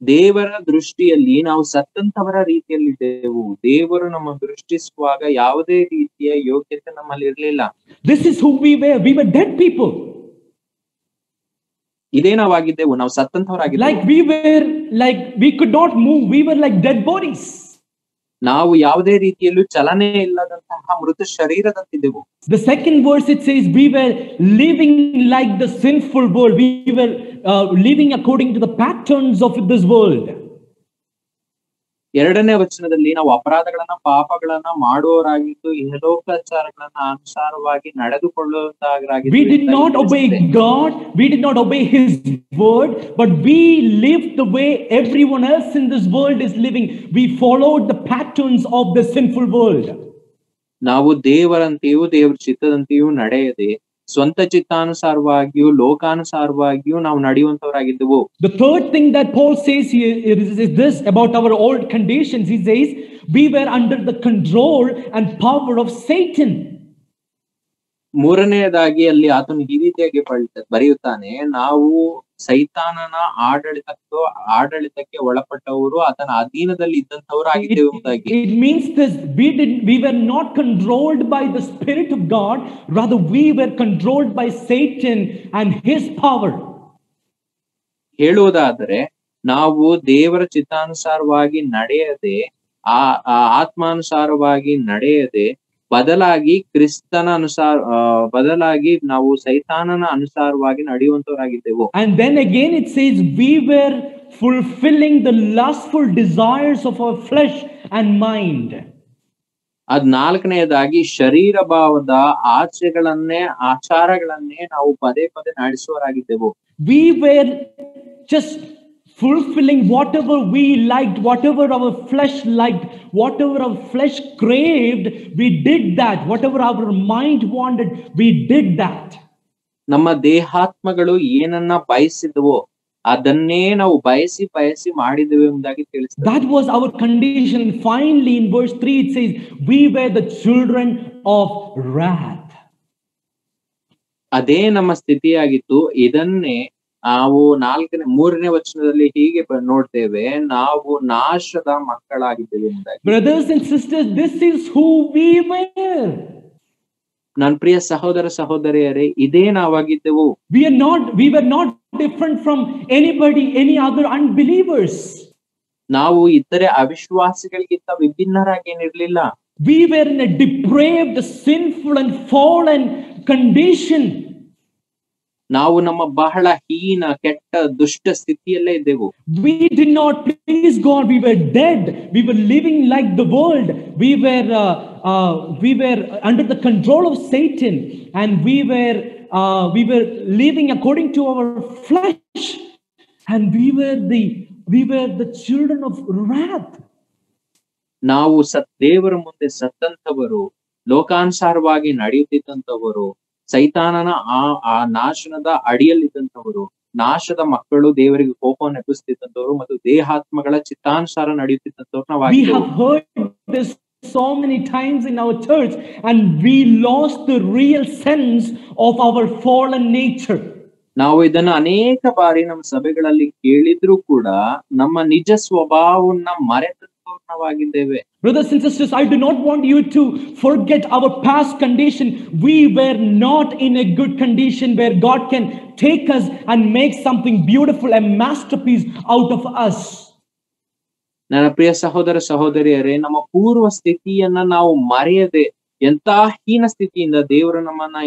ದೇವರ ದೃಷ್ಟಿಯಲ್ಲಿ ನಾವು ಸತ್ತಂತವರ ರೀತಿಯಲ್ಲಿದ್ದೆವು. ದೇವರು ನಮ್ಮ ದೃಷ್ಟಿಸುವಾಗ ಯಾವುದೇ ರೀತಿಯ ಯೋಗ್ಯತೆ ನಮ್ಮಲ್ಲಿ ಇರಲಿಲ್ಲ. This is who we were. We were dead people. ಇದೇ ನಾವಾಗಿದ್ದೆವು, ನಾವು ಸತ್ತಂತವರಾಗಿದ್ದೆವು. Like we could not move. We were like dead bodies. ನಾವು ಯಾವುದೇ ರೀತಿಯಲ್ಲೂ ಚಲನೆ ಇಲ್ಲದಂತಹ ಮೃತ ಶರೀರದಂತಿದ್ದೆವು. The second verse it says we were living like the sinful world. We were living according to the patterns of this world. ಎರಡನೇ ವಚನದಲ್ಲಿ ನಾವು ಅಪರಾಧಗಳನ್ನ ಪಾಪಗಳನ್ನ ಮಾಡುವವರಾಗಿದ್ದು ಇಹಲೋಕಾಚಾರಗಳನ್ನ ಅನುಸಾರವಾಗಿ ನಡೆದುಕೊಳ್ಳುವಂತಾಗಿದ್ದು. We did not obey God. We did not obey His word, but we lived the way everyone else in this world is living. We followed the patterns of the sinful world. ನಾವು ದೇವರಂತೆಯೂ ದೇವರ ಚಿತ್ತದಂತೆಯೂ ನಡೆಯದೆ ಸ್ವಂತ ಚಿತ್ತಾನುಸಾರವಾಗಿಯೂ ಲೋಕಾನುಸಾರವಾಗಿಯೂ ನಾವು ನಡೆಯುವಂತವರಾಗಿದ್ದೆವು. The third thing that Paul says here is this about our old conditions. He says we were under the control and power of Satan. ಮೂರನೆಯದಾಗಿ ಅಲ್ಲಿ ಆತನು ಈ ರೀತಿಯಾಗಿ ಬರೆಯುತ್ತಾನೆ, ನಾವು ಸೈತಾನನ ಆಡಳಿತಕ್ಕೆ ಒಳಪಟ್ಟವರು, ಆತನ ಅಧೀನದಲ್ಲಿ ಇದ್ದಂತವರು ಆಗಿದ್ದೇವೆ ಎಂಬುದಾಗಿ. It means this, we were not controlled by the Spirit of God, rather we were controlled by Satan and his power. ಹೇಳುವುದಾದರೆ ನಾವು ದೇವರ ಚಿತ್ತಾನುಸಾರವಾಗಿ ನಡೆಯದೆ ಆತ್ಮಾನುಸಾರವಾಗಿ ನಡೆಯದೆ ಬದಲಾಗಿ ಕ್ರಿಸ್ತನ ಬದಲಾಗಿ ನಾವು ಸೈತಾನನ ಅನುಸಾರವಾಗಿ ನಡೆಯುವಂತವರಾಗಿದ್ದೆವು. And then again it says we were fulfilling the lustful desires of our flesh and mind. ಅದ್ ನಾಲ್ಕನೆಯದಾಗಿ ಶರೀರ ಭಾವದ ಆಚಾರಗಳನ್ನೇ ನಾವು ಪದೇ ಪದೇ ನಡೆಸುವರಾಗಿದ್ದೆವು. We were just fulfilling whatever we liked, whatever our flesh liked, whatever our flesh craved, we did that. Whatever our mind wanted, we did that. ನಮ್ಮ ದೇಹಾತ್ಮಗಳು ಏನನ್ನ ಬಯಸಿದವೋ ಅದನ್ನೇ ನಾವು ಬಯಸಿ ಮಾಡಿದೆವು ಎಂಬುದಾಗಿ ತಿಳಿಸುತ್ತದೆ. That was our condition. Finally in verse 3 it says we were the children of wrath. ಅದೇ ನಮ್ಮ ಸ್ಥಿತಿಯಾಗಿತ್ತು. ಇದನ್ನೇ ನಾವು ಮೂರನೇ ವಚನದಲ್ಲಿ ಹೀಗೆ ನೋಡ್ತೇವೆ, ನಾವು ನಾಶದ ಮಕ್ಕಳಾಗಿದ್ದೇವೆ ಎಂಬುದಾಗಿ. Brothers and sisters, this is who we were. ನನ್ನ ಪ್ರಿಯ ಸಹೋದರ ಸಹೋದರಿಯರೇ, ಇದೇ ನಾವಾಗಿದ್ದೆವು. We were not different from any other unbelievers. ನಾವು ಇತರೆ ಅವಿಶ್ವಾಸಿಗಳಿಗಿಂತ ವಿಭಿನ್ನರಾಗಿ ಏನಿರ್ಲಿಲ್ಲ. We were in a depraved, sinful and fallen condition. ನಾವು ನಮ್ಮ ಬಹಳ ಹೀನ ಕೆಟ್ಟ ದುಷ್ಟ ಸ್ಥಿತಿಯಲ್ಲೇ ಇದ್ದೆವು. We did not please God. We were dead. We were living like the world. We were under the control of Satan, and we were living according to our flesh, and we were the children of wrath. ನಾವು ದೇವರ ಮುಂದೆ ಸತ್ತಂತವರು, ಲೋಕಾನುಸಾರವಾಗಿ ನಡೆಯುತ್ತಿದ್ದಂತವರು, ಸೈತಾನನ ಆ ನಾಶನದ ಅಡಿಯಲ್ಲಿದ್ದಂತವರು, ನಾಶದ ಮಕ್ಕಳು, ದೇವರಿಗೆ ಕೋಪವನ್ನು ಎಬ್ಬಿಸುತ್ತಿದ್ದಂತವರು ಮತ್ತು ದೇಹಾತ್ಮಗಳ ಚಿತ್ತಾನುಸಾರ ನಡೆಯುತ್ತಿದ್ದಂತವರು We have heard this so many times in our church, and we lost the real sense of our fallen nature. ನಾವು ಇದನ್ನು ಅನೇಕ ಬಾರಿ ನಮ್ಮ ಸಭೆಗಳಲ್ಲಿ ಕೇಳಿದ್ರು ಕೂಡ ನಮ್ಮ ನಿಜ ಸ್ವಭಾವವನ್ನ ಮರೆತಂತವರಾಗಿದ್ದೇವೆ. Brothers and sisters, I do not want you to forget our past condition. We were not in a good condition where God can take us and make something beautiful, a masterpiece out of us. ನನ್ನ ಪ್ರಿಯ ಸಹೋದರ ಸಹೋದರಿಯರೇ, ನಮ್ಮ ಪೂರ್ವ ಸ್ಥಿತಿಯನ್ನ ನಾವು ಮರೆಯದೆ ಎಂತ ಹೀನ ಸ್ಥಿತಿಯಿಂದ ದೇವರು ನಮ್ಮನ್ನ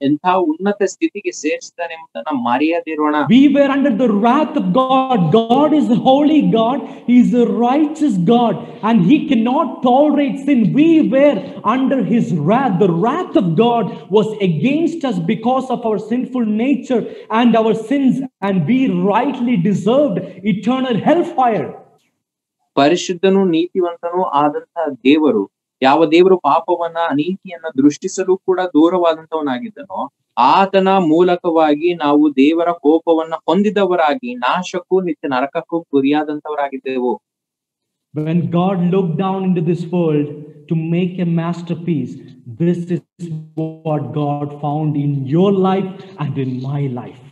ಎಂಥ ಉನ್ನತ ಸ್ಥಿತಿಗೆ ಸೇರಿಸ್ತಾನೆ ಎಂಬುದನ್ನ ಮರೆಯದಿರೋಣ. We were under the wrath of God. God is a holy God. He is a righteous God, and He cannot tolerate sin. We were under His wrath. The wrath of God was against us because of our sinful nature and our sins, and we rightly deserved eternal hellfire. ಪರಿಶುದ್ಧನೂ ನೀತಿವಂತನೂ ಆದಂತಹ ದೇವರು, ಯಾವ ದೇವರು ಪಾಪವನ್ನ ಅನೀತಿಯನ್ನ ದೃಷ್ಟಿಸಲು ಕೂಡ ದೂರವಾದಂತವನಾಗಿದ್ದನೋ ಆತನ ಮೂಲಕವಾಗಿ ನಾವು ದೇವರ ಕೋಪವನ್ನ ಹೊಂದಿದವರಾಗಿ ನಾಶಕ್ಕೂ ನಿತ್ಯ ನರಕಕ್ಕೂ ಗುರಿಯಾದಂತವರಾಗಿದ್ದೆವು. When God looked down into this world to make a masterpiece, this is what God found in your life and in my life.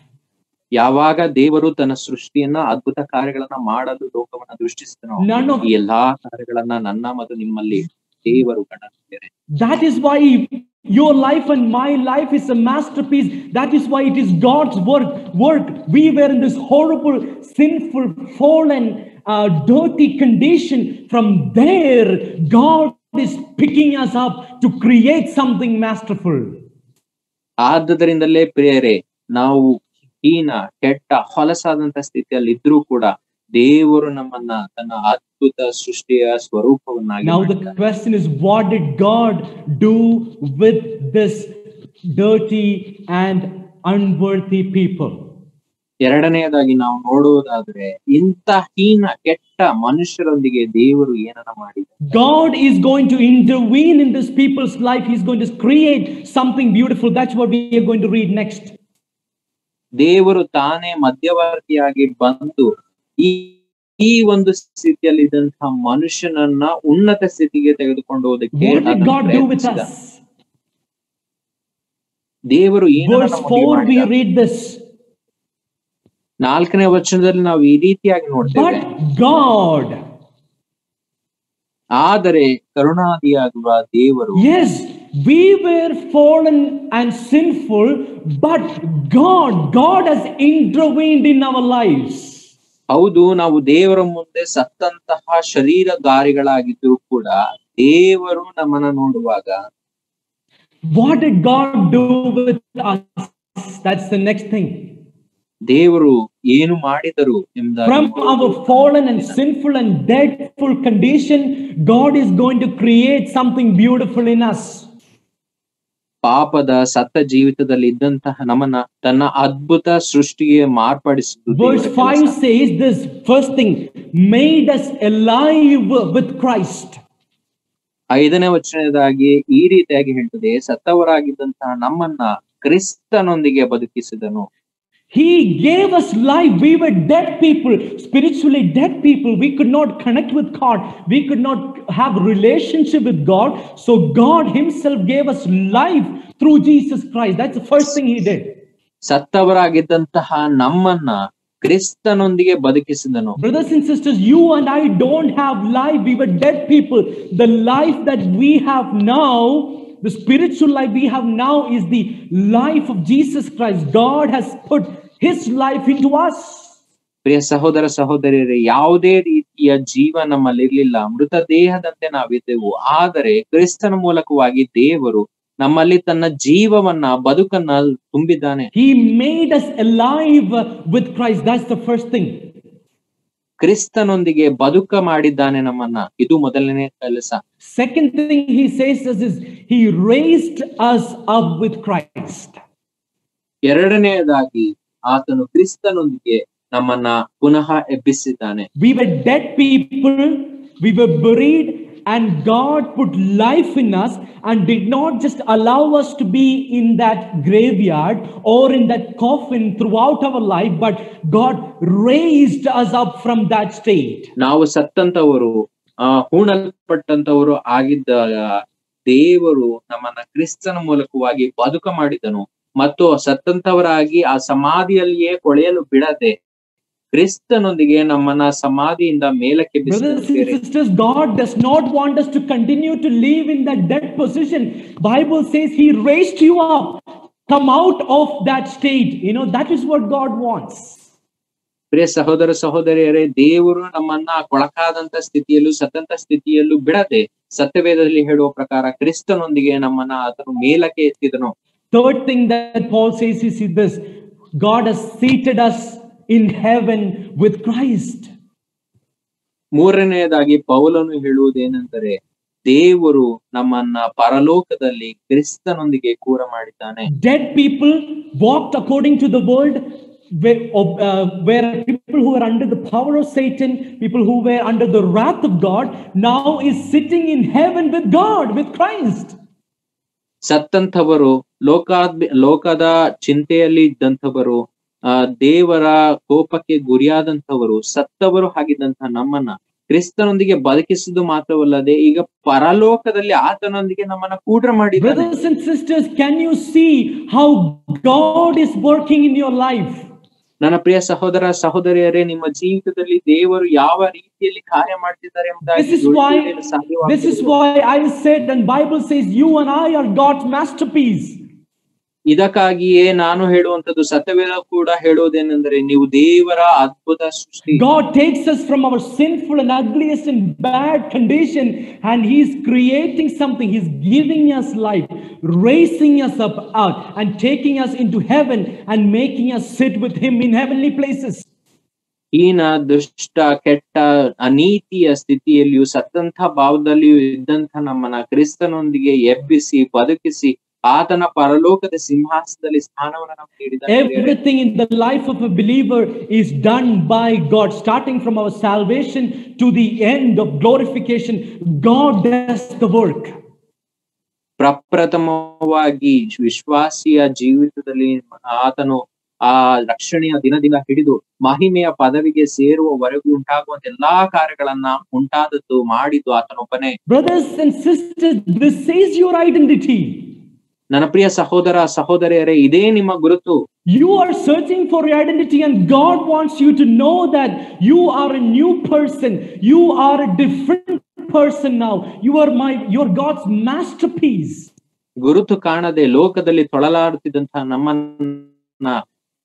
ಯಾವಾಗ ದೇವರು ತನ್ನ ಸೃಷ್ಟಿಯನ್ನ ಅದ್ಭುತ ಕಾರ್ಯಗಳನ್ನ ಮಾಡಲು ಲೋಕವನ್ನ ದೃಷ್ಟಿಸಿದನೋ ಈ ಎಲ್ಲಾ ಕಾರ್ಯಗಳನ್ನ ನನ್ನ ಮತ್ತು ನಿಮ್ಮಲ್ಲಿ ದೇವರು ಕಂಡಿದ್ದಾರೆ. That is why your life and my life is a masterpiece. That is why it is God's work. We were in this horrible, sinful, fallen, dirty condition. From there, God is picking us up to create something masterful. ಆದ್ದರಿಂದಲೇ ಪ್ರಿಯರೇ, ನಾವು ಹೀನ, ಕೆಟ್ಟ, ಹೊಲಸಾದಂತ ಸ್ಥಿತಿಯಲ್ಲಿ ಇದ್ರೂ ಕೂಡ ದೇವರು ನಮ್ಮನ್ನ ತನ್ನ ಅದ್ಭುತ ಸೃಷ್ಟಿಯ ಸ್ವರೂಪವನ್ನಾಗಿ Now the question is, what did God do with this dirty and unworthy people? ಎರಡನೆಯದಾಗಿ ನಾವು ನೋಡುವುದಾದ್ರೆ, ಇಂಥ ಹೀನ ಕೆಟ್ಟ ಮನುಷ್ಯರೊಂದಿಗೆ ದೇವರು ಏನನ್ನ ಮಾಡಿದ. God is going to intervene in this people's life. He's going to create something beautiful. That's what we are going to read next. ದೇವರು ತಾನೇ ಮಧ್ಯವರ್ತಿಯಾಗಿ ಬಂದು ಈ ಒಂದು ಸ್ಥಿತಿಯಲ್ಲಿ ಇದ್ದಂತಹ ಮನುಷ್ಯನನ್ನ ಉನ್ನತ ಸ್ಥಿತಿಗೆ ತೆಗೆದುಕೊಂಡು ಹೋದಕ್ಕೆ ದೇವರು ನಾಲ್ಕನೇ ವಚನದಲ್ಲಿ ನಾವು ಈ ರೀತಿಯಾಗಿ ನೋಡ್ತೇವೆ. ಆದರೆ ಕರುಣಾದಿಯಾಗುವ ದೇವರು, yes, we were fallen and sinful, but God has intervened in our lives. ಹೌದು, ನಾವು ದೇವರ ಮುಂದೆ ಸತ್ತಂತಹ ಶರೀರಧಾರಿಗಳಾಗಿದ್ದರೂ ಕೂಡ ದೇವರು ನಮ್ಮನ್ನ ನೋಡುವಾಗ, what did God do with us? That's the next thing. ದೇವರು ಏನು ಮಾಡಿದರು ಎಂಬುದಾಗಿ, from our fallen and sinful and deadful condition, God is going to create something beautiful in us. ಪಾಪದ ಸತ್ತ ಜೀವಿತದಲ್ಲಿ ಇದ್ದಂತಹ ನಮ್ಮನ್ನ ತನ್ನ ಅದ್ಭುತ ಸೃಷ್ಟಿಗೆ ಮಾರ್ಪಡಿಸಿದ್ದು. Verse 5 says this first thing, made us alive with Christ. ಐದನೇ ವಚನದಾಗಿ ಈ ರೀತಿಯಾಗಿ ಹೇಳ್ತದೆ, ಸತ್ತವರಾಗಿದ್ದಂತಹ ನಮ್ಮನ್ನ ಕ್ರಿಸ್ತನೊಂದಿಗೆ ಬದುಕಿಸಿದನು. He gave us life. We were dead people, spiritually dead people. We could not connect with God. We could not have relationship with God. So God himself gave us life through Jesus Christ. That's the first thing he did. ಸತ್ತವರಾಗಿದ್ದಂತಹ ನಮ್ಮನ್ನ ಕ್ರಿಸ್ತನೊಂದಿಗೆ ಬದುಕಿಸಿದನು. Brothers and sisters, you and I don't have life. We were dead people. The life that we have now, the spiritual life we have now, is the life of Jesus Christ. God has put his life into us. ಪ್ರಿಯ ಸಹೋದರ ಸಹೋದರಿಯರೇ, ಯಾವುದೇ ರೀತಿಯ ಜೀವ ನಮ್ಮಲ್ಲಿ ಇರಲಿಲ್ಲ, ಮೃತ ದೇಹದಂತೆ ನಾವಿದ್ದೆವು. ಆದರೆ ಕ್ರಿಸ್ತನ ಮೂಲಕವಾಗಿ ದೇವರು ನಮ್ಮಲ್ಲಿ ತನ್ನ ಜೀವವನ್ನ, ಬದುಕನ್ನ ತುಂಬಿದ್ದಾನೆ. He made us alive with Christ. That's the first thing. ಕ್ರಿಸ್ತನೊಂದಿಗೆ ಬದುಕ ಮಾಡಿದ್ದಾನೆ ನಮ್ಮನ್ನ. ಇದು ಮೊದಲನೇ ಕೆಲಸ. Second thing he says is he raised us up with Christ. ಎರಡನೆಯದಾಗಿ ಆತನು ಕ್ರಿಸ್ತನೊಂದಿಗೆ ನಮ್ಮನ್ನ ಪುನಃ ಎಬ್ಬಿಸಿದ್ದಾನೆ. We were dead people, we were buried, and God put life in us and did not just allow us to be in that graveyard or in that coffin throughout our life, but God raised us up from that state. ನಾವು ಸತ್ತಂತವರು, ಹೂಣಲ್ಪಟ್ಟಂತವರು ಆಗಿದ್ದಾಗ ದೇವರು ನಮ್ಮನ್ನ ಕ್ರಿಸ್ತನ ಮೂಲಕವಾಗಿ ಬದುಕ ಮಾಡಿದನು. ಮತ್ತು ಸತ್ತಂತವರಾಗಿ ಆ ಸಮಾಧಿಯಲ್ಲಿಯೇ ಕೊಳೆಯಲು ಬಿಡದೆ ಕ್ರಿಸ್ತನೊಂದಿಗೆ ನಮ್ಮನ್ನ ಸಮಾಧಿಯಿಂದ ಮೇಲಕ್ಕೆ ಬಿಸಿದರು. God does not want us to continue to live in that dead position. Bible says he raised you up. Come out of that state. That is what God wants. ಪ್ರಿಯ ಸಹೋದರ ಸಹೋದರಿಯರೇ, ದೇವರು ನಮ್ಮನ್ನ ಕೊಳಕಾದಂತ ಸ್ಥಿತಿಯಲ್ಲೂ ಸತ್ತಂತ ಸ್ಥಿತಿಯಲ್ಲೂ ಬಿಡದೆ ಸತ್ಯವೇದದಲ್ಲಿ ಹೇಳುವ ಪ್ರಕಾರ ಕ್ರಿಸ್ತನೊಂದಿಗೆ ನಮ್ಮನ್ನ ಆತನು ಮೇಲಕ್ಕೆ ಎತ್ತಿದನು. Third thing that Paul says is this: God has seated us in heaven with Christ. ಮೂರನೆಯದಾಗಿ ಪೌಲನು ಹೇಳುವುದೇನೆಂದರೆ, ದೇವರು ನಮ್ಮನ್ನ ಪರಲೋಕದಲ್ಲಿ ಕ್ರಿಸ್ತನೊಂದಿಗೆ ಕೂರ ಮಾಡಿದ್ದಾನೆ. Dead people walked according to the world, where people who were under the power of Satan, people who were under the wrath of God, now is sitting in heaven with God, with Christ. ಸತ್ತಂಥವರು, ಲೋಕದ ಚಿಂತೆಯಲ್ಲಿ ಇದ್ದಂಥವರು, ದೇವರ ಕೋಪಕ್ಕೆ ಗುರಿಯಾದಂಥವರು, ಸತ್ತವರು ಆಗಿದ್ದಂತಹ ನಮ್ಮನ್ನ ಕ್ರಿಸ್ತನೊಂದಿಗೆ ಬದುಕಿಸುವುದು ಮಾತ್ರವಲ್ಲದೆ ಈಗ ಪರಲೋಕದಲ್ಲಿ ಆತನೊಂದಿಗೆ ನಮ್ಮನ್ನ ಕೂಡ್ರ ಮಾಡಿದ್ದಾನೆ. Brothers and sisters, can you see how God is working in your life? ನನ್ನ ಪ್ರಿಯ ಸಹೋದರ ಸಹೋದರಿಯರೇ, ನಿಮ್ಮ ಜೀವಿತದಲ್ಲಿ ದೇವರು ಯಾವ ರೀತಿಯಲ್ಲಿ ಕಾರ್ಯ ಮಾಡ್ತಿದ್ದಾರೆ This is why I said, and Bible says you and I are God's masterpiece. ಇದಕ್ಕಾಗಿಯೇ ನಾನು ಹೇಳುವಂತದ್ದು, ಸತ್ಯವೇದ ಕೂಡ ಹೇಳುವುದೇನೆಂದರೆ ನೀವು ದೇವರ ಅದ್ಭುತ ಸೃಷ್ಟಿ. God takes us from our sinful and ugliest and bad condition, and He's creating something. He's giving us life, raising us up out, and taking us into heaven and making us sit with Him in heavenly places. ಹೀನ, ದುಷ್ಟ, ಕೆಟ್ಟ, ಅನೀತಿಯ ಸ್ಥಿತಿಯಲ್ಲಿಯೂ ಸತ್ತಂಥ ಭಾವದಲ್ಲಿಯೂ ಇದ್ದಂಥ ನಮ್ಮನ್ನ ಕ್ರಿಸ್ತನೊಂದಿಗೆ ಎಬ್ಬಿಸಿ ಬದುಕಿಸಿ ಆತನ ಪರಲೋಕದ ಸಿಂಹಾಸನದಲ್ಲಿ ಸ್ಥಾನವನ್ನು ನಮಗೆ ನೀಡಿದ್ದಾನೆ. Everything in the life of a believer is done by God, starting from our salvation to the end of glorification. God does the work. ಪ್ರಪ್ರಥಮವಾಗಿ ವಿಶ್ವಾಸಿಯ ಜೀವಿತದಲ್ಲಿ ಆತನು ಆ ರಕ್ಷಣೆಯ ದಿನದಿಂದ ಹಿಡಿದು ಮಹಿಮೆಯ ಪದವಿಗೆ ಸೇರುವವರೆಗೂ ಉಂಟಾಗುವಂತ ಎಲ್ಲಾ ಕಾರ್ಯಗಳನ್ನ ಉಂಟಾದದ್ದು ಮಾಡಿದ್ದು ಆತನೊಬ್ಬನೇ. Brothers and sisters, this is your identity. ನನ್ನ ಪ್ರಿಯ ಸಹೋದರ ಸಹೋದರಿಯರೇ, ಇದೇ ನಿಮ್ಮ ಗುರುತು. You are searching for your identity, and God wants you to know that you are a new person. You are a different person now. You're God's masterpiece. ಗುರುತು ಕಾಣದೆ ಲೋಕದಲ್ಲಿ ತೊಳಲಾಡುತ್ತಿದ್ದಂತಹ ನಮ್ಮನ್ನ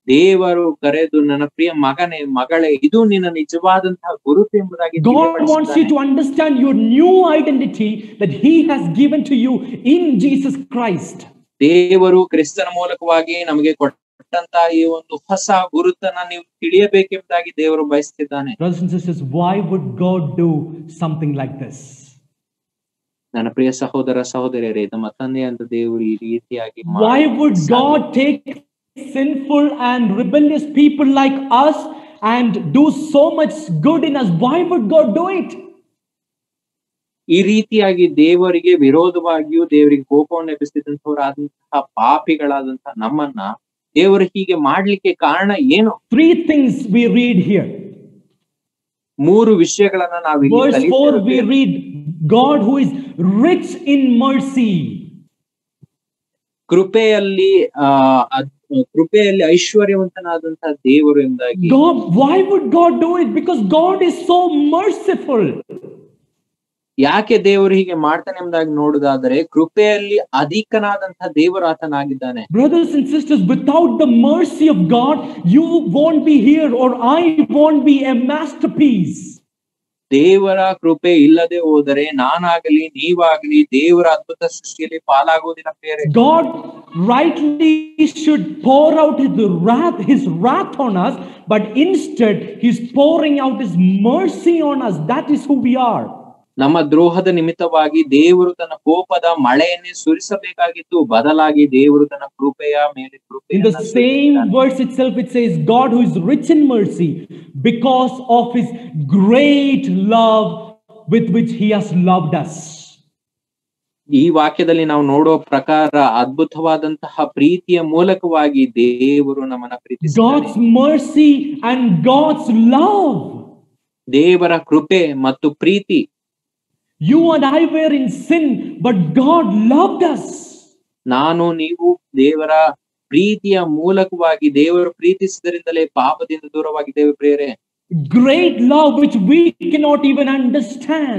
ದೇವರು ಕರೆದು, ನನ್ನ ಪ್ರಿಯ ಮಗನೇ ಮಗಳೇ, ಇದು ನಿನ್ನ ನಿಜವಾದಂತಹ ಗುರುತು ಎಂಬುದಾಗಿ God wants you to understand your new identity that He has given to you in Jesus Christ. ದೇವರು ಕ್ರಿಸ್ತನ ಮೂಲಕವಾಗಿ ನಮಗೆ ಕೊಟ್ಟಂತಹ ಈ ಒಂದು ಹೊಸ ಗುರುತನ್ನ ನೀವು ತಿಳಿಯಬೇಕೆಂಬುದಾಗಿ ದೇವರು ಬಯಸ್ತಿದ್ದಾನೆ. Brothers and sisters, why would God do something like this? ನನ್ನ ಪ್ರಿಯ ಸಹೋದರ ಸಹೋದರಿಯರೇ, ನಮ್ಮ ತಂದೆಯಾದ ದೇವರು ಈ ರೀತಿಯಾಗಿ Why would God take sinful and rebellious people like us and do so much good in us? Why would God do it? ಈ ರೀತಿಯಾಗಿ ದೇವರಿಗೆ ವಿರೋಧವಾಗಿಯೂ ದೇವರಿಗೆ ಕೋಪವನ್ನು ಎಬ್ಬಿಸಿದಂತವರಾದಂತಹ ಪಾಪಿಗಳಾದಂತಹ ನಮ್ಮನ್ನ ದೇವರು ಹೀಗೆ ಮಾಡ್ಲಿಕ್ಕೆ ಕಾರಣ ಏನು? 3 things we read here. 3 ವಿಷಯಗಳನ್ನ ನಾವು Verse 4 we read, God who is rich in mercy. ಕೃಪೆಯಲ್ಲಿ ಐಶ್ವರ್ಯವಂತನಾದಂತಹ ದೇವರು ಎಂಬುದಾಗಿ. God, why would God do it? Because God is so merciful. ಯಾಕೆ ದೇವರು ಹೀಗೆ ಮಾಡ್ತಾನೆ ಎಂಬುದಾಗಿ ನೋಡುವುದಾದರೆ, ಕೃಪೆಯಲ್ಲಿ ಅಧಿಕನಾದಂತಹ ದೇವರು ಆತನಾಗಿದ್ದಾನೆ. Brothers and sisters, without the mercy of God, you won't be here, or I won't be a masterpiece. ದೇವರ ಕೃಪೆ ಇಲ್ಲದೆ ಹೋದರೆ ನಾನಾಗಲಿ ನೀವಾಗಲಿ ದೇವರ ಅದ್ಭುತ ಸೃಷ್ಟಿಯಲ್ಲಿ ಪಾಲಾಗುವುದಿಲ್ಲ ಪ್ರಿಯರೇ. God rightly should pour out his wrath on us, but instead He's pouring out His mercy on us. That is who we are. ನಮ್ಮ ದ್ರೋಹದ ನಿಮಿತ್ತವಾಗಿ ದೇವರು ತನ್ನ ಕೋಪದ ಮಳೆಯನ್ನೇ ಸುರಿಸಬೇಕಾಗಿತ್ತು, ಬದಲಾಗಿ ದೇವರು ತನ್ನ ಕೃಪೆಯ ಮೇಲೆ ಕೃಪೆ. In the same verse itself it says, God who is rich in mercy because of His great love with which He has loved us. ಈ ವಾಕ್ಯದಲ್ಲಿ ನಾವು ನೋಡುವ ಪ್ರಕಾರ ಅದ್ಭುತವಾದಂತಹ ಪ್ರೀತಿಯ ಮೂಲಕವಾಗಿ ದೇವರು ನಮ್ಮನ್ನ ಪ್ರೀತಿಸಿದ್ದಾನೆ. God's mercy and God's love. ದೇವರ ಕೃಪೆ ಮತ್ತು ಪ್ರೀತಿ. You and I were in sin, but God loved us. ನಾನು ನೀವು ದೇವರ ಪ್ರೀತಿಯ ಮೂಲಕವಾಗಿ ದೇವರು ಪ್ರೀತಿಸಿದರಿಂದಲೇ ಪಾಪದಿಂದ ದೂರವಾಗಿದ್ದೇವೆ ಪ್ರಿಯರೇ. Great love which we cannot even understand.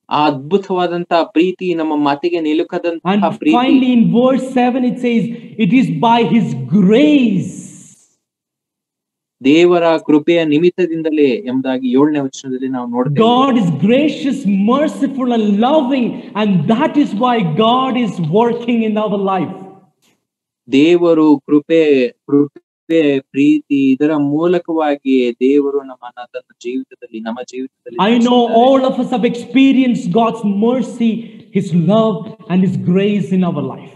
ಆ ಅದ್ಭುತವಾದಂತಹ ಪ್ರೀತಿ ನಮ್ಮ ಮಾತಿಗೆ ನಿಲುಕದಂತಹ ಪ್ರೀತಿ. Finally in verse 7 it says, it is by His grace. ದೇವರ ಕೃಪೆಯ ನಿಮಿತ್ತದಿಂದಲೇ ಎಂಬುದಾಗಿ 7ನೇ ವಚನದಲ್ಲಿ ನಾವು ನೋಡ್ತೇವೆ. God is gracious, merciful and loving, and that is why God is working in our life. ದೇವರು ಕೃಪೆ ಪ್ರೀತಿ ಇದರ ಮೂಲಕವಾಗಿ ದೇವರು ನಮ್ಮನ್ನ ತನ್ನ ಜೀವಿತದಲ್ಲಿ ನಮ್ಮ ಜೀವಿತದಲ್ಲಿ. I know all of us have experienced God's mercy, His love and His grace in our life.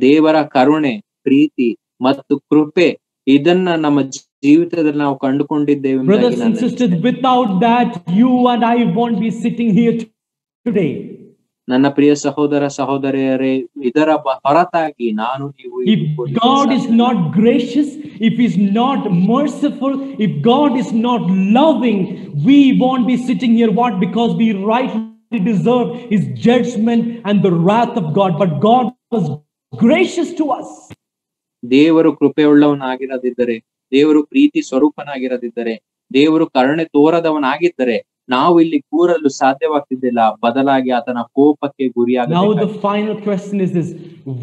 ದೇವರ ಕರುಣೆ, ಪ್ರೀತಿ ಮತ್ತು ಕೃಪೆ ಇದನ್ನ ನಮ್ಮ ಜೀವಿತದಲ್ಲಿ ನಾವು ಕಂಡುಕೊಂಡಿದ್ದೇವೆ. Brothers and sisters, without that you and I won't be sitting here today. ನನ್ನ ಪ್ರಿಯ ಸಹೋದರ ಸಹೋದರಿಯರೇ, ಇದರ ಹೊರತಾಗಿ ನಾನು ನೀವು. If God is not gracious, if He's not merciful, if God is not loving, we won't be sitting here. What? Because we rightly deserve His judgment and the wrath of God. But God was gracious to us. ದೇವರು ಕೃಪೆಯುಳ್ಳವನಾಗಿರದಿದ್ದರೆ, ದೇವರು ಪ್ರೀತಿ ಸ್ವರೂಪನಾಗಿರದಿದ್ದರೆ, ದೇವರು ಕರುಣೆ ತೋರದವನಾಗಿದ್ದರೆ ನಾವು ಇಲ್ಲಿ ಕೂರಲು ಸಾಧ್ಯವಾಗ್ತಿದ್ದಿಲ್ಲ. ಬದಲಾಗಿ ಆತನ ಕೋಪಕ್ಕೆ ಗುರಿಯಾಗ. Now the final question is this: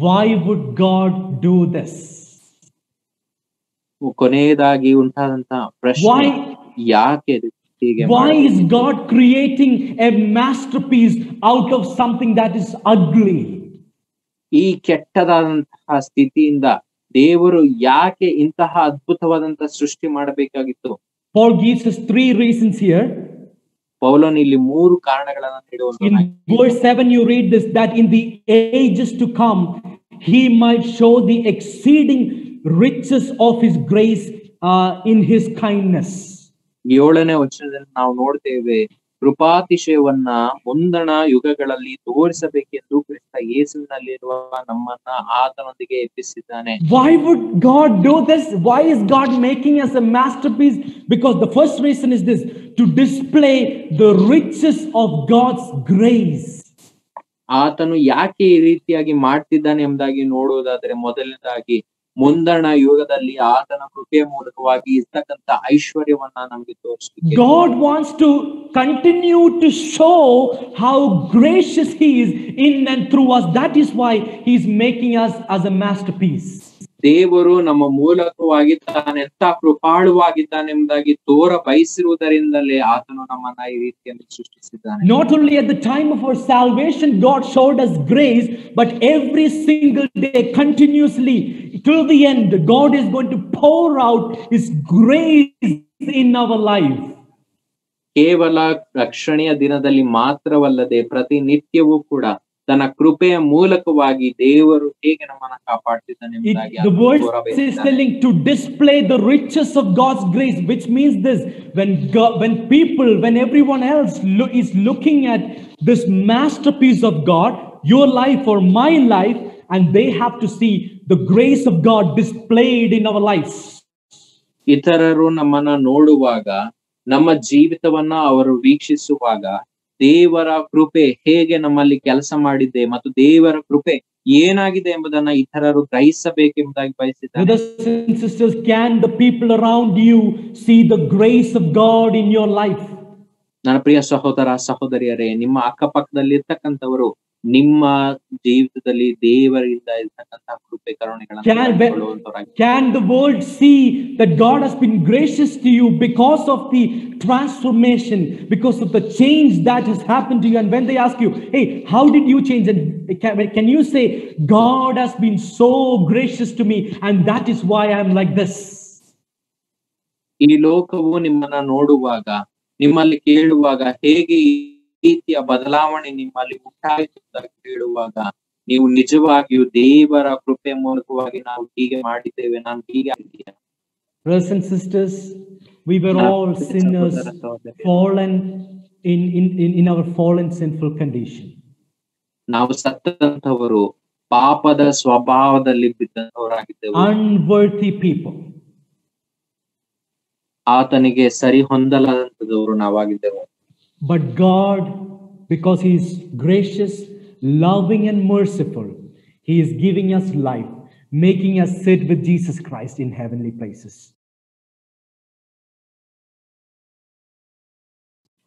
why would God do this? ಕೊನೆಯದಾಗಿ ಉಂಟಾದಂತ ಪ್ರಶ್ನೆ, ಯಾಕೆ ಹೀಗೆ? Why is God creating a masterpiece out of something that is ugly? ಈ ಕೆಟ್ಟದಾದಂತಹ ಸ್ಥಿತಿಯಿಂದ ದೇವರು ಯಾಕೆ ಇಂತಹ ಅದ್ಭುತವಾದಂತಹ ಸೃಷ್ಟಿ ಮಾಡಬೇಕಾಗಿತ್ತು? Paul gives us 3 reasons here. ಪೌಲನು ಇಲ್ಲಿ 3 ಕಾರಣಗಳನ್ನು ನೀಡುವನು. In verse 7 you read this, that in the ages to come he might show the exceeding riches of his grace in his kindness. 7ನೇ ವಚನದಲ್ಲಿ ನಾವು ನೋಡ್ತೇವೆ, ಕೃಪಾತಿಶಯವನ್ನ ಮುಂದಣ ಯುಗಗಳಲ್ಲಿ ತೋರಿಸಬೇಕೆಂದು ಕ್ರಿಸ್ತ ಯೇಸುವಿನಲ್ಲಿರುವ ನಮ್ಮನ್ನ ಆತನೊಂದಿಗೆ ಎಬ್ಬಿಸಿದ್ದಾನೆ. Why would God do this? Why is God making us a masterpiece? Because the first reason is this: to display the riches of God's grace. ಆತನು ಯಾಕೆ ಈ ರೀತಿಯಾಗಿ ಮಾಡ್ತಿದ್ದಾನೆ ಎಂಬುದಾಗಿ ನೋಡುವುದಾದ್ರೆ, ಮೊದಲನೇದಾಗಿ ಮುಂದಣ ಯುಗದಲ್ಲಿ ಆತನ ಕೃಪೆಯ ಮೂಲಕವಾಗಿ ಇರ್ತಕ್ಕಂಥ ಐಶ್ವರ್ಯವನ್ನ ನಮಗೆ ತೋರಿಸಲಿಕ್ಕೆ. God wants to continue to show how gracious he is in and through us. That is why he is making us as a masterpiece. ದೇವರು ನಮ್ಮ ಮೂಲಕವಾಗಿ ತಾನೆಂತ ಕೃಪಾಳುವಾಗಿದ್ದಾನೆ ಎಂಬುದಾಗಿ ತೋರ ಬಯಸಿರುವುದರಿಂದಲೇ ಆತನು ನಮ್ಮನ್ನ ಈ ರೀತಿಯಲ್ಲಿ ಸೃಷ್ಟಿಸಿದ್ದಾನೆ. Not only at the time of our salvation God showed us grace, but every single day continuously till the end God is going to pour out his grace in our life. ಕೇವಲ ರಕ್ಷಣೆಯ ದಿನದಲ್ಲಿ ಮಾತ್ರವಲ್ಲದೆ ಪ್ರತಿನಿತ್ಯವೂ ಕೂಡ ತನ್ನ ಕೃಪೆಯ ಮೂಲಕವಾಗಿ ದೇವರು ಹೇಗೆ ನಮ್ಮನ್ನ ಕಾಪಾಡ್ತಿದ್ದಾನೆ ಎಂಬುದಾಗಿ The word is telling to display the riches of God's grace, which means this: when people, when everyone else is looking at this masterpiece of God, your life or my life, and they have to see the grace of God displayed in our lives. ಇತರರು ನಮ್ಮನ್ನ ನೋಡುವಾಗ, ನಮ್ಮ ಜೀವಿತವನ್ನ ಅವರು ವೀಕ್ಷಿಸುವಾಗ ದೇವರ ಕೃಪೆ ಹೇಗೆ ನಮ್ಮಲ್ಲಿ ಕೆಲಸ ಮಾಡಿದೆ ಮತ್ತು ದೇವರ ಕೃಪೆ ಏನಾಗಿದೆ ಎಂಬುದನ್ನ ಇತರರು ಗ್ರಹಿಸಬೇಕೆಂಬುದಾಗಿ ಬಯಸಿದ್ದಾರೆ. Brothers and sisters, can the people around you see the grace of God in your life? ನನ್ನ ಪ್ರಿಯ ಸಹೋದರ ಸಹೋದರಿಯರೇ, ನಿಮ್ಮ ಅಕ್ಕಪಕ್ಕದಲ್ಲಿ ಇರ್ತಕ್ಕಂಥವರು ನಿಮ್ಮ ಜೀವಿತದಲ್ಲಿ ದೇವರಿಂದ ಇರ್ತಕ್ಕಂಥ ಕೃಪೆ ಕರುಣೆಗಳನ್ನು can the world see that God has been gracious to you because of the transformation, because of the change that has happened to you? And when they ask you, hey, how did you change? And can you say, God has been so gracious to me and that is why I'm like this? ಈ ಲೋಕವು ನಿಮ್ಮನ್ನ ನೋಡುವಾಗ, ನಿಮ್ಮಲ್ಲಿ ಕೇಳುವಾಗ, ಹೇಗೆ ರೀತಿಯ ಬದಲಾವಣೆ ನಿಮ್ಮಲ್ಲಿ ಉಂಟಾಯಿತು ಅಂತ ಹೇಳುವಾಗ, ನೀವು ನಿಜವಾಗಿಯೂ ದೇವರ ಕೃಪೆ ಮೂಲಕವಾಗಿ ನಾವು ಹೀಗೆ ಮಾಡಿದ್ದೇವೆ, ನಾನು ಹೀಗೆ ಆಗಿದ್ದೇನೆ. Brothers and sisters, we were all sinners, fallen in our fallen sinful condition. ನಾವು ಸತ್ತಂತವರು, ಪಾಪದ ಸ್ವಭಾವದಲ್ಲಿ ಬಿದ್ದವರಾಗಿದ್ದೆವು, unworthy people. ಆತನಿಗೆ ಸರಿ ಹೊಂದಲಾದಂತದವರು ನಾವಾಗಿದ್ದೆವು. But God, because he is gracious, loving and merciful, he is giving us life, making us sit with Jesus Christ in heavenly places.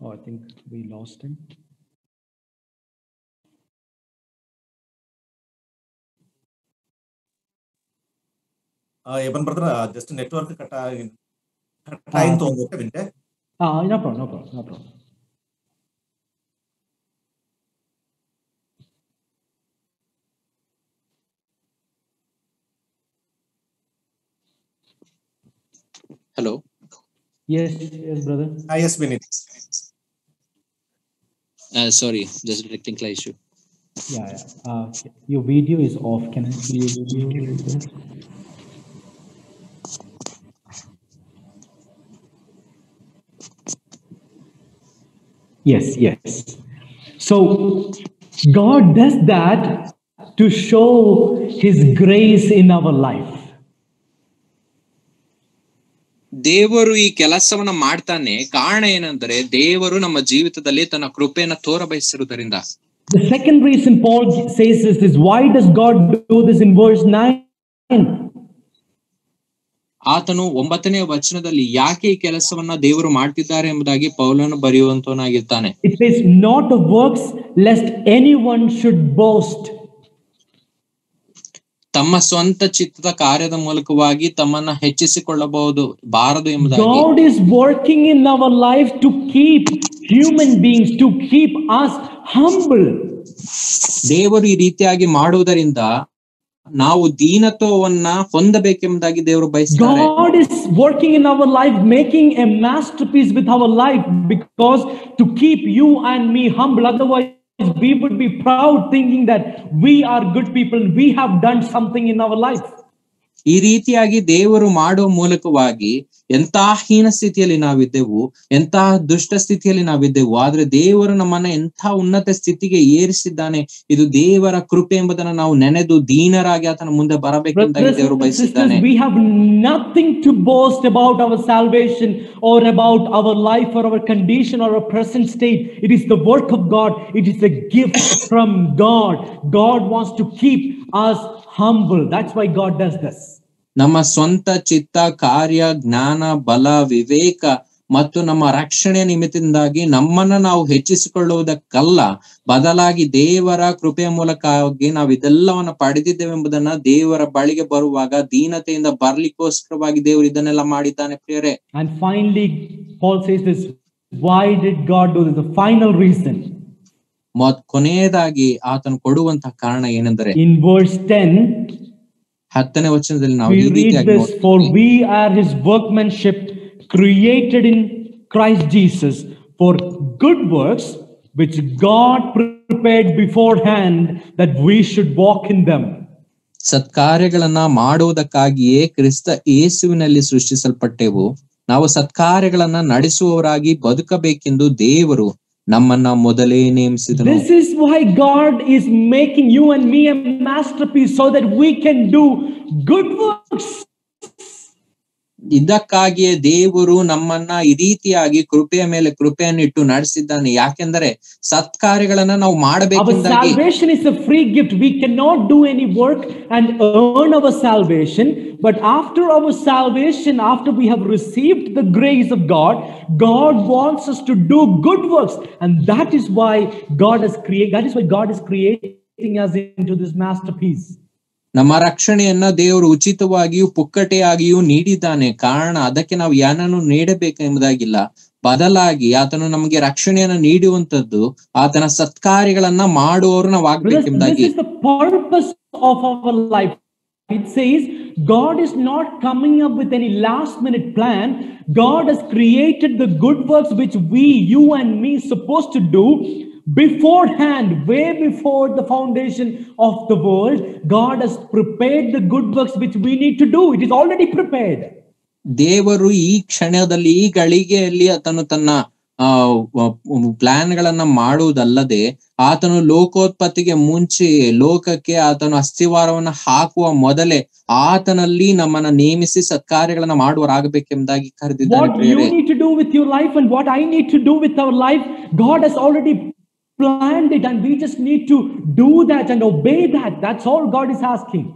Oh, I think we lost him. Evan brother, just network cut ಆಯ್ತು ಒಂದು minute. No problem. Hello. Yes, brother. Yes, Vinit. Sorry, just a technical issue. Yeah. Your video is off. Can I see your video? Yes. So God does that to show his grace in our life. ದೇವರು ಈ ಕೆಲಸವನ್ನ ಮಾಡ್ತಾನೆ, ಕಾರಣ ಏನಂದ್ರೆ ದೇವರು ನಮ್ಮ ಜೀವಿತದಲ್ಲಿ ತನ್ನ ಕೃಪೆಯನ್ನ ತೋರಬಯಸಿರುವುದರಿಂದ. The second reason Paul says is why does God do this in verse 9? ಆತನು 9ನೇ ವಚನದಲ್ಲಿ ಯಾಕೆ ಈ ಕೆಲಸವನ್ನ ದೇವರು ಮಾಡ್ತಿದ್ದಾರೆ ಎಂಬುದಾಗಿ ಪೌಲನು ಬರೆಯುವಂತವನಾಗಿರ್ತಾನೆ. It says, not of works, lest anyone should boast. ತಮ್ಮ ಸ್ವಂತ ಚಿತ್ತದ ಕಾರ್ಯದ ಮೂಲಕವಾಗಿ ತಮ್ಮನ್ನ ಹೆಚ್ಚಿಸಿಕೊಳ್ಳಬಹುದು ಬಾರದು ಎಂಬುದಾಗಿ. God is working in our life to keep human beings, to keep us humble. ದೇವರು ಈ ರೀತಿಯಾಗಿ ಮಾಡುವುದರಿಂದ ನಾವು ದೀನತ್ವವನ್ನ ಹೊಂದಬೇಕೆಂಬುದಾಗಿ ದೇವರು ಬಯಸ್ತಾರೆ. God is working in our life, making a masterpiece with our life, because to keep you and me humble. Otherwise we would be proud thinking that we are good people, we have done something in our life. ಈ ರೀತಿಯಾಗಿ ದೇವರು ಮಾಡುವ ಮೂಲಕವಾಗಿ ಎಂತಹ ಹೀನ ಸ್ಥಿತಿಯಲ್ಲಿ ನಾವಿದ್ದೆವು, ಎಂತಹ ದುಷ್ಟ ಸ್ಥಿತಿಯಲ್ಲಿ ನಾವಿದ್ದೆವು, ಆದ್ರೆ ದೇವರು ನಮ್ಮನ್ನ ಎಂಥ ಉನ್ನತ ಸ್ಥಿತಿಗೆ ಏರಿಸಿದ್ದಾನೆ. ಇದು ದೇವರ ಕೃಪೆ ಎಂಬುದನ್ನು ನಾವು ನೆನೆದು ದೀನರಾಗಿ ಆತನ ಮುಂದೆ ಬರಬೇಕೆಂದಾಗಿ ದೇವರು ಬಯಸಿದ್ದಾನೆ. We have nothing to boast about our salvation or about our life or our condition or our present state. It is the work of God. It is a gift from God. God wants to keep us humble. That's why God does this. ನಮ್ಮ ಸ್ವಂತ ಚಿತ್ತ, ಕಾರ್ಯ, ಜ್ಞಾನ, ಬಲ, ವಿವೇಕ ಮತ್ತು ನಮ್ಮ ರಕ್ಷಣೆಯ ನಿಮಿತ್ತದಿಂದಾಗಿ ನಮ್ಮನ್ನ ನಾವು ಹೆಚ್ಚಿಸಿಕೊಳ್ಳುವುದಕ್ಕಲ್ಲ, ಬದಲಾಗಿ ದೇವರ ಕೃಪೆಯ ಮೂಲಕವಾಗಿ ನಾವು ಇದೆಲ್ಲವನ್ನ ಪಡೆದಿದ್ದೇವೆ ಎಂಬುದನ್ನ ದೇವರ ಬಳಿಗೆ ಬರುವಾಗ ದೀನತೆಯಿಂದ ಬರ್ಲಿಕ್ಕೋಸ್ಕರವಾಗಿ ದೇವರು ಇದನ್ನೆಲ್ಲ ಮಾಡಿದ್ದಾನೆ ಪ್ರಿಯರೇ. And finally Paul says this, why did God do this? The final reason. ಕೊನೆಯದಾಗಿ ಆತನು ಕೊಡುವಂತಹ ಕಾರಣ ಏನೆಂದರೆ, in verse 10 10ನೇ ವಚನದಲ್ಲಿ ನಾವು we ಈ read ರೀತಿಯಾಗಿ this, ನೋಡ್ತೀವಿ. for we are his workmanship, created in Christ Jesus for good works which God prepared beforehand that we should walk in them. ಸತ್ಕಾರ್ಯಗಳನ್ನ ಮಾಡುವುದಕ್ಕಾಗಿಯೇ ಕ್ರಿಸ್ತ ಯೇಸುವಿನಲ್ಲಿ ಸೃಷ್ಟಿಸಲ್ಪಟ್ಟೆವು, ನಾವು ಸತ್ಕಾರ್ಯಗಳನ್ನ ನಡೆಸುವವರಾಗಿ ಬದುಕಬೇಕೆಂದು ದೇವರು ನಮ್ಮನ್ನ ಮೊದಲೇ ನೇಮಿಸಿದನು. This is why God is making you and me a masterpiece, so that we can do good works. ಇದಕ್ಕಾಗಿಯೇ ದೇವರು ನಮ್ಮನ್ನ ಈ ರೀತಿಯಾಗಿ ಕೃಪೆಯ ಮೇಲೆ ಕೃಪೆಯನ್ನಿಟ್ಟು ನಡೆಸಿದ್ದಾನೆ. ಯಾಕೆಂದರೆ ಸತ್ಕಾರ್ಯಗಳನ್ನ ನಾವು Our ಮಾಡಬೇಕೆಂದಾಗಿ. salvation is a free gift. We cannot do any work and earn our salvation. But after our salvation, after we have received the grace of God, God wants us to do good works, and that is why God is creating us into this masterpiece. ನಮ್ಮ ರಕ್ಷಣೆಯನ್ನ ದೇವರು ಉಚಿತವಾಗಿಯೂ ಪುಕ್ಕಟೆಯಾಗಿಯೂ ನೀಡಿದ್ದಾನೆ. ಕಾರಣ ಅದಕ್ಕೆ ನಾವು ಏನನ್ನು ನೀಡಬೇಕೆಂಬುದಾಗಿಲ್ಲ, ಬದಲಾಗಿ ಆತನು ನಮಗೆ ರಕ್ಷಣೆಯನ್ನ ನೀಡುವಂತದ್ದು ಆತನ ಸತ್ಕಾರ್ಯಗಳನ್ನ ಮಾಡುವವರು ನಾವು ಆಗ್ಬೇಕೆಂಬುದಾಗಿ. This is the purpose of our life. It says God is not coming up with any last minute plan. God has created the good works which you and me supposed to do beforehand, way before the foundation of the world. God has prepared the good works which we need to do. It is already prepared. ದೇವರು ಈ ಕ್ಷಣದಲ್ಲಿ, ಈ ಗಳಿಗೆಯಲ್ಲಿ ಆತನು ತನ್ನ plan ಗಳನ್ನ ಮಾಡುವುದಲ್ಲದೆ, ಆತನು ಲೋಕೋತ್ಪತ್ತಿಗೆ ಮುಂಚೆ ಲೋಕಕ್ಕೆ ಆತನು ಅಸ್ಥಿವಾರವನ್ನ ಹಾಕುವ ಮೊದಲೇ ಆತನಲ್ಲಿ ನಮ್ಮನ್ನ ನೇಮಿಸಿ ಸತ್ಕಾರ್ಯಗಳನ್ನ ಮಾಡುವರಾಗಬೇಕೆಂಬುದಾಗಿ ಕರೆದಿದ್ದಾನೆ. What you need to do with your life and what I need to do with our life, God has already planned it, and we just need to do that and obey that. That's all God is asking.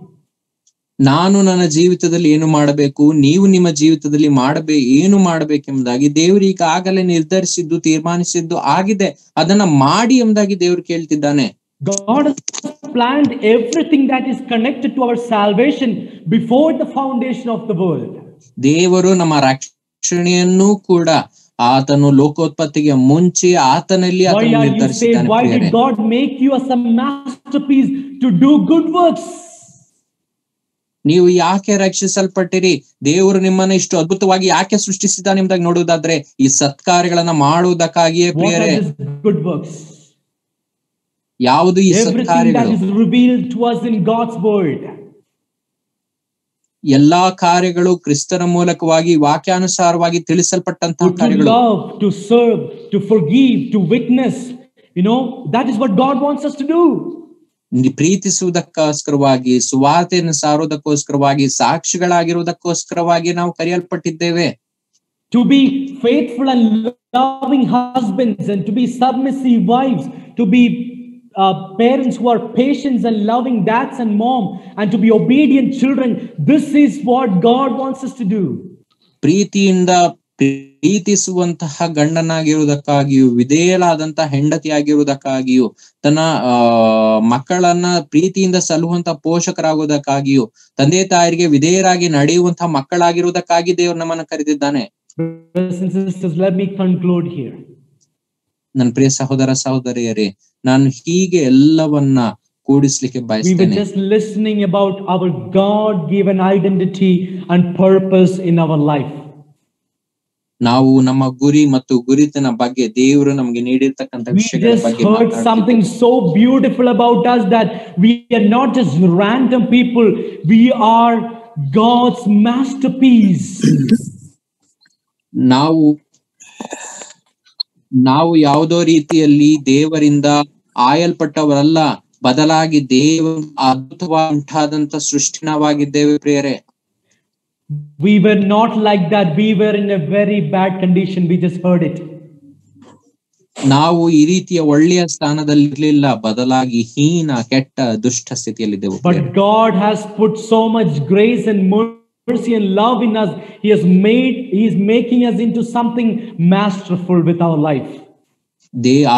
ನಾನು ನನ್ನ ಜೀವಿತದಲ್ಲಿ ಏನು ಮಾಡಬೇಕು, ನೀವು ನಿಮ್ಮ ಜೀವಿತದಲ್ಲಿ ಏನು ಮಾಡಬೇಕೆಂಬುದಾಗಿ ದೇವರು ಈಗಾಗಲೇ ನಿರ್ಧರಿಸಿದ್ದು, ತೀರ್ಮಾನಿಸಿದ್ದು ಆಗಿದೆ. ಅದನ್ನ ಮಾಡಿ ಎಂಬುದಾಗಿ ದೇವರು ಕೇಳ್ತಿದ್ದಾನೆ. God has planned everything that is connected to our salvation before the foundation of the world. ದೇವರು ನಮ್ಮ ರಕ್ಷಣೆಯನ್ನು ಕೂಡ ಆತನು ಲೋಕೋತ್ಪತ್ತಿಗೆ ಮುಂಚೆ ಆತನಲ್ಲಿ ಆತನು ನಿರ್ಧರಿಸಿದ್ದಾನೆ. Why did God make you as a masterpiece to do good works? ನೀವು ಯಾಕೆ ರಕ್ಷಿಸಲ್ಪಟ್ಟಿರಿ, ದೇವರು ನಿಮ್ಮನ್ನ ಇಷ್ಟು ಅದ್ಭುತವಾಗಿ ಯಾಕೆ ಸೃಷ್ಟಿಸಿದ್ದಾನೆ ಎಂಬುದಾಗಿ ನೋಡುವುದಾದ್ರೆ ಈ ಸತ್ಕಾರ್ಯಗಳನ್ನ ಮಾಡುವುದಕ್ಕಾಗಿಯೇ ಪ್ರಿಯರೇ. Good works. ಯಾವುದು ಈ ಸತ್ಕಾರ್ಯಗಳು? Everything that is revealed to us in God's word. ಎಲ್ಲಾ ಕಾರ್ಯಗಳು ಕ್ರಿಸ್ತನ ಮೂಲಕವಾಗಿ ವಾಕ್ಯಾನುಸಾರವಾಗಿ ತಿಳಿಸಲ್ಪಟ್ಟಂತಹ ಕಾರ್ಯಗಳು. To love, to serve, to forgive, to witness. That is what God wants us to do. ಪ್ರೀತಿಸುವುದಕ್ಕೋಸ್ಕರವಾಗಿ, ಸುವಾರ್ತೆಯನ್ನು ಸಾರುವುದಕ್ಕೋಸ್ಕರವಾಗಿ, ಸಾಕ್ಷಿಗಳಾಗಿರುವುದಕ್ಕೋಸ್ಕರವಾಗಿ ನಾವು ಕರೆಯಲ್ಪಟ್ಟಿದ್ದೇವೆ. To be faithful and loving husbands, and to be submissive wives, to be parents who are patient and loving dads and mom, and to be obedient children. This is what God wants us to do. ಪ್ರೀತಿಯಿಂದ ಪ್ರೀತಿಸುವಂತಹ ಗಂಡನಾಗಿರುವುದಕ್ಕಾಗಿಯೂ ವಿಧೇಯರಾದಂತಹ ಹೆಂಡತಿಯಾಗಿರುವುದಕ್ಕಾಗಿಯೂ ತನ್ನ ಮಕ್ಕಳನ್ನ ಪ್ರೀತಿಯಿಂದ ಸಲ್ಲುವಂತಹ ಪೋಷಕರಾಗುವುದಕ್ಕಾಗಿಯೂ ತಂದೆ ತಾಯಿಗೆ ವಿಧೇಯರಾಗಿ ನಡೆಯುವಂತಹ ಮಕ್ಕಳಾಗಿರುವುದಕ್ಕಾಗಿ ದೇವರು ನಮ್ಮನ್ನು ಕರೆದಿದ್ದಾನೆ. Brothers and sisters, let me conclude here. ನನ್ನ ಪ್ರಿಯ ಸಹೋದರ ಸಹೋದರಿಯರೇ, ನಾನು ಹೀಗೆ ಎಲ್ಲವನ್ನ ಕೂಡಿಸ್ಲಿಕ್ಕೆ We were ಬಯಸ್ತೇನೆ. just listening about our God-given identity and purpose in our life. ನಾವು ನಮ್ಮ ಗುರಿ ಮತ್ತು ಗುರಿತನ ಬಗ್ಗೆ ದೇವರು ನಮಗೆ ನೀಡಿರ್ತಕ್ಕಂಥ We ವಿಷಯಗಳ just ಬಗ್ಗೆ heard something so beautiful about us that we are not just random people. We are God's masterpiece. ನಾವು ಯಾವುದೋ ರೀತಿಯಲ್ಲಿ ದೇವರಿಂದ ಆಯಲ್ಪಟ್ಟವರಲ್ಲ, ಬದಲಾಗಿ ದೇವ ಅದ್ಭುತವಾಗಿ ಉಂಟಾದಂತ ಸೃಷ್ಟಿನವಾಗಿದ್ದೇವೆ ಪ್ರಿಯರೇ. We were not like that. We were in a very bad condition. We just heard it. ನಾವು ಈ ರೀತಿಯ ಒಳ್ಳೆಯ ಸ್ಥಾನದಲ್ಲಿ ಇರ್ಲಿಲ್ಲ, ಬದಲಾಗಿ ಹೀನ ಕೆಟ್ಟ ದುಷ್ಟ ಸ್ಥಿತಿಯಲ್ಲಿದ್ದೆವು. But God has put so much grace and mercy and love in us. He is making us into something masterful with our life.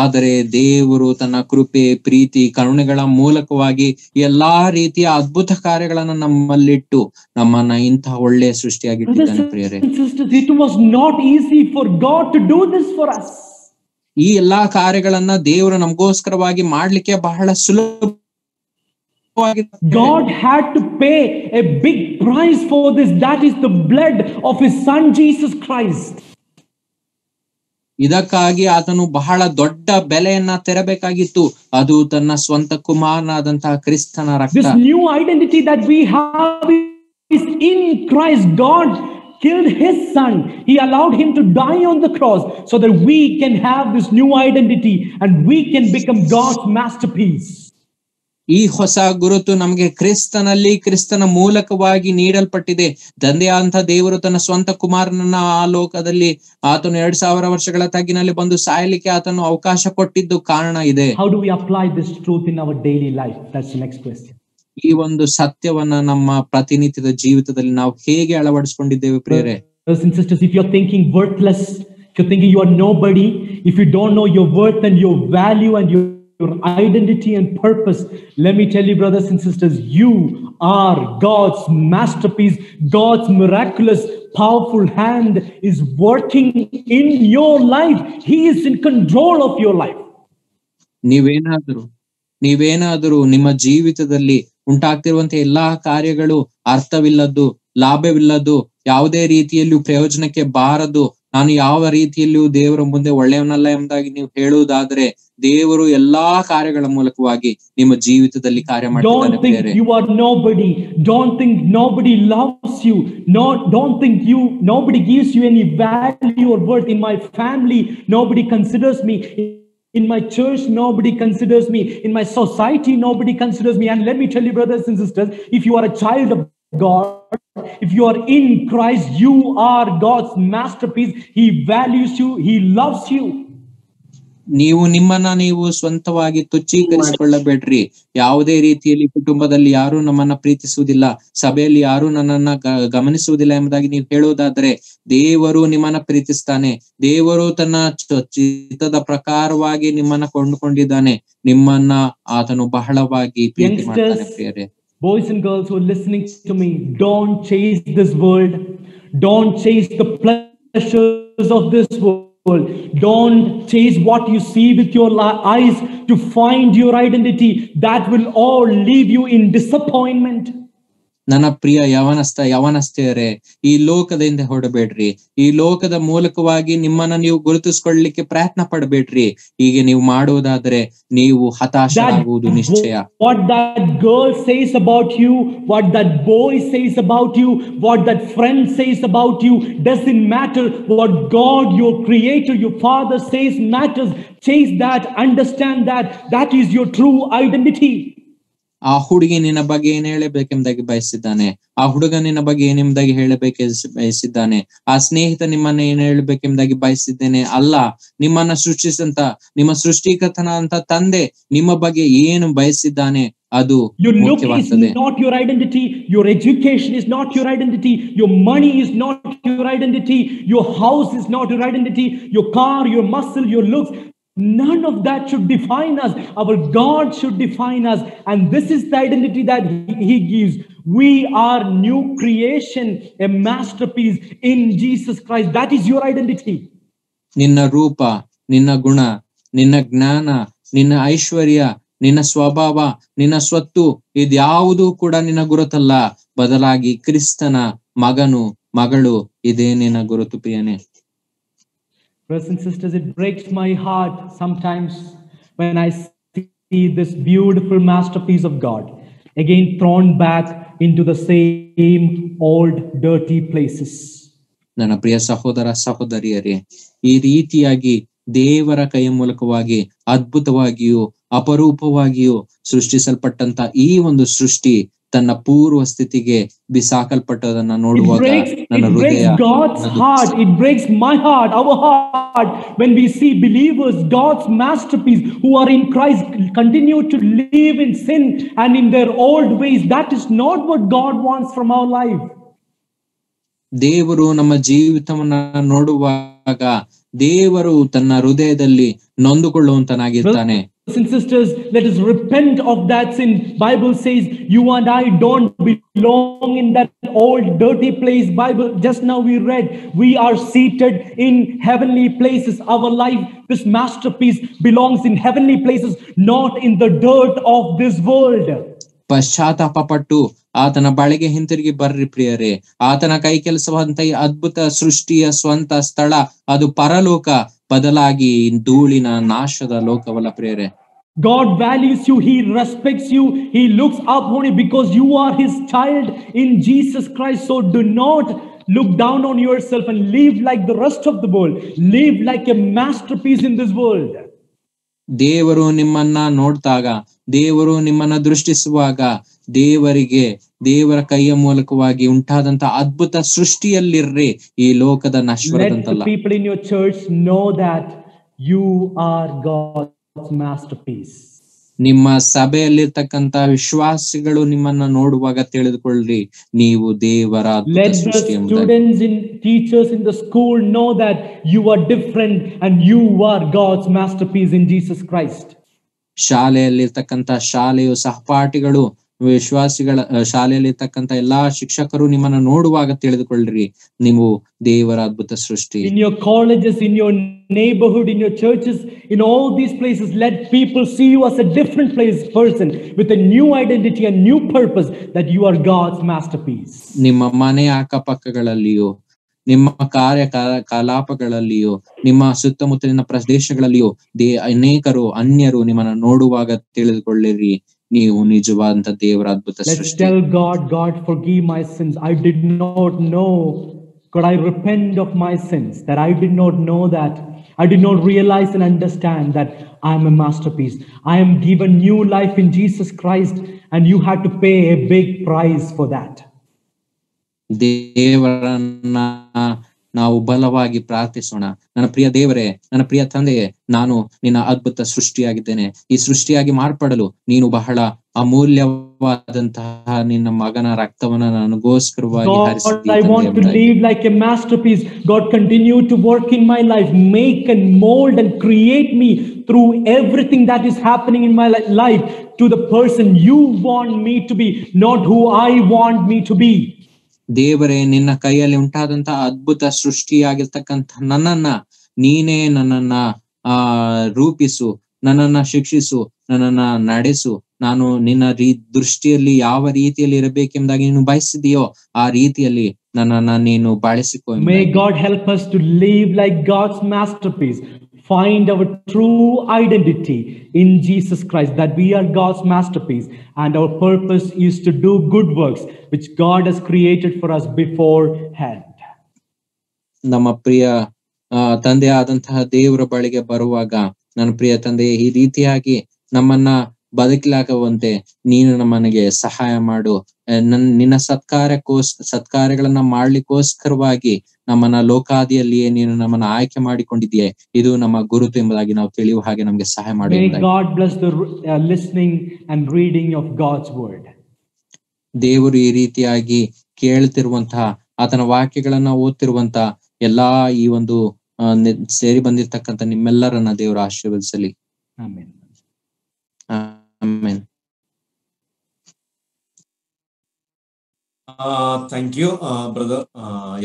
ಆದರೆ ದೇವರು ತನ್ನ ಕೃಪೆ, ಪ್ರೀತಿ, ಕರುಣೆಗಳ ಮೂಲಕವಾಗಿ ಎಲ್ಲಾ ರೀತಿಯ ಅದ್ಭುತ ಕಾರ್ಯಗಳನ್ನ ನಮ್ಮಲ್ಲಿಟ್ಟು ನಮ್ಮನ್ನ ಇಂತಹ ಒಳ್ಳೆಯ ಸೃಷ್ಟಿಯಾಗಿಟ್ಟಿದ್ದಾನೆ ಪ್ರಿಯರೇ. It was not easy for God to do this for us. ಈ ಎಲ್ಲಾ ಕಾರ್ಯಗಳನ್ನ ದೇವರು ನಮಗೋಸ್ಕರವಾಗಿ ಮಾಡ್ಲಿಕ್ಕೆ ಬಹಳ ಸುಲಭವಾಗಿ God had to pay a big price for this. That is the blood of his son Jesus Christ. ಇದಕ್ಕಾಗಿ ಆತನು ಬಹಳ ದೊಡ್ಡ ಬೆಲೆಯನ್ನ ತೆರಬೇಕಾಗಿತ್ತು. ಅದು ತನ್ನ ಸ್ವಂತ ಕುಮಾರನಾದಂತಹ ಕ್ರಿಸ್ತನ ರಕ್ತ. This new identity that we have is in Christ. God killed his son. He allowed him to die on the cross so that we can have this new identity and we can become God's masterpiece. ಈ ಹೊಸ ಗುರುತು ನಮಗೆ ಕ್ರಿಸ್ತನ ಮೂಲಕವಾಗಿ ನೀಡಲ್ಪಟ್ಟಿದೆ. ತಂದೆಯಾದಂತಹ ದೇವರು ತನ್ನ ಸ್ವಂತ ಕುಮಾರನನ್ನ ಆ ಲೋಕದಲ್ಲಿ ಆತನು 2000 ವರ್ಷಗಳ ತಗ್ಗಿನಲ್ಲಿ ಬಂದು ಸಾಯಲಿಕ್ಕೆ ಆತನು ಅವಕಾಶ ಕೊಟ್ಟಿದ್ದು ಕಾರಣ ಇದೆ. How do we apply this truth in our daily life? That's the next question. ಈ ಒಂದು ಸತ್ಯವನ್ನ ನಮ್ಮ ಪ್ರತಿನಿತ್ಯದ ಜೀವಿತದಲ್ಲಿ ನಾವು ಹೇಗೆ ಅಳವಡಿಸಿಕೊಂಡಿದ್ದೇವೆ ಪ್ರಿಯರೇ? Brothers and sisters, if you're thinking worthless, if you're thinking you are nobody, if you don't know your worth and your value and your identity and purpose, let me tell you, brothers and sisters, you are God's masterpiece. God's miraculous, powerful hand is working in your life. He is in control of your life. ನೀವೇನಾದರೂ ನಿಮ್ಮ ಜೀವಿತದಲ್ಲಿ ಉಂಟಾಗ್ತಿರುವಂತಹ ಎಲ್ಲಾ ಕಾರ್ಯಗಳು ಅರ್ಥವಿಲ್ಲದ್ದು, ಲಾಭವಿಲ್ಲದ್ದು, ಯಾವುದೇ ರೀತಿಯಲ್ಲೂ ಪ್ರಯೋಜನಕ್ಕೆ ಬಾರದು, ನಾನು ಯಾವ ರೀತಿಯಲ್ಲಿಯೂ ದೇವರ ಮುಂದೆ ಒಳ್ಳೆಯವನಲ್ಲ ಎಂಬುದಾಗಿ ನೀವು ಹೇಳುವುದಾದ್ರೆ, ದೇವರು ಎಲ್ಲಾ ಕಾರ್ಯಗಳ ಮೂಲಕವಾಗಿ ನಿಮ್ಮ ಜೀವಿತದಲ್ಲಿ ಕಾರ್ಯ ಮಾಡ್ತಿದ್ದಾನೆ. Don't think you are nobody. Don't think nobody loves you. Don't think nobody gives you any value or worth. In my family, nobody considers me. In my church, nobody considers me. In my society, nobody considers me. And let me tell you, brothers and sisters, if you are a child of God, if you are in Christ, you are God's masterpiece. He values you. He loves you. ನೀವು ನಿಮ್ಮನ್ನ ನೀವು ಸ್ವಂತವಾಗಿ ತುಚ್ಛೀಕರಿಸಿಕೊಳ್ಳಬೇಡ್ರಿ. ಯಾವುದೇ ರೀತಿಯಲ್ಲಿ ಕುಟುಂಬದಲ್ಲಿ ಯಾರು ನಮ್ಮನ್ನ ಪ್ರೀತಿಸುವುದಿಲ್ಲ, ಸಭೆಯಲ್ಲಿ ಯಾರು ನನ್ನನ್ನ ಗಮನಿಸುವುದಿಲ್ಲ ಎಂಬುದಾಗಿ ನೀವು ಹೇಳುವುದಾದ್ರೆ, ದೇವರು ನಿಮ್ಮನ್ನ ಪ್ರೀತಿಸ್ತಾನೆ. ದೇವರು ತನ್ನ ಚಿತ್ತದ ಪ್ರಕಾರವಾಗಿ ನಿಮ್ಮನ್ನ ಕೊಂಡುಕೊಂಡಿದ್ದಾನೆ. ನಿಮ್ಮನ್ನ ಆತನು ಬಹಳವಾಗಿ ಪ್ರೀತಿ ಮಾಡ್ತಾನೆ ಪ್ರಿಯರೇ. Boys and girls who are listening to me, don't chase this world. Don't chase the pleasures of this world. Don't chase what you see with your eyes to find your identity. That will all leave you in disappointment. ನನ್ನ ಪ್ರಿಯ ಯವನಸ್ಥೆಯರೇ, ಈ ಲೋಕದಿಂದ ಹೊರಡಬೇಡ್ರಿ. ಈ ಲೋಕದ ಮೂಲಕವಾಗಿ ನಿಮ್ಮನ್ನ ನೀವು ಗುರುತಿಸ್ಕೊಳ್ಳಿಕ್ಕೆ ಪ್ರಯತ್ನ ಪಡಬೇಡ್ರಿ. ಹೀಗೆ ನೀವು ಮಾಡುವುದಾದ್ರೆ ನೀವು ಹತಾಶರಾಗುವುದು ನಿಶ್ಚಯ. What that girl says about you, what that boy says about you, what that friend says about you, doesn't matter. What God, your creator, your father says matters. Chase that, understand that. That is your true identity. ಆ ಹುಡುಗಿ ನಿನ್ನ ಬಗ್ಗೆ ಏನ್ ಹೇಳಬೇಕೆಂಬುದಾಗಿ ಬಯಸಿದ್ದಾನೆ, ಆ ಹುಡುಗ ನಿನ್ನ ಬಗ್ಗೆ ಏನೆಂಬುದಾಗಿ ಹೇಳಬೇಕೆ ಬಯಸಿದ್ದಾನೆ, ಆ ಸ್ನೇಹಿತ ನಿಮ್ಮನ್ನ ಏನ್ ಹೇಳಬೇಕೆಂಬುದಾಗಿ ಬಯಸಿದ್ದೇನೆ ಅಲ್ಲ, ನಿಮ್ಮನ್ನ ಸೃಷ್ಟಿಸಂತ ನಿಮ್ಮ ಸೃಷ್ಟಿಕರ್ತನ ಅಂತ ತಂದೆ ನಿಮ್ಮ ಬಗ್ಗೆ ಏನು ಬಯಸಿದ್ದಾನೆ ಅದು Your look is ಮುಖ್ಯವಾಗ್ತದೆ. not your identity. Your education is not your identity. Your money is not your identity. Your house is not your identity. Your car, your muscle, your looks. None of that should define us. Our God should define us. And this is the identity that He gives. We are new creation, a masterpiece in Jesus Christ. That is your identity. ನಿನ್ನ ರೂಪ, ನಿನ್ನ ಗುಣ, ನಿನ್ನ ಜ್ಞಾನ, ನಿನ್ನ ಐಶ್ವರ್ಯ, ನಿನ್ನ ಸ್ವಭಾವ, ನಿನ್ನ ಸ್ವತ್ತು ಇದ್ಯಾವುದೂ ಕೂಡ ನಿನ್ನ ಗುರುತಲ್ಲ, ಬದಲಾಗಿ ಕ್ರಿಸ್ತನ ಮಗನು ಮಗಳು ಇದೇ ನಿನ್ನ ಗುರುತು ಪ್ರಿಯನೇ. Brothers and sisters, it breaks my heart sometimes when I see this beautiful masterpiece of God again thrown back into the same old dirty places. ನನ್ನ ಪ್ರಿಯ ಸಹೋದರ ಸಹೋದರಿಯರೇ, ಈ ರೀತಿಯಾಗಿ ದೇವರ ಕೈಯ ಮೂಲಕವಾಗಿ ಅದ್ಭುತವಾಗಿಯೂ ಅಪರೂಪವಾಗಿಯೂ ಸೃಷ್ಟಿಸಲ್ಪಟ್ಟಂತ ಈ ಒಂದು ಸೃಷ್ಟಿ ತನ್ನ ಪೂರ್ವ ಸ್ಥಿತಿಗೆ ಬಿಸಾಕಲ್ಪಟ್ಟದನ್ನ ನೋಡುವಾಗ ನನ್ನ ಹೃದಯ, God's heart, it breaks my heart, our heart, when we see believers, God's masterpiece, who are in Christ, continue to live in sin and in their old ways. That is not what God wants from our life. ದೇವರು ನಮ್ಮ ಜೀವಿತವನ್ನ ನೋಡುವಾಗ ದೇವರು ತನ್ನ ಹೃದಯದಲ್ಲಿ ನೊಂದುಕೊಳ್ಳುವಂತನಾಗಿರ್ತಾನೆ. Brothers and sisters, let us repent of that sin. Bible says you and I don't belong in that old dirty place. Bible, just now we read, we are seated in heavenly places. Our life, this masterpiece, belongs in heavenly places, not in the dirt of this world. ಪಶ್ಚಾತ್ತಾಪ ಪಟ್ಟು ಆತನ ಬಳಿಗೆ ಹಿಂತಿರುಗಿ ಬರ್ರಿ ಪ್ರಿಯರೇ. ಆತನ ಕೈ ಕೆಲಸವಂತ ಈ ಅದ್ಭುತ ಸೃಷ್ಟಿಯ ಸ್ವಂತ ಸ್ಥಳ ಅದು ಪರಲೋಕ, ಬದಲಾಗಿ ಧೂಳಿನ ನಾಶದ ಲೋಕವಲ್ಲ ಪ್ರಿಯರೇ. God values you, He respects you, He looks up on you because you are His child in Jesus Christ. So do not look down on yourself and live like the rest of the world. Live like a masterpiece in this world. ದೇವರು ನಿಮ್ಮನ್ನ ನೋಡ್ದಾಗ, ದೇವರು ನಿಮ್ಮನ್ನ ದೃಷ್ಟಿಸುವಾಗ, ದೇವರ ಕೈಯ ಮೂಲಕವಾಗಿ ಉಂಟಾದಂತ ಅದ್ಭುತ ಸೃಷ್ಟಿಯಲ್ಲಿರ್ರಿ, ಈ ಲೋಕದ ನಶ್ವರದಂತಲ್ಲ. Let the people in your church know that you are God's masterpiece. ನಿಮ್ಮ ಸಭೆಯಲ್ಲಿರ್ತಕ್ಕಂತ ವಿಶ್ವಾಸಿಗಳು ನಿಮ್ಮನ್ನ ನೋಡುವಾಗ ತಿಳಿದುಕೊಳ್ಳ್ರಿ, ನೀವು ದೇವರ ಅದ್ಭುತ ಸೃಷ್ಟಿ ಎಂಬುದಾಗಿ. Let the students and teachers in the school know that you are different and you are God's masterpiece in Jesus Christ. ಶಾಲೆಯಲ್ಲಿರ್ತಕ್ಕಂತ ಶಾಲೆಯು ಸಹಪಾಠಿಗಳು ವಿಶ್ವಾಸಿಗಳ ಶಾಲೆಯಲ್ಲಿರ್ತಕ್ಕಂತ ಎಲ್ಲಾ ಶಿಕ್ಷಕರು ನಿಮ್ಮನ್ನ ನೋಡುವಾಗ ತಿಳಿದುಕೊಳ್ಳ್ರಿ, ನೀವು ದೇವರ ಅದ್ಭುತ ಸೃಷ್ಟಿ. In your colleges, in your neighborhood, in your churches, in all these places, let people see you as a different person with a new identity and new purpose, that you are God's masterpiece. ನಿಮ್ಮ ಮನೆಯ ಅಕ್ಕಪಕ್ಕಗಳಲ್ಲಿಯೋ, ನಿಮ್ಮ ಕಾರ್ಯಕಲಾಪಗಳಲ್ಲಿಯೋ, ನಿಮ್ಮ ಸುತ್ತಮುತ್ತಲಿನ ಪ್ರದೇಶಗಳಲ್ಲಿಯೋ ಅನೇಕರು ಅನ್ಯರು ನಿಮ್ಮನ್ನ ನೋಡುವಾಗ ತಿಳಿದುಕೊಳ್ಳಿರಿ, ನೀವು ನಿಜವಾದಂತ ದೇವರ ಅದ್ಭುತ Let's ಸೃಷ್ಟಿ. tell God, God, forgive my sins. I did not know. Could I repent of my sins? That I did not know that. I did not realize and understand that I am a masterpiece. I am given new life in Jesus Christ, and you had to pay a big price for that. ದೇವರನ್ನ ನಾವು ಬಲವಾಗಿ ಪ್ರಾರ್ಥಿಸೋಣ. ನನ್ನ ಪ್ರಿಯ ದೇವರೇ, ನನ್ನ ಪ್ರಿಯ ತಂದೆಯೇ, ನಾನು ನಿನ್ನ ಅದ್ಭುತ ಸೃಷ್ಟಿಯಾಗಿದ್ದೇನೆ. ಈ ಸೃಷ್ಟಿಯಾಗಿ ಮಾರ್ಪಡಲು ನೀನು ಬಹಳ ಅಮೂಲ್ಯವಾದಂತಹ ನಿನ್ನ ಮಗನ ರಕ್ತವನ್ನ ನನಗೋಸ್ಕರವಾಗಿ ಹರಿಸಿದ್ದೀ. I want to live like a masterpiece. God, continue to work in my life, make and mold and create me through everything that is happening in my life to the person you want me to be, not who I want me to be. ದೇವರೇ, ನಿನ್ನ ಕೈಯಲ್ಲಿ ಉಂಟಾದಂತಹ ಅದ್ಭುತ ಸೃಷ್ಟಿಯಾಗಿರ್ತಕ್ಕಂಥ ನೀನೇ ನನ್ನನ್ನ ರೂಪಿಸು, ನನ್ನನ್ನ ಶಿಕ್ಷಿಸು, ನನ್ನನ್ನ ನಡೆಸು. ನಾನು ನಿನ್ನ ದೃಷ್ಟಿಯಲ್ಲಿ ಯಾವ ರೀತಿಯಲ್ಲಿ ಇರಬೇಕೆಂಬುದಾಗಿ ನೀನು ಬಯಸಿದೆಯೋ ಆ ರೀತಿಯಲ್ಲಿ ನನ್ನನ್ನ ನೀನು ಬಳಸಿಕೊ. May God help us to live like God's masterpiece. Find our true identity in Jesus Christ, that we are God's masterpiece, and our purpose is to do good works which God has created for us beforehand. ನಮ್ಮ ಪ್ರಿಯ ತಂದೆ ಆದಂತಹ ದೇವರ ಬಳಿಗೆ ಬರುವಾಗ, ನನ್ನ ಪ್ರಿಯ ತಂದೆ, ಈ ರೀತಿಯಾಗಿ ನಮ್ಮನ್ನ ಬದುಕಲಾಗುವಂತೆ ನೀನು ನಮ್ಮನಿಗೆ ಸಹಾಯ ಮಾಡು. ನಿನ್ನ ಸತ್ಕಾರ್ಯಗಳನ್ನ ಮಾಡ್ಲಿಕ್ಕೋಸ್ಕರವಾಗಿ ನಮ್ಮನ್ನ ಲೋಕಾದಿಯಲ್ಲಿಯೇ ನೀನು ನಮ್ಮನ್ನ ಆಯ್ಕೆ ಮಾಡಿಕೊಂಡಿದ್ದೀಯೆ. ಇದು ನಮ್ಮ ಗುರುತು ಎಂಬುದಾಗಿ ನಾವು ತಿಳಿಯುವ ಹಾಗೆ ನಮ್ಗೆ ಸಹಾಯ ಮಾಡಿ. May God bless the listening and reading of God's word. ದೇವರು ಈ ರೀತಿಯಾಗಿ ಕೇಳ್ತಿರುವಂತಹ ಆತನ ವಾಕ್ಯಗಳನ್ನ ಓದ್ತಿರುವಂತಹ ಎಲ್ಲಾ ಈ ಒಂದು ಸೇರಿ ಬಂದಿರ್ತಕ್ಕಂಥ ನಿಮ್ಮೆಲ್ಲರನ್ನ ದೇವರು ಆಶೀರ್ವದಿಸಲಿ. Amen. Amen. Thank you, brother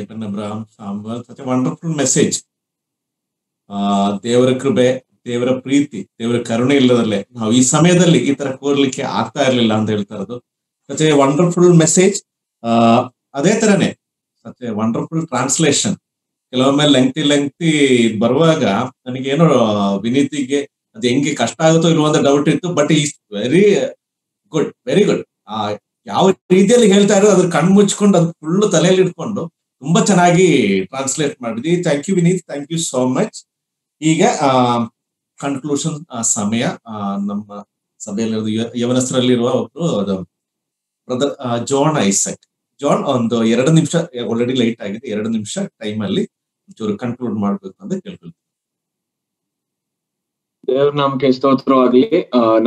Eben Abraham Samuel. Such a wonderful message. ದೇವರ ಕೃಪೆ, ದೇವರ ಪ್ರೀತಿ, ದೇವರ ಕರುಣೆ ಇಲ್ಲದಲ್ಲೇ ನಾವು ಈ ಸಮಯದಲ್ಲಿ ಈ ತರ ಕೋರ್ಲಿಕ್ಕೆ ಆಗ್ತಾ ಇರ್ಲಿಲ್ಲ ಅಂತ ಹೇಳ್ತಾ ಇರೋದು. Such a wonderful message. ಅದೇ ತರನೇ ಸಚ್ ಎ ವಂಡರ್ಫುಲ್ ಟ್ರಾನ್ಸ್ಲೇಷನ್. ಕೆಲವೊಮ್ಮೆ ಲೆಂಗ್ತಿ ಬರುವಾಗ ನನಗೇನೋ ವಿನೀತಿಗೆ ಅದು ಹೆಂಗೆ ಕಷ್ಟ ಆಗುತ್ತೋ ಇಲ್ವೋ ಅಂತ ಡೌಟ್ ಇತ್ತು. But is very good. ಯಾವ ರೀತಿಯಲ್ಲಿ ಹೇಳ್ತಾ ಇರೋದು ಅದ್ರ ಕಣ್ಣು ಮುಚ್ಕೊಂಡು ಅದು ಫುಲ್ ತಲೆಯಲ್ಲಿ ಇಟ್ಕೊಂಡು ತುಂಬಾ ಚೆನ್ನಾಗಿ ಟ್ರಾನ್ಸ್ಲೇಟ್ ಮಾಡಿದ್ವಿ. Thank you Vineeth, thank you so much. ಈಗ ಕನ್ಕ್ಲೂಷನ್ ಸಮಯ. ನಮ್ಮ ಸಭೆಯಲ್ಲಿ ಯವನಸ್ಥರಲ್ಲಿರುವ ಒಬ್ರು ಬ್ರದರ್ ಜಾನ್ ಐಸಕ್. ಜಾನ್ ಒಂದು 2 ನಿಮಿಷ, ಆಲ್ರೆಡಿ ಲೈಟ್ ಆಗಿದೆ, 2 ನಿಮಿಷ ಟೈಮ್ ಅಲ್ಲಿ ಒಂಚೂರು ಕನ್ಕ್ಲೂಡ್ ಮಾಡ್ಬೇಕು ಅಂತ ಕೇಳ್ಕೊಳ್ತೀವಿ. ದೇವ್ರ ನಾಮಕ್ಕೆ ಸ್ತೋತ್ರವಾಗ್ಲಿ.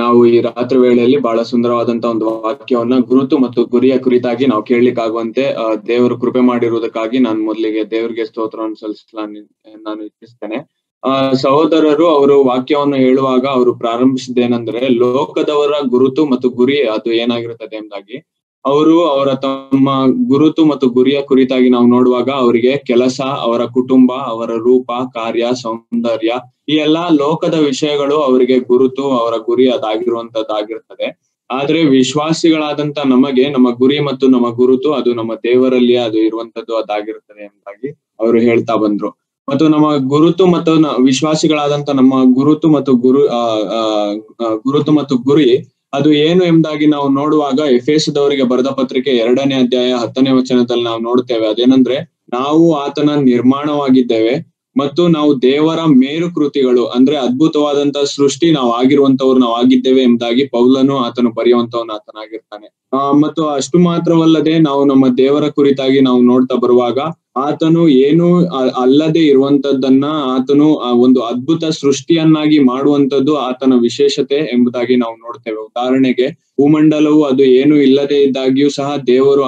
ನಾವು ಈ ರಾತ್ರಿ ವೇಳೆಯಲ್ಲಿ ಬಹಳ ಸುಂದರವಾದಂತಹ ಒಂದು ವಾಕ್ಯವನ್ನ ಗುರುತು ಮತ್ತು ಗುರಿಯ ಕುರಿತಾಗಿ ನಾವು ಕೇಳಲಿಕ್ಕಾಗುವಂತೆ ದೇವರು ಕೃಪೆ ಮಾಡಿರುವುದಕ್ಕಾಗಿ ನಾನು ಮೊದಲಿಗೆ ದೇವರಿಗೆ ಸ್ತೋತ್ರವನ್ನು ಸಲ್ಲಿಸಲು ನಾನು ಇಚ್ಛಿಸ್ತೇನೆ. ಸಹೋದರರು ಅವರು ವಾಕ್ಯವನ್ನು ಹೇಳುವಾಗ ಅವರು ಪ್ರಾರಂಭಿಸಿದ್ದೇನೆಂದ್ರೆ, ಲೋಕದವರ ಗುರುತು ಮತ್ತು ಗುರಿ ಅದು ಏನಾಗಿರುತ್ತದೆ ಎಂಬುದಾಗಿ. ಅವರ ತಮ್ಮ ಗುರುತು ಮತ್ತು ಗುರಿಯ ಕುರಿತಾಗಿ ನಾವು ನೋಡುವಾಗ ಅವರಿಗೆ ಕೆಲಸ, ಅವರ ಕುಟುಂಬ, ಅವರ ರೂಪ, ಕಾರ್ಯ, ಸೌಂದರ್ಯ, ಈ ಎಲ್ಲಾ ಲೋಕದ ವಿಷಯಗಳು ಅವರಿಗೆ ಗುರುತು, ಅವರ ಗುರಿ ಅದಾಗಿರುವಂತದ್ದಾಗಿರ್ತದೆ. ಆದ್ರೆ ವಿಶ್ವಾಸಿಗಳಾದಂತ ನಮಗೆ ನಮ್ಮ ಗುರಿ ಮತ್ತು ನಮ್ಮ ಗುರುತು ಅದು ನಮ್ಮ ದೇವರಲ್ಲಿ ಅದು ಇರುವಂತದ್ದು ಅದಾಗಿರುತ್ತದೆ ಎಂಬುದಾಗಿ ಅವರು ಹೇಳ್ತಾ ಬಂದ್ರು. ಮತ್ತು ನಮ್ಮ ಗುರುತು ಮತ್ತು ವಿಶ್ವಾಸಿಗಳಾದಂತ ನಮ್ಮ ಗುರುತು ಮತ್ತು ಗುರಿ ಅದು ಏನು ಎಂಬುದಾಗಿ ನಾವು ನೋಡುವಾಗ ಎಫೆಸದವರಿಗೆ ಬರೆದ ಪತ್ರಿಕೆ 2ನೇ ಅಧ್ಯಾಯ 10ನೇ ವಚನದಲ್ಲಿ ನಾವು ನೋಡ್ತೇವೆ. ಅದೇನಂದ್ರೆ, ನಾವು ಆತನ ನಿರ್ಮಾಣವಾಗಿದ್ದೇವೆ ಮತ್ತು ನಾವು ದೇವರ ಮೇರು ಕೃತಿಗಳು, ಅಂದ್ರೆ ಅದ್ಭುತವಾದಂತ ಸೃಷ್ಟಿ ನಾವು ಆಗಿದ್ದೇವೆ ಎಂಬುದಾಗಿ ಪೌಲನು ಆತನು ಬರೆಯುವಂತವನು ಆತನಾಗಿರ್ತಾನೆ. ಮತ್ತು ಅಷ್ಟು ಮಾತ್ರವಲ್ಲದೆ ನಾವು ನಮ್ಮ ದೇವರ ಕುರಿತಾಗಿ ನಾವು ನೋಡ್ತಾ ಬರುವಾಗ ಆತನು ಏನು ಅಲ್ಲದೆ ಇರುವಂತದ್ದನ್ನ ಆತನು ಒಂದು ಅದ್ಭುತ ಸೃಷ್ಟಿಯನ್ನಾಗಿ ಮಾಡುವಂತದ್ದು ಆತನ ವಿಶೇಷತೆ ಎಂಬುದಾಗಿ ನಾವು ನೋಡ್ತೇವೆ. ಉದಾಹರಣೆಗೆ ಭೂಮಂಡಲವು ಅದು ಏನು ಇಲ್ಲದೆ ಇದ್ದಾಗಿಯೂ ಸಹ ದೇವರು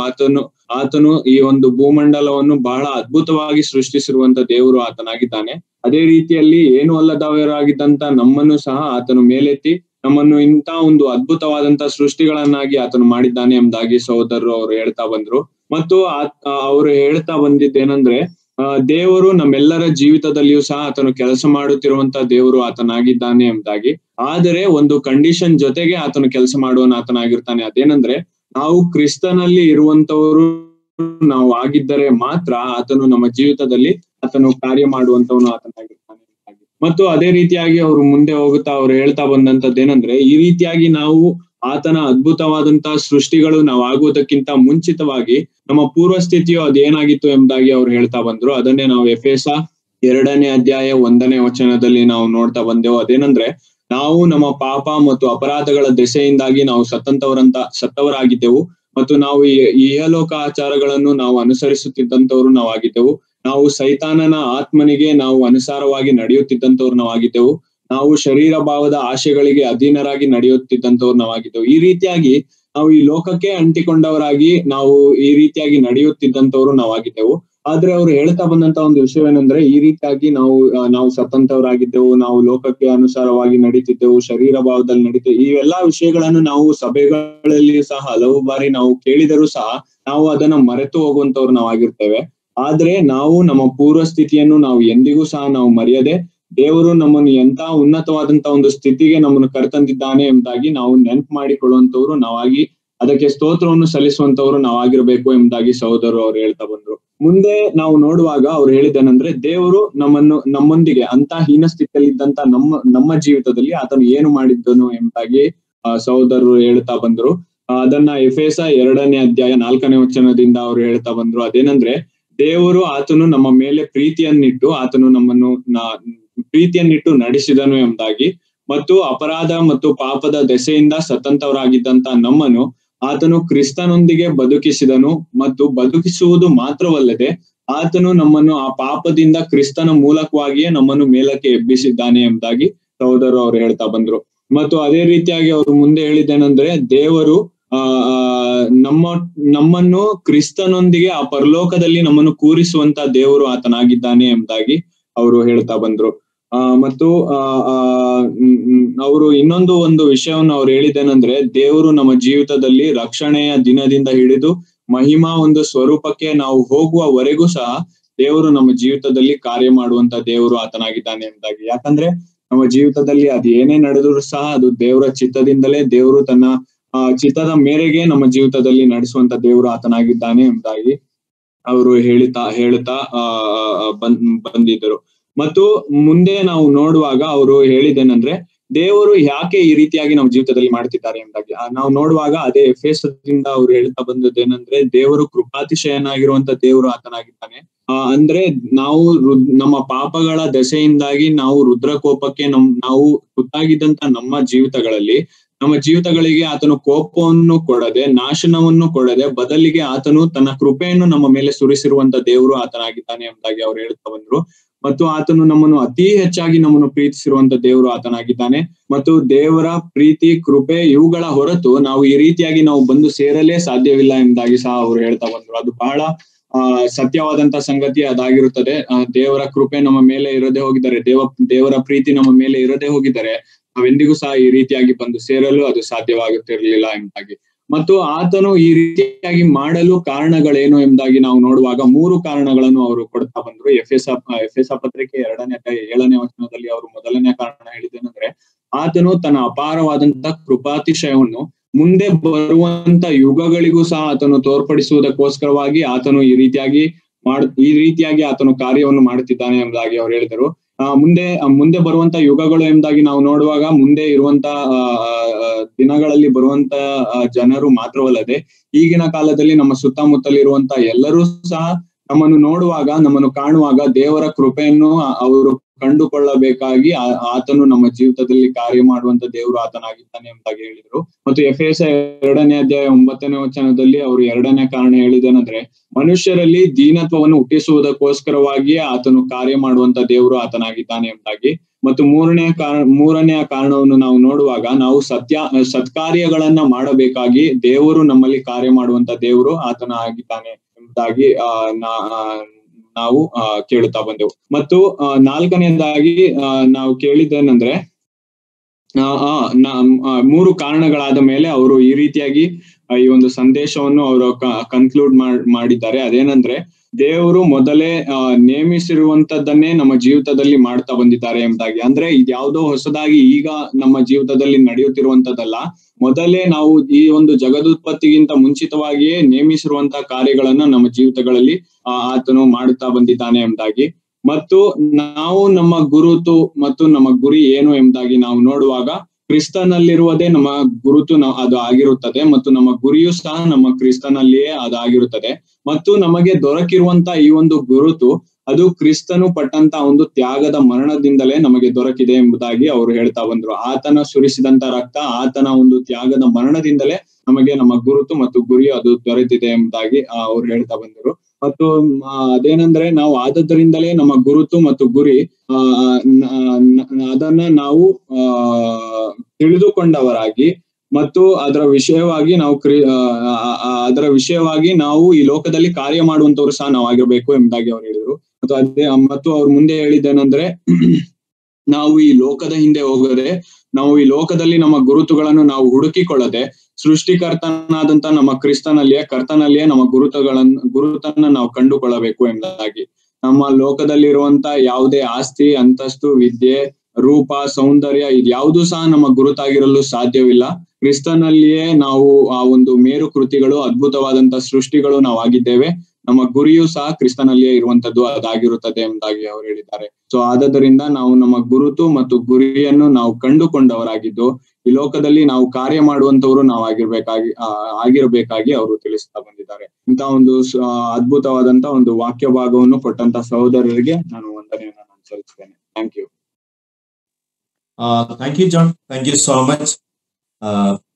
ಆತನು ಈ ಒಂದು ಭೂಮಂಡಲವನ್ನು ಬಹಳ ಅದ್ಭುತವಾಗಿ ಸೃಷ್ಟಿಸಿರುವಂತ ದೇವರು ಆತನಾಗಿದ್ದಾನೆ. ಅದೇ ರೀತಿಯಲ್ಲಿ ಏನು ಅಲ್ಲದವರಾಗಿದ್ದಂತ ನಮ್ಮನ್ನು ಸಹ ಆತನು ಮೇಲೆತ್ತಿ ನಮ್ಮನ್ನು ಇಂಥ ಒಂದು ಅದ್ಭುತವಾದಂತ ಸೃಷ್ಟಿಗಳನ್ನಾಗಿ ಆತನು ಮಾಡಿದ್ದಾನೆ ಎಂಬುದಾಗಿ ಸಹೋದರರು ಅವರು ಹೇಳ್ತಾ ಬಂದ್ರು. ಮತ್ತು ಅವರು ಹೇಳ್ತಾ ಬಂದಿದ್ದೇನೆಂದ್ರೆ, ದೇವರು ನಮ್ಮೆಲ್ಲರ ಜೀವಿತದಲ್ಲಿಯೂ ಸಹ ಆತನು ಕೆಲಸ ಮಾಡುತ್ತಿರುವಂತ ದೇವರು ಆತನಾಗಿದ್ದಾನೆ ಎಂಬುದಾಗಿ. ಆದರೆ ಒಂದು ಕಂಡೀಷನ್ ಜೊತೆಗೆ ಆತನು ಕೆಲಸ ಮಾಡುವನು ಆತನಾಗಿರ್ತಾನೆ. ಅದೇನಂದ್ರೆ, ನಾವು ಕ್ರಿಸ್ತನಲ್ಲಿ ಇರುವಂತವರು ನಾವು ಆಗಿದ್ದರೆ ಮಾತ್ರ ಆತನು ನಮ್ಮ ಜೀವಿತದಲ್ಲಿ ಆತನು ಕಾರ್ಯ ಮಾಡುವಂತವನು ಆತನಾಗಿರ್ತಾನೆ. ಮತ್ತು ಅದೇ ರೀತಿಯಾಗಿ ಅವರು ಮುಂದೆ ಹೋಗುತ್ತಾ ಅವರು ಹೇಳ್ತಾ ಬಂದಂತದ್ದೇನೆಂದ್ರೆ, ಈ ರೀತಿಯಾಗಿ ನಾವು ಆತನ ಅದ್ಭುತವಾದಂತಹ ಸೃಷ್ಟಿಗಳು ನಾವು ಆಗುವುದಕ್ಕಿಂತ ಮುಂಚಿತವಾಗಿ ನಮ್ಮ ಪೂರ್ವ ಸ್ಥಿತಿಯು ಅದೇನಾಗಿತ್ತು ಎಂಬುದಾಗಿ ಅವ್ರು ಹೇಳ್ತಾ ಬಂದ್ರು. ಅದನ್ನೇ ನಾವು ಎಫೆಸ 2ನೇ ಅಧ್ಯಾಯ 1ನೇ ವಚನದಲ್ಲಿ ನಾವು ನೋಡ್ತಾ ಬಂದೆವು. ಅದೇನಂದ್ರೆ, ನಾವು ನಮ್ಮ ಪಾಪ ಮತ್ತು ಅಪರಾಧಗಳ ದೆಸೆಯಿಂದಾಗಿ ನಾವು ಸತ್ತವರಾಗಿದ್ದೆವು ಮತ್ತು ನಾವು ಇಹಲೋಕ ಆಚಾರಗಳನ್ನು ನಾವು ಅನುಸರಿಸುತ್ತಿದ್ದಂತವ್ರು ನಾವಾಗಿದ್ದೆವು. ನಾವು ಸೈತಾನನ ಆತ್ಮನಿಗೆ ನಾವು ಅನುಸಾರವಾಗಿ ನಡೆಯುತ್ತಿದ್ದಂತವ್ರು ನಾವಾಗಿದ್ದೆವು. ನಾವು ಶರೀರ ಭಾವದ ಆಶೆಗಳಿಗೆ ಅಧೀನರಾಗಿ ನಡೆಯುತ್ತಿದ್ದಂತವ್ರು ನಾವಾಗಿದ್ದೆವು. ಈ ರೀತಿಯಾಗಿ ನಾವು ಈ ಲೋಕಕ್ಕೆ ಅಂಟಿಕೊಂಡವರಾಗಿ ನಾವು ಈ ರೀತಿಯಾಗಿ ನಡೆಯುತ್ತಿದ್ದಂತವ್ರು ನಾವಾಗಿದ್ದೆವು. ಆದ್ರೆ ಅವ್ರು ಹೇಳ್ತಾ ಬಂದಂತ ಒಂದು ವಿಷಯವೇನೆಂದ್ರೆ, ಈ ರೀತಿಯಾಗಿ ನಾವು ಸತ್ತಂತವರಾಗಿದ್ದೆವು, ನಾವು ಲೋಕಕ್ಕೆ ಅನುಸಾರವಾಗಿ ನಡೀತಿದ್ದೆವು, ಶರೀರ ಭಾವದಲ್ಲಿ ನಡೀತೇವೆ. ಈ ಎಲ್ಲಾ ವಿಷಯಗಳನ್ನು ನಾವು ಸಭೆಗಳಲ್ಲಿ ಸಹ ಹಲವು ಬಾರಿ ನಾವು ಕೇಳಿದರೂ ಸಹ ನಾವು ಅದನ್ನ ಮರೆತು ಹೋಗುವಂತವ್ರು ನಾವಾಗಿರ್ತೇವೆ. ಆದ್ರೆ ನಾವು ನಮ್ಮ ಪೂರ್ವ ಸ್ಥಿತಿಯನ್ನು ನಾವು ಎಂದಿಗೂ ಸಹ ನಾವು ಮರೆಯದೆ ದೇವರು ನಮ್ಮನ್ನು ಎಂತ ಉನ್ನತವಾದಂತ ಒಂದು ಸ್ಥಿತಿಗೆ ನಮ್ಮನ್ನು ಕರೆತಂದಿದ್ದಾನೆ ಎಂಬುದಾಗಿ ನಾವು ನೆನಪು ಮಾಡಿಕೊಳ್ಳುವಂತವ್ರು ನಾವಾಗಿ, ಅದಕ್ಕೆ ಸ್ತೋತ್ರವನ್ನು ಸಲ್ಲಿಸುವಂತವ್ರು ನಾವಾಗಿರ್ಬೇಕು ಎಂಬುದಾಗಿ ಸಹೋದರರು ಅವ್ರು ಹೇಳ್ತಾ ಬಂದ್ರು. ಮುಂದೆ ನಾವು ನೋಡುವಾಗ ಅವ್ರು ಹೇಳಿದ್ದೇನೆಂದ್ರೆ, ದೇವರು ನಮ್ಮೊಂದಿಗೆ ಅಂತ ಹೀನ ಸ್ಥಿತಿಯಲ್ಲಿದ್ದಂತ ನಮ್ಮ ಜೀವಿತದಲ್ಲಿ ಆತನು ಏನು ಮಾಡಿದ್ದನು ಎಂಬುದಾಗಿ ಸಹೋದರರು ಹೇಳ್ತಾ ಬಂದ್ರು. ಅದನ್ನ ಎಫೆಸ 2ನೇ ಅಧ್ಯಾಯ 4ನೇ ವಚನದಿಂದ ಅವ್ರು ಹೇಳ್ತಾ ಬಂದ್ರು. ಅದೇನಂದ್ರೆ, ದೇವರು ಆತನು ನಮ್ಮ ಮೇಲೆ ಪ್ರೀತಿಯನ್ನಿಟ್ಟು ನಡೆಸಿದನು ಎಂಬುದಾಗಿ. ಮತ್ತು ಅಪರಾಧ ಮತ್ತು ಪಾಪದ ದೆಸೆಯಿಂದ ಸತ್ತಂತವರಾಗಿದ್ದಂತ ನಮ್ಮನ್ನು ಆತನು ಕ್ರಿಸ್ತನೊಂದಿಗೆ ಬದುಕಿಸಿದನು ಮತ್ತು ಬದುಕಿಸುವುದು ಮಾತ್ರವಲ್ಲದೆ ಆತನು ನಮ್ಮನ್ನು ಆ ಪಾಪದಿಂದ ಕ್ರಿಸ್ತನ ಮೂಲಕವಾಗಿಯೇ ನಮ್ಮನ್ನು ಮೇಲಕ್ಕೆ ಎಬ್ಬಿಸಿದ್ದಾನೆ ಎಂಬುದಾಗಿ ಸಹೋದರರು ಅವರು ಹೇಳ್ತಾ ಬಂದ್ರು. ಮತ್ತು ಅದೇ ರೀತಿಯಾಗಿ ಅವರು ಮುಂದೆ ಹೇಳಿದ್ದೇನೆಂದ್ರೆ ದೇವರು ನಮ್ಮನ್ನು ಕ್ರಿಸ್ತನೊಂದಿಗೆ ಆ ಪರಲೋಕದಲ್ಲಿ ನಮ್ಮನ್ನು ಕೂರಿಸುವಂತ ದೇವರು ಆತನಾಗಿದ್ದಾನೆ ಎಂಬುದಾಗಿ ಅವರು ಹೇಳ್ತಾ ಬಂದ್ರು. ಮತ್ತು ಅವರು ಇನ್ನೊಂದು ಒಂದು ವಿಷಯವನ್ನು ಅವ್ರು ಹೇಳಿದ್ದೇನೆಂದ್ರೆ ದೇವರು ನಮ್ಮ ಜೀವಿತದಲ್ಲಿ ರಕ್ಷಣೆಯ ದಿನದಿಂದ ಹಿಡಿದು ಮಹಿಮಾ ಒಂದು ಸ್ವರೂಪಕ್ಕೆ ನಾವು ಹೋಗುವವರೆಗೂ ಸಹ ದೇವರು ನಮ್ಮ ಜೀವಿತದಲ್ಲಿ ಕಾರ್ಯ ಮಾಡುವಂತ ದೇವರು ಆತನಾಗಿದ್ದಾನೆ ಎಂಬುದಾಗಿ. ಯಾಕಂದ್ರೆ ನಮ್ಮ ಜೀವಿತದಲ್ಲಿ ಅದು ಏನೇ ನಡೆದ್ರು ಸಹ ಅದು ದೇವರ ಚಿತ್ತದಿಂದಲೇ, ದೇವರು ತನ್ನ ಚಿತ್ತದ ಮೇರೆಗೆ ನಮ್ಮ ಜೀವಿತದಲ್ಲಿ ನಡೆಸುವಂತ ದೇವರು ಆತನಾಗಿದ್ದಾನೆ ಎಂಬುದಾಗಿ ಅವರು ಹೇಳುತ್ತಾ ಬಂದಿದ್ದರು. ಮತ್ತು ಮುಂದೆ ನಾವು ನೋಡುವಾಗ ಅವರು ಹೇಳಿದ್ದೇನೆಂದ್ರೆ ದೇವರು ಯಾಕೆ ಈ ರೀತಿಯಾಗಿ ನಮ್ಮ ಜೀವಿತದಲ್ಲಿ ಮಾಡ್ತಿದ್ದಾರೆ ಎಂಬುದಾಗಿ ನಾವು ನೋಡುವಾಗ ಅದೇ ಎಫೆಸದಿಂದ ಅವ್ರು ಹೇಳ್ತಾ ಬಂದದ್ದೇನೆಂದ್ರೆ ದೇವರು ಕೃಪಾತಿಶಯನಾಗಿರುವಂತ ದೇವರು ಆತನಾಗಿದ್ದಾನೆ. ಅಂದ್ರೆ ನಾವು ನಮ್ಮ ಪಾಪಗಳ ದೆಸೆಯಿಂದಾಗಿ ನಾವು ರುದ್ರಕೋಪಕ್ಕೆ ನಾವು ತುತ್ತಾಗಿದ್ದಂತ ನಮ್ಮ ಜೀವಿತಗಳಿಗೆ ಆತನು ಕೋಪವನ್ನು ಕೊಡದೆ, ನಾಶನವನ್ನು ಕೊಡದೆ, ಬದಲಿಗೆ ಆತನು ತನ್ನ ಕೃಪೆಯನ್ನು ನಮ್ಮ ಮೇಲೆ ಸುರಿಸಿರುವಂತ ದೇವರು ಆತನಾಗಿದ್ದಾನೆ ಎಂಬುದಾಗಿ ಅವ್ರು ಹೇಳ್ತಾ ಬಂದ್ರು. ಮತ್ತು ಆತನು ನಮ್ಮನ್ನು ಅತಿ ಹೆಚ್ಚಾಗಿ ನಮ್ಮನ್ನು ಪ್ರೀತಿಸಿರುವಂತ ದೇವರು ಆತನಾಗಿದ್ದಾನೆ. ಮತ್ತು ದೇವರ ಪ್ರೀತಿ, ಕೃಪೆ ಇವುಗಳ ಹೊರತು ನಾವು ಈ ರೀತಿಯಾಗಿ ನಾವು ಬಂದು ಸೇರಲೇ ಸಾಧ್ಯವಿಲ್ಲ ಎಂಬುದಾಗಿ ಸಹ ಅವರು ಹೇಳ್ತಾ ಬಂದ್ರು. ಅದು ಬಹಳ ಸತ್ಯವಾದಂತ ಸಂಗತಿ ಅದಾಗಿರುತ್ತದೆ. ದೇವರ ಕೃಪೆ ನಮ್ಮ ಮೇಲೆ ಇರದೆ ಹೋಗಿದ್ದಾರೆ, ದೇವರ ಪ್ರೀತಿ ನಮ್ಮ ಮೇಲೆ ಇರದೆ ಹೋಗಿದ್ದಾರೆ, ನಾವೆಂದಿಗೂ ಸಹ ಈ ರೀತಿಯಾಗಿ ಬಂದು ಸೇರಲು ಅದು ಸಾಧ್ಯವಾಗುತ್ತಿರಲಿಲ್ಲ ಎಂಬುದಾಗಿ. ಮತ್ತು ಆತನು ಈ ರೀತಿಯಾಗಿ ಮಾಡಲು ಕಾರಣಗಳೇನು ಎಂಬುದಾಗಿ ನಾವು ನೋಡುವಾಗ 3 ಕಾರಣಗಳನ್ನು ಅವರು ಕೊಡ್ತಾ ಬಂದ್ರು. ಎಫೆಸ ಪತ್ರಿಕೆ 2:7 ವಚನದಲ್ಲಿ ಅವರು ಮೊದಲನೇ ಕಾರಣ ಹೇಳಿದ್ದೇನೆಂದ್ರೆ ಆತನು ತನ್ನ ಅಪಾರವಾದಂತ ಕೃಪಾತಿಶಯವನ್ನು ಮುಂದೆ ಬರುವಂತ ಯುಗಗಳಿಗೂ ಸಹ ಆತನು ತೋರ್ಪಡಿಸುವುದಕ್ಕೋಸ್ಕರವಾಗಿ ಆತನು ಈ ರೀತಿಯಾಗಿ ಆತನು ಕಾರ್ಯವನ್ನು ಮಾಡುತ್ತಿದ್ದಾನೆ ಎಂಬುದಾಗಿ ಅವರು ಹೇಳಿದರು. ಮುಂದೆ ಬರುವಂತ ಯುಗಗಳು ಎಂಬುದಾಗಿ ನಾವು ನೋಡುವಾಗ ಮುಂದೆ ಇರುವಂತ ದಿನಗಳಲ್ಲಿ ಬರುವಂತ ಜನರು ಮಾತ್ರವಲ್ಲದೆ ಈಗಿನ ಕಾಲದಲ್ಲಿ ನಮ್ಮ ಸುತ್ತಮುತ್ತಲಿರುವಂತ ಎಲ್ಲರೂ ಸಹ ನಮ್ಮನ್ನು ನೋಡುವಾಗ, ನಮ್ಮನ್ನು ಕಾಣುವಾಗ ದೇವರ ಕೃಪೆಯನ್ನು ಅವರು ಕಂಡುಕೊಳ್ಳಬೇಕಾಗಿ ಆತನು ನಮ್ಮ ಜೀವಿತದಲ್ಲಿ ಕಾರ್ಯ ಮಾಡುವಂತ ದೇವರು ಆತನಾಗಿದ್ದಾನೆ ಎಂಬುದಾಗಿ ಹೇಳಿದರು. ಮತ್ತು ಎಫೆಸ 2:9 ವಚನದಲ್ಲಿ ಅವರು 2ನೇ ಕಾರಣ ಹೇಳಿದೇನೆಂದ್ರೆ ಮನುಷ್ಯರಲ್ಲಿ ದೀನತ್ವವನ್ನು ಹುಟ್ಟಿಸುವುದಕ್ಕೋಸ್ಕರವಾಗಿಯೇ ಆತನು ಕಾರ್ಯ ಮಾಡುವಂತ ದೇವರು ಆತನಾಗಿದ್ದಾನೆ ಎಂಬುದಾಗಿ. ಮತ್ತು ಮೂರನೆಯ ಕಾರಣವನ್ನು ನಾವು ನೋಡುವಾಗ ನಾವು ಸತ್ಕಾರ್ಯಗಳನ್ನ ಮಾಡಬೇಕಾಗಿ ದೇವರು ನಮ್ಮಲ್ಲಿ ಕಾರ್ಯ ಮಾಡುವಂತ ದೇವರು ಆತನ ಆಗಿದ್ದಾನೆ ಎಂಬುದಾಗಿ ನಾವು ಕೇಳುತ್ತಾ ಬಂದೆವು. ಮತ್ತು 4ನೇದಾಗಿ ನಾವು ಕೇಳಿದ್ದೇನೆಂದ್ರೆ 3 ಕಾರಣಗಳಾದ ಮೇಲೆ ಅವರು ಈ ರೀತಿಯಾಗಿ ಈ ಒಂದು ಸಂದೇಶವನ್ನು ಅವರು ಕನ್ಕ್ಲೂಡ್ ಮಾಡಿದ್ದಾರೆ. ಅದೇನಂದ್ರೆ ದೇವರು ಮೊದಲೇ ನೇಮಿಸಿರುವಂತದ್ದನ್ನೇ ನಮ್ಮ ಜೀವಿತದಲ್ಲಿ ಮಾಡ್ತಾ ಬಂದಿದ್ದಾರೆ ಎಂಬುದಾಗಿ. ಅಂದ್ರೆ ಇದ್ಯಾವುದೋ ಹೊಸದಾಗಿ ಈಗ ನಮ್ಮ ಜೀವಿತದಲ್ಲಿ ನಡೆಯುತ್ತಿರುವಂತದ್ದಲ್ಲ, ಮೊದಲೇ ನಾವು ಈ ಒಂದು ಜಗದುತ್ಪತ್ತಿಗಿಂತ ಮುಂಚಿತವಾಗಿಯೇ ನೇಮಿಸಿರುವಂತಹ ಕಾರ್ಯಗಳನ್ನ ನಮ್ಮ ಜೀವಿತಗಳಲ್ಲಿ ಆತನು ಮಾಡುತ್ತಾ ಬಂದಿದ್ದಾನೆ ಎಂಬುದಾಗಿ. ಮತ್ತು ನಾವು ನಮ್ಮ ಗುರುತು ಮತ್ತು ನಮ್ಮ ಗುರಿ ಏನು ಎಂಬುದಾಗಿ ನಾವು ನೋಡುವಾಗ ಕ್ರಿಸ್ತನಲ್ಲಿರುವುದೇ ನಮ್ಮ ಗುರುತು ಅದು ಆಗಿರುತ್ತದೆ, ಮತ್ತು ನಮ್ಮ ಗುರಿಯೂ ಸಹ ನಮ್ಮ ಕ್ರಿಸ್ತನಲ್ಲಿಯೇ ಅದಾಗಿರುತ್ತದೆ. ಮತ್ತು ನಮಗೆ ದೊರಕಿರುವಂತ ಈ ಒಂದು ಗುರುತು ಅದು ಕ್ರಿಸ್ತನು ಪಟ್ಟಂತ ಒಂದು ತ್ಯಾಗದ ಮರಣದಿಂದಲೇ ನಮಗೆ ದೊರಕಿದೆ ಎಂಬುದಾಗಿ ಅವರು ಹೇಳ್ತಾ ಬಂದ್ರು. ಆತನ ಸುರಿಸಿದಂತ ರಕ್ತ, ಆತನ ಒಂದು ತ್ಯಾಗದ ಮರಣದಿಂದಲೇ ನಮಗೆ ನಮ್ಮ ಗುರುತು ಮತ್ತು ಗುರಿ ಅದು ದೊರೆತಿದೆ ಎಂಬುದಾಗಿ ಅವ್ರು ಹೇಳ್ತಾ ಬಂದರು. ಮತ್ತು ಅದೇನೆಂದ್ರೆ ನಾವು ಆದದ್ದರಿಂದಲೇ ನಮ್ಮ ಗುರುತು ಮತ್ತು ಗುರಿ ಅದನ್ನ ನಾವು ತಿಳಿದುಕೊಂಡವರಾಗಿ ಮತ್ತು ಅದರ ವಿಷಯವಾಗಿ ನಾವು ಈ ಲೋಕದಲ್ಲಿ ಕಾರ್ಯ ಮಾಡುವಂತವ್ರು ಸಹ ನಾವು ಆಗಿರ್ಬೇಕು ಎಂಬುದಾಗಿ ಅವ್ರು ಹೇಳಿದ್ರು. ಮತ್ತು ಅವ್ರು ಮುಂದೆ ಹೇಳಿದ್ದೇನೆಂದ್ರೆ ನಾವು ಈ ಲೋಕದ ಹಿಂದೆ ಹೋಗದೆ, ನಾವು ಈ ಲೋಕದಲ್ಲಿ ನಮ್ಮ ಗುರುತುಗಳನ್ನು ನಾವು ಹುಡುಕಿಕೊಳ್ಳದೆ ಸೃಷ್ಟಿಕರ್ತನಾದಂತ ನಮ್ಮ ಕರ್ತನಲ್ಲಿಯೇ ನಮ್ಮ ಗುರುತನ್ನ ನಾವು ಕಂಡುಕೊಳ್ಳಬೇಕು ಎಂಬುದಾಗಿ. ನಮ್ಮ ಲೋಕದಲ್ಲಿರುವಂತ ಯಾವುದೇ ಆಸ್ತಿ, ಅಂತಸ್ತು, ವಿದ್ಯೆ, ರೂಪ, ಸೌಂದರ್ಯ ಇದ್ಯಾವುದೂ ಸಹ ನಮ್ಮ ಗುರುತಾಗಿರಲು ಸಾಧ್ಯವಿಲ್ಲ. ಕ್ರಿಸ್ತನಲ್ಲಿಯೇ ನಾವು ಆ ಒಂದು ಮೇರು ಕೃತಿಗಳು, ಅದ್ಭುತವಾದಂತ ಸೃಷ್ಟಿಗಳು ನಾವು ಆಗಿದ್ದೇವೆ. ನಮ್ಮ ಗುರಿಯೂ ಸಹ ಕ್ರಿಸ್ತನಲ್ಲಿಯೇ ಇರುವಂತದ್ದು ಅದಾಗಿರುತ್ತದೆ ಎಂಬುದಾಗಿ ಅವರು ಹೇಳಿದ್ದಾರೆ. ಸೊ ಆದದರಿಂದ ನಾವು ನಮ್ಮ ಗುರುತು ಮತ್ತು ಗುರಿಯನ್ನು ನಾವು ಕಂಡುಕೊಂಡವರಾಗಿದ್ದು ಈ ಲೋಕದಲ್ಲಿ ನಾವು ಕಾರ್ಯ ಮಾಡುವಂತವರು ನಾವು ಆಗಿರ್ಬೇಕಾಗಿ ಅವರು ತಿಳಿಸ್ತಾ ಬಂದಿದ್ದಾರೆ. ಇಂತ ಒಂದು ಅದ್ಭುತವಾದಂತ ಒಂದು ವಾಕ್ಯ ಭಾಗವನ್ನು ಕೊಟ್ಟಂತ ಸಹೋದರರಿಗೆ ನಾನು ವಂದನೆಯನ್ನು ಸಲ್ಲಿಸ್ತೇನೆ. Thank you. Thank you John, thank you so much.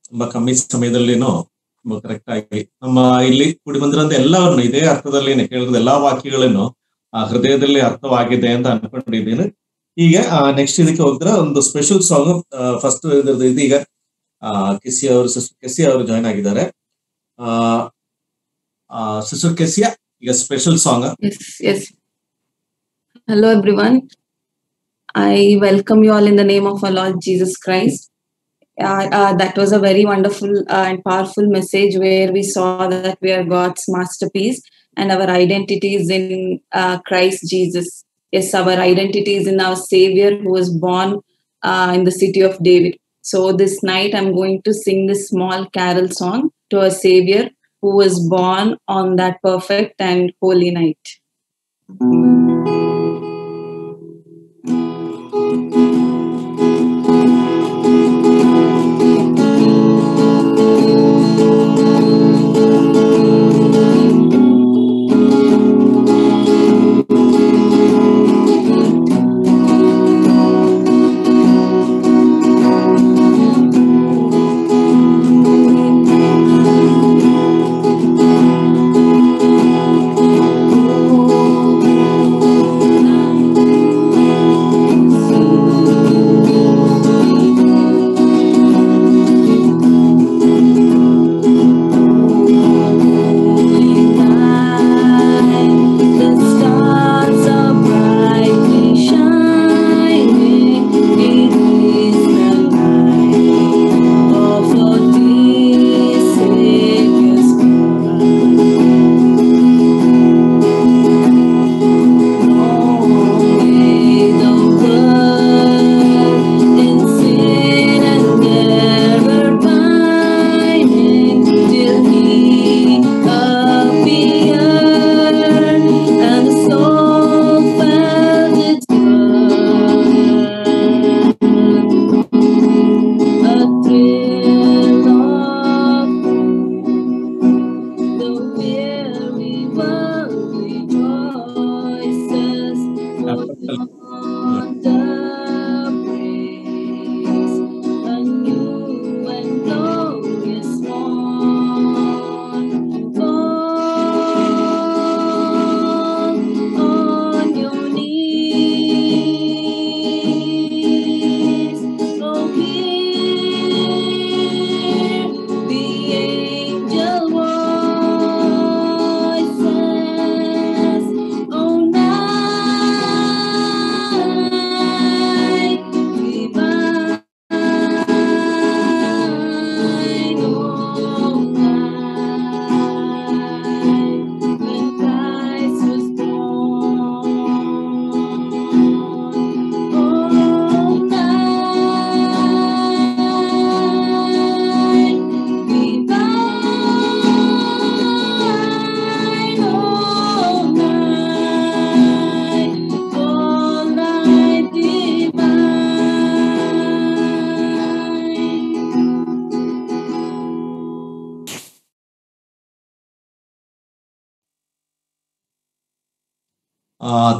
ತುಂಬಾ ಕಮ್ಮಿ ಸಮಯದಲ್ಲಿನೂ ತುಂಬಾ ಕರೆಕ್ಟ್ ಆಗಿ ನಮ್ಮ ಇಲ್ಲಿ ಕೂಡಿ ಬಂದಿರೋಂಥ ಎಲ್ಲವನ್ನು ಇದೇ ಅರ್ಥದಲ್ಲಿ ಕೇಳಿದ ಎಲ್ಲಾ ವಾಕ್ಯಗಳನ್ನು ಹೃದಯದಲ್ಲಿ ಅರ್ಥವಾಗಿದೆ ಅಂತ ಅನ್ಕೊಂಡಿದ್ದೀನಿ. ಈಗ ನೆಕ್ಸ್ಟ್ ಇದಕ್ಕೆ ಹೋಗಿದ್ರೆ ಒಂದು ಸ್ಪೆಷಲ್ ಸಾಂಗ್ ಫಸ್ಟ್ ಇದೀಗ ಕೆಸಿ ಅವರು ಜಾಯ್ನ್ ಆಗಿದ್ದಾರೆ. ಸಿಸ್ಟರ್ ಕೆಸಿಯಾ, ಈಗ special song. Yes. Hello everyone. I welcome you all in the name of our Lord Jesus Christ. That was a very wonderful and powerful message where we saw that we are God's masterpiece and our identity is in Christ Jesus. Yes, our identity is in our Savior who was born in the city of David. So this night I'm going to sing this small carol song to our Savior who was born on that perfect and holy night.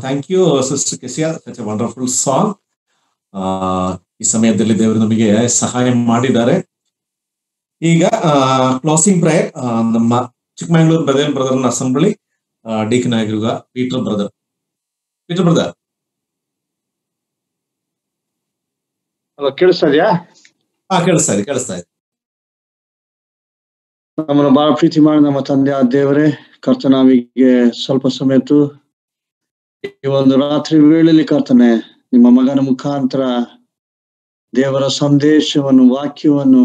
Thank you sister Kezia, such a wonderful song. ಈ ಸಮಯದಲ್ಲಿ ದೇವರು ನಮಗೆ ಸಹಾಯ ಮಾಡಿದ್ದಾರೆ. ಈಗ closing prayer ನಮ್ಮ Chikkamagaluru ಬ್ರದರ್ನ assembly deacon ಆಗಿರುವ Peter brother. ಕೇಳಿಸ್ತಾ ಇದೆಯಾ? ಕೇಳಿಸ್ತಾ ಇದೆ. ನಮ್ಮನ್ನು ಬಹಳ ಪ್ರೀತಿ ಮಾಡಿ ನಮ್ಮ ತಂದೆ ಆ ದೇವರೇ, ಕರ್ತನಾವಿಗೆ ಸ್ವಲ್ಪ ಸಮೇತ ಈ ಒಂದು ರಾತ್ರಿ ವೇಳೆಯಲ್ಲಿ ಕರ್ತನೆ ನಿಮ್ಮ ಮಗನ ಮುಖಾಂತರ ದೇವರ ಸಂದೇಶವನ್ನು, ವಾಕ್ಯವನ್ನು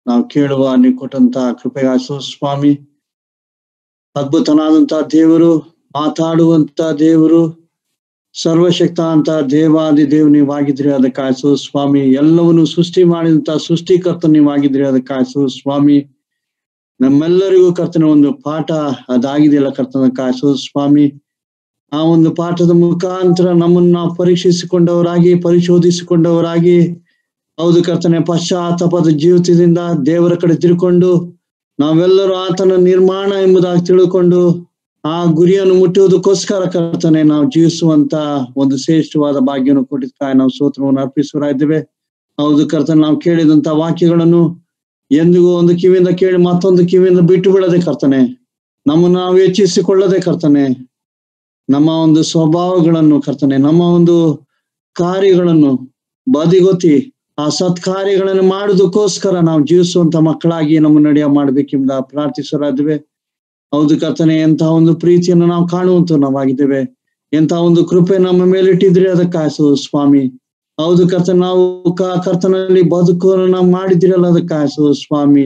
ನಾವು ಕೇಳುವ ನೀವು ಕೊಟ್ಟಂತ ಕೃಪೆಗಾಸು ಸ್ವಾಮಿ. ಅದ್ಭುತನಾದಂತ ದೇವರು, ಮಾತಾಡುವಂತ ದೇವರು, ಸರ್ವಶಕ್ತ ಅಂತ ದೇವಾದಿ ದೇವ್ ನೀವಾಗಿದ್ರಿ, ಅದಕ್ಕಾಯ್ಸು ಸ್ವಾಮಿ. ಎಲ್ಲವನ್ನು ಸೃಷ್ಟಿ ಮಾಡಿದಂತ ಸೃಷ್ಟಿಕರ್ತ ನೀವಾಗಿದ್ರಿ, ಅದಕ್ಕಾಯ್ಸು ಸ್ವಾಮಿ. ನಮ್ಮೆಲ್ಲರಿಗೂ ಕರ್ತನ ಒಂದು ಪಾಠ ಅದಾಗಿದೆಯಲ್ಲ ಕರ್ತನ ಕಾಯ್ಸು ಸ್ವಾಮಿ. ಆ ಒಂದು ಪಾಠದ ಮುಖಾಂತರ ನಮ್ಮನ್ನ ಪರಿಶೋಧಿಸಿಕೊಂಡವರಾಗಿ ಹೌದು ಕರ್ತನೆ, ಪಶ್ಚಾತ್ತಾಪದ ಜೀವಿತದಿಂದ ದೇವರ ಕಡೆ ತಿರುಕೊಂಡು ನಾವೆಲ್ಲರೂ ಆತನ ನಿರ್ಮಾಣ ಎಂಬುದಾಗಿ ತಿಳ್ಕೊಂಡು ಆ ಗುರಿಯನ್ನು ಮುಟ್ಟುವುದಕ್ಕೋಸ್ಕರ ಕರ್ತನೆ ನಾವು ಜೀವಿಸುವಂತ ಒಂದು ಶ್ರೇಷ್ಠವಾದ ಭಾಗ್ಯವನ್ನು ಕೊಟ್ಟಿದ್ದ ನಾವು ಸ್ತೋತ್ರವನ್ನು ಅರ್ಪಿಸುವರಾಗಿದ್ದೇವೆ. ಹೌದು ಕರ್ತನೆ, ನಾವು ಕೇಳಿದಂತ ವಾಕ್ಯಗಳನ್ನು ಎಂದಿಗೂ ಒಂದು ಕಿವಿಯಿಂದ ಕೇಳಿ ಮತ್ತೊಂದು ಕಿವಿಯಿಂದ ಬಿಟ್ಟು ಬಿಡದೆ ಕರ್ತನೆ, ನಮ್ಮನ್ನು ನಾವು ಹೆಚ್ಚಿಸಿಕೊಳ್ಳದೆ ಕರ್ತನೆ, ನಮ್ಮ ಒಂದು ಸ್ವಭಾವಗಳನ್ನು ಕರ್ತನೆ, ನಮ್ಮ ಒಂದು ಕಾರ್ಯಗಳನ್ನು ಬದಿಗೊತ್ತಿ ಆ ಸತ್ಕಾರ್ಯಗಳನ್ನು ಮಾಡುವುದಕ್ಕೋಸ್ಕರ ನಾವು ಜೀವಿಸುವಂತ ಮಕ್ಕಳಾಗಿ ನಮ್ಮ ನಡೆಯ ಮಾಡ್ಬೇಕೆಂಬ ಪ್ರಾರ್ಥಿಸರಾದ್ವಿ. ಹೌದು ಕರ್ತನೆ, ಎಂತ ಒಂದು ಪ್ರೀತಿಯನ್ನು ನಾವು ಕಾಣುವಂತ ನಾವಾಗಿದ್ದೇವೆ, ಎಂತ ಒಂದು ಕೃಪೆ ನಮ್ಮ ಮೇಲಿಟ್ಟಿದ್ರಿ ಅದಕ್ಕಾಸು ಸ್ವಾಮಿ. ಹೌದು ಕರ್ತನೆ, ನಾವು ಕರ್ತನಲ್ಲಿ ಬದುಕನ್ನು ನಾವು ಮಾಡಿದಿರಲ್ಲ ಅದಕ್ಕಾಸು ಸ್ವಾಮಿ.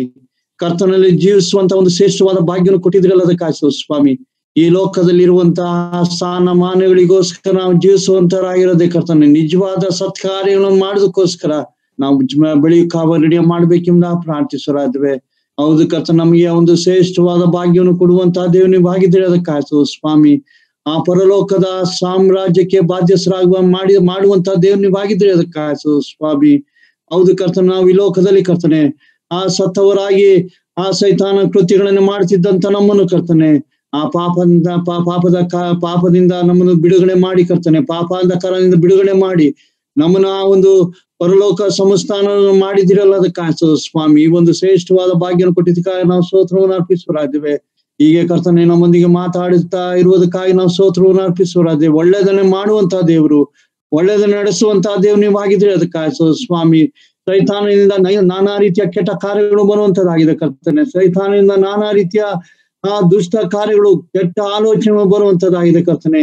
ಕರ್ತನಲ್ಲಿ ಜೀವಿಸುವಂತ ಒಂದು ಶ್ರೇಷ್ಠವಾದ ಭಾಗ್ಯವನ್ನು ಕೊಟ್ಟಿದ್ರಲ್ಲ ಅದಕ್ಕಾಸು ಸ್ವಾಮಿ. ಈ ಲೋಕದಲ್ಲಿ ಇರುವಂತಹ ಸ್ಥಾನಮಾನಗಳಿಗೋಸ್ಕರ ನಾವು ಜೀವಿಸುವಂತರಾಗಿರೋದೇ ಕರ್ತನೆ, ನಿಜವಾದ ಸತ್ಕಾರ್ಯಗಳನ್ನು ಮಾಡೋದಕ್ಕೋಸ್ಕರ ನಾವು ಬೆಳೆಯುವ ರೆಡಿಯ ಮಾಡ್ಬೇಕೆಂಬ ಪ್ರಾರ್ಥಿಸರಾದ್ವೆ. ಹೌದು ಕರ್ತನೆ, ನಮಗೆ ಒಂದು ಶ್ರೇಷ್ಠವಾದ ಭಾಗ್ಯವನ್ನು ಕೊಡುವಂತಹ ದೇವನಿಗಾಗಿದ್ರೆ ಅದಕ್ಕಾಸು ಸ್ವಾಮಿ. ಆ ಪರಲೋಕದ ಸಾಮ್ರಾಜ್ಯಕ್ಕೆ ಬಾಧ್ಯಸ್ಥರಾಗುವ ಮಾಡುವಂತಹ ದೇವನಿಗಾಗಿದ್ರೆ ಅದಕ್ಕಾಸು ಸ್ವಾಮಿ. ಹೌದು ಕರ್ತನೆ, ನಾವು ಈ ಲೋಕದಲ್ಲಿ ಕರ್ತನೆ ಆ ಸತ್ತವರಾಗಿ ಆ ಸೈತಾನ ಕೃತ್ಯಗಳನ್ನು ಮಾಡ್ತಿದ್ದಂತ ನಮ್ಮನ್ನು ಕರ್ತನೆ ಆ ಪಾಪದಿಂದ ನಮ್ಮನ್ನು ಬಿಡುಗಡೆ ಮಾಡಿ ಕರ್ತನೆ, ಪಾಪಾಂಧಕಾರದಿಂದ ಬಿಡುಗಡೆ ಮಾಡಿ ನಮ್ಮನ್ನ ಆ ಒಂದು ಪರಲೋಕ ಸಂಸ್ಥಾನವನ್ನು ಮಾಡಿದಿರಲ್ಲ ಅದಕ್ಕಾಸು ಸ್ವಾಮಿ. ಈ ಒಂದು ಶ್ರೇಷ್ಠವಾದ ಭಾಗ್ಯವನ್ನು ಕೊಟ್ಟಿದ್ದಕ್ಕಾಗಿ ನಾವು ಸ್ತೋತ್ರವನ್ನು ಅರ್ಪಿಸುವರಾದ್ದೇವೆ. ಹೀಗೆ ಕರ್ತನೆ ನಮ್ಮೊಂದಿಗೆ ಮಾತಾಡುತ್ತಾ ಇರುವುದಕ್ಕಾಗಿ ನಾವು ಸ್ತೋತ್ರವನ್ನು ಅರ್ಪಿಸುವರಾದ್ದೇವೆ. ಒಳ್ಳೆಯದನ್ನೇ ಮಾಡುವಂತಹ ದೇವರು, ಒಳ್ಳೆಯದನ್ನು ನಡೆಸುವಂತಹ ದೇವರು ನೀವು ಆಗಿದ್ರೆ ಅದಕ್ಕಾಸು ಸ್ವಾಮಿ. ಸೈತಾನದಿಂದ ನಾನಾ ರೀತಿಯ ಕೆಟ್ಟ ಕಾರ್ಯಗಳು ಬರುವಂತದ್ದಾಗಿದೆ ಕರ್ತನೆ, ಸೈತಾನದಿಂದ ನಾನಾ ರೀತಿಯ ಆ ದುಷ್ಟ ಕಾರ್ಯಗಳು, ಕೆಟ್ಟ ಆಲೋಚನೆ ಬರುವಂತದ್ದಾಗಿದೆ ಕರ್ತನೆ.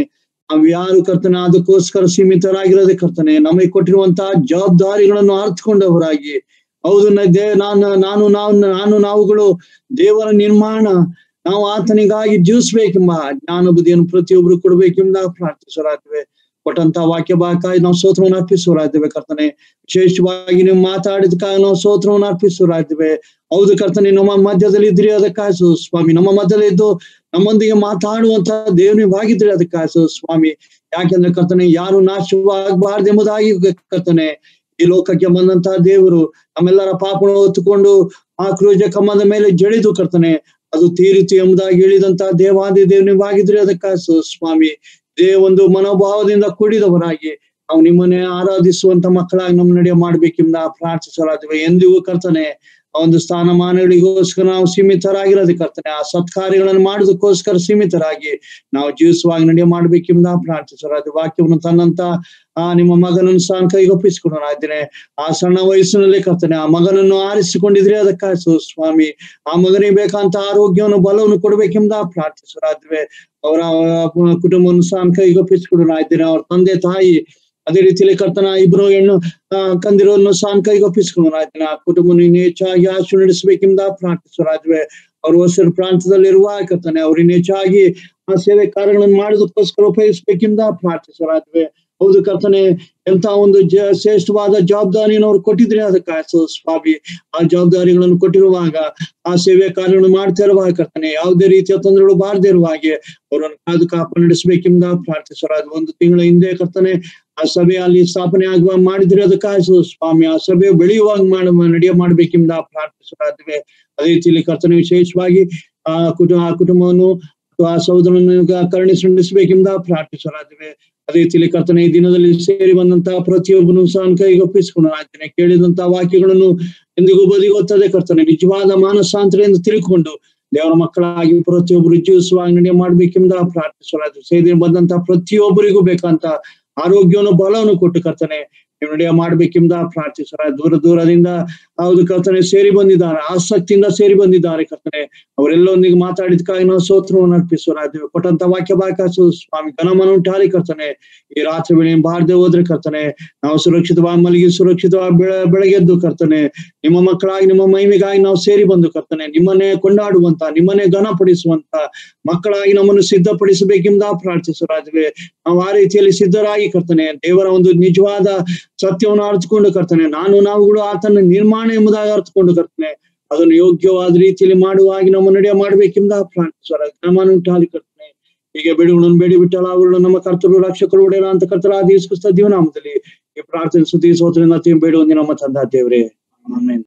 ನಾವು ಯಾರು ಕರ್ತನೆ ಅದಕ್ಕೋಸ್ಕರ ಸೀಮಿತರಾಗಿರೋದೇ ಕರ್ತನೆ, ನಮಗೆ ಕೊಟ್ಟಿರುವಂತಹ ಜವಾಬ್ದಾರಿಗಳನ್ನು ಅರ್ಥಕೊಂಡವರಾಗಿ, ಹೌದು ನಾವುಗಳು ದೇವರ ನಿರ್ಮಾಣ, ನಾವು ಆತನಿಗಾಗಿ ಜೀವಿಸ್ಬೇಕೆಂಬ ಜ್ಞಾನ ಬುದ್ಧಿಯನ್ನು ಪ್ರತಿಯೊಬ್ರು ಕೊಡ್ಬೇಕೆಂಬ ಪ್ರಾರ್ಥಿಸರಾಗ್ತೇವೆ. ಕೊಟ್ಟಂತ ವಾಕ್ಯ ಭಾಗಕ್ಕಾಗಿ ನಾವು ಸ್ತೋತ್ರವನ್ನು ಅರ್ಪಿಸುವರಾಗ್ತೇವೆ ಕರ್ತನೆ. ವಿಶೇಷವಾಗಿ ನೀವು ಮಾತಾಡಿದಕ್ಕಾಗಿ ನಾವು ಸ್ತೋತ್ರವನ್ನು ಅರ್ಪಿಸುವರಾಗ್ತೇವೆ. ಹೌದು ಕರ್ತನೆ, ನಮ್ಮ ಮಧ್ಯದಲ್ಲಿ ಇದ್ರಿ ಅದಕ್ಕಾಸು ಸ್ವಾಮಿ. ನಮ್ಮ ಮಧ್ಯದಲ್ಲಿ ಇದ್ದು ನಮ್ಮೊಂದಿಗೆ ಮಾತಾಡುವಂತ ದೇವನಿಗಾಗಿದ್ರೆ ಅದಕ್ಕಾಸು ಸ್ವಾಮಿ. ಯಾಕೆಂದ್ರೆ ಕರ್ತನೆ, ಯಾರು ನಾಶವಾಗಬಾರ್ದು ಎಂಬುದಾಗಿ ಕರ್ತನೆ ಈ ಲೋಕಕ್ಕೆ ಬಂದಂತಹ ದೇವರು ನಮ್ಮೆಲ್ಲರ ಪಾಪವನ್ನು ಹೊತ್ತುಕೊಂಡು ಆ ಕ್ರೂಜ ಕಮ್ಮದ ಮೇಲೆ ಜಡಿದು ಕರ್ತನೆ ಅದು ತೀರಿತು ಎಂಬುದಾಗಿ ಹೇಳಿದಂತಹ ದೇವಾದಿ ದೇವನಿಗಾಗಿದ್ರೆ ಅದಕ್ಕಾಸು ಸ್ವಾಮಿ. ಇದೇ ಒಂದು ಮನೋಭಾವದಿಂದ ಕೂಡಿದವರಾಗಿ ನಾವು ನಿಮ್ಮನ್ನೇ ಆರಾಧಿಸುವಂತ ಮಕ್ಕಳಾಗಿ ನಮ್ಮ ನಡೆಯ ಮಾಡ್ಬೇಕೆಂಬ ಪ್ರಾರ್ಥಿಸಲಾಗ್ತೇವೆ. ಎಂದಿಗೂ ಕರ್ತನೆ ಆ ಒಂದು ಸ್ಥಾನಮಾನಗಳಿಗೋಸ್ಕರ ನಾವು ಸೀಮಿತರಾಗಿರೋದು ಕರ್ತನೆ, ಆ ಸತ್ಕಾರ್ಯಗಳನ್ನು ಮಾಡೋದಕ್ಕೋಸ್ಕರ ಸೀಮಿತರಾಗಿ ನಾವು ಜೀವಿಸುವಾಗಿ ನಡೆಯ ಮಾಡ್ಬೇಕೆಂಬ ಪ್ರಾರ್ಥಿಸಲಾಗ್ತೇವೆ. ವಾಕ್ಯವನ್ನು ತನ್ನಂತ ಆ ನಿಮ್ಮ ಮಗನನ್ನು ಸಹ ಕೈಗೊಪ್ಪಿಸಿಕೊಂಡಾಗಿದ್ದೇನೆ. ಆ ಸಣ್ಣ ವಯಸ್ಸಿನಲ್ಲಿ ಕರ್ತನೆ ಆ ಮಗನನ್ನು ಆರಿಸಿಕೊಂಡಿದ್ರೆ ಅದಕ್ಕಾಸು ಸ್ವಾಮಿ. ಆ ಮಗನಿಗೆ ಬೇಕಂತ ಆರೋಗ್ಯವನ್ನು ಬಲವನ್ನು ಕೊಡ್ಬೇಕೆಂಬ ಪ್ರಾರ್ಥಿಸಲಾಗ್ತೇವೆ. ಅವರ ಕುಟುಂಬವನ್ನು ಸಹ ಕೈಗೊಪ್ಪಿಸಿಕೊಂಡಾಗಿದ್ದೇನೆ. ಅವ್ರ ತಂದೆ ತಾಯಿ ಅದೇ ರೀತಿಯಲ್ಲಿ ಕರ್ತನ ಇಬ್ರು ಹೆಣ್ಣು ಕಂದಿರೋನ್ನು ಸಹ ಕೈಗೊಪ್ಪಿಸಿಕೊಂಡಾಗಿದ್ದೇನೆ. ಆ ಕುಟುಂಬವನ್ನು ಇನ್ನೂ ಹೆಚ್ಚಾಗಿ ಆಶು ನಡೆಸಬೇಕೆಂಬ ಪ್ರಾರ್ಥಿಸಲಾಗ್ತೇವೆ. ಅವರು ಹೊಸ ಪ್ರಾಂತದಲ್ಲಿರುವ ಕರ್ತನೆ ಅವ್ರನ್ನ ಹೆಚ್ಚಾಗಿ ಆ ಸೇವೆ ಕಾರ್ಯಗಳನ್ನು ಮಾಡೋದಕ್ಕೋಸ್ಕರ ಉಪಯೋಗಿಸ್ಬೇಕೆಂಬ ಪ್ರಾರ್ಥಿಸಲಾಗ್ತೇವೆ. ಹೌದು ಕರ್ತನೆ, ಎಂತ ಒಂದು ಶ್ರೇಷ್ಠವಾದ ಜವಾಬ್ದಾರಿಯನ್ನು ಅವ್ರು ಕೊಟ್ಟಿದ್ರೆ ಅದಕ್ಕಾಸು ಸ್ವಾಮಿ. ಆ ಜವಾಬ್ದಾರಿಗಳನ್ನು ಕೊಟ್ಟಿರುವಾಗ ಆ ಸೇವೆ ಕಾರ್ಯಗಳನ್ನು ಮಾಡ್ತಾ ಇರುವಾಗ ಕರ್ತನೆ ಯಾವುದೇ ರೀತಿಯ ತೊಂದರೆಗಳು ಬಾರದೇ ಇರುವ ಹಾಗೆ ಅವರನ್ನು ಕಾಪಾಡು ನಡೆಸಬೇಕೆಂಬ ಪ್ರಾರ್ಥಿಸಲಾದ. ಒಂದು ತಿಂಗಳ ಹಿಂದೆ ಕರ್ತನೆ ಆ ಸಭೆ ಅಲ್ಲಿ ಸ್ಥಾಪನೆ ಆಗುವ ಮಾಡಿದ್ರೆ ಅದಕ್ಕಾಸು ಸ್ವಾಮಿ. ಆ ಸಭೆ ಬೆಳೆಯುವಾಗ ನಡೆಯ ಮಾಡ್ಬೇಕೆಂಬ ಪ್ರಾರ್ಥಿಸಲಾದ್ವಿ. ಅದೇ ರೀತಿಯಲ್ಲಿ ಕರ್ತನೆ ವಿಶೇಷವಾಗಿ ಆ ಕುಟುಂಬವನ್ನು ಆ ಸಹೋದರನ್ನು ಕರುಣಿಸಿ ನಡೆಸಬೇಕೆಂಬ ಪ್ರಾರ್ಥಿಸಲಾದ್ವಿ. ಅದೇ ರೀತಿಯಲ್ಲಿ ಕರ್ತನೆ ಈ ದಿನದಲ್ಲಿ ಸೇರಿ ಬಂದಂತಹ ಪ್ರತಿಯೊಬ್ಬನು ಸಹ ಕೈಗೊಪ್ಪಿಸಿಕೊಂಡಾಗ್ತೇನೆ. ಕೇಳಿದಂತಹ ವಾಕ್ಯಗಳನ್ನು ಎಂದಿಗೂ ಬದಿಗೊತ್ತದೆ ಕರ್ತನೆ, ನಿಜವಾದ ಮಾನಸಾಂತರ ಎಂದು ತಿಳ್ಕೊಂಡು ದೇವರ ಮಕ್ಕಳಾಗಿ ಪ್ರತಿಯೊಬ್ಬರು ಜೀವಿಸುವಾಗ ನಡೆಯ ಮಾಡ್ಬೇಕೆಂಬ ಪ್ರಾರ್ಥಿಸಲಾದ. ಸೇರಿ ಬಂದಂತಹ ಪ್ರತಿಯೊಬ್ಬರಿಗೂ ಬೇಕಂತ ಆರೋಗ್ಯವನ್ನು ಬಲವನ್ನು ಕೊಟ್ಟು ಕರ್ತನೆ ನೀವು ನಡೆಯ ಮಾಡ್ಬೇಕೆಂಬ ಪ್ರಾರ್ಥಿಸರ. ದೂರದಿಂದ ಹೌದು ಕರ್ತನೆ ಸೇರಿ ಬಂದಿದ್ದಾರೆ, ಆಸಕ್ತಿಯಿಂದ ಸೇರಿ ಬಂದಿದ್ದಾರೆ ಕರ್ತನೆ. ಅವರೆಲ್ಲೊಂದಿಗೆ ಮಾತಾಡಿದಕ್ಕಾಗಿ ನಾವು ಸ್ತೋತ್ರವನ್ನು ಅರ್ಪಿಸುವರಾದ್ದೇವೆ. ಕೊಟ್ಟಂತ ವಾಕ್ಯ ಬಾಕಾಸು ಸ್ವಾಮಿ ಘನಮನ ಉಂಟಾರಿ ಕರ್ತನೆ. ಈ ರಾತ್ರಿ ವೇಳೆ ಬಾರದೆ ಹೋದ್ರೆ ಕರ್ತನೆ ನಾವು ಸುರಕ್ಷಿತವಾಗಿ ಮಲಗಿ ಸುರಕ್ಷಿತವಾಗಿ ಬೆಳಗ್ಗೆದ್ದು ಕರ್ತನೆ ನಿಮ್ಮ ಮಕ್ಕಳಾಗಿ ನಿಮ್ಮ ಮಹಿಮೆಗಾಗಿ ನಾವು ಸೇರಿ ಬಂದು ಕರ್ತನೆ ನಿಮ್ಮನ್ನೇ ಕೊಂಡಾಡುವಂತ ನಿಮ್ಮನ್ನೇ ಘನಪಡಿಸುವಂತ ಮಕ್ಕಳಾಗಿ ನಮ್ಮನ್ನು ಸಿದ್ಧಪಡಿಸಬೇಕೆಂಬ ಪ್ರಾರ್ಥಿಸುವರಾದ್ದೇವೆ. ನಾವು ಆ ರೀತಿಯಲ್ಲಿ ಸಿದ್ಧರಾಗಿ ಕರ್ತನೆ ದೇವರ ಒಂದು ನಿಜವಾದ ಸತ್ಯವನ್ನು ಅರ್ಥಕೊಂಡು ಕರ್ತನೆ ನಾವುಗಳು ಆತನ ನಿರ್ಮಾಣ ಎಂಬುದಾಗಿ ಅರ್ಥಕೊಂಡು ಕರ್ತನೆ ಅದನ್ನು ಯೋಗ್ಯವಾದ ರೀತಿಯಲ್ಲಿ ಮಾಡುವಾಗಿ ನಮ್ಮ ನಡೆಯ ಮಾಡ್ಬೇಕೆಂಬ ಪ್ರಾರ್ಥಿಸುವ ಕ್ರಮವನ್ನು ಉಂಟಾಗಿ ಕರ್ತನೆ. ಹೀಗೆ ಬೆಳೆಗಳನ್ನು ಬೇಡಿ ಬಿಟ್ಟಲ್ಲ ಅವಳು ನಮ್ಮ ಕರ್ತರು ರಕ್ಷಕರು ಒಡೆಯಲ ಅಂತ ಕರ್ತರಾದ ಯೇಸು ಕ್ರಿಸ್ತ ಜೀವನಾಮದಲ್ಲಿ ಈ ಪ್ರಾರ್ಥನೆ ಸ್ತುತಿ ಸ್ತೋತ್ರದಿಂದ ಬೇಡುವಂತೆ ನಮ್ಮ ತಂದೆ ದೇವರೇ ಆಮೆನ್.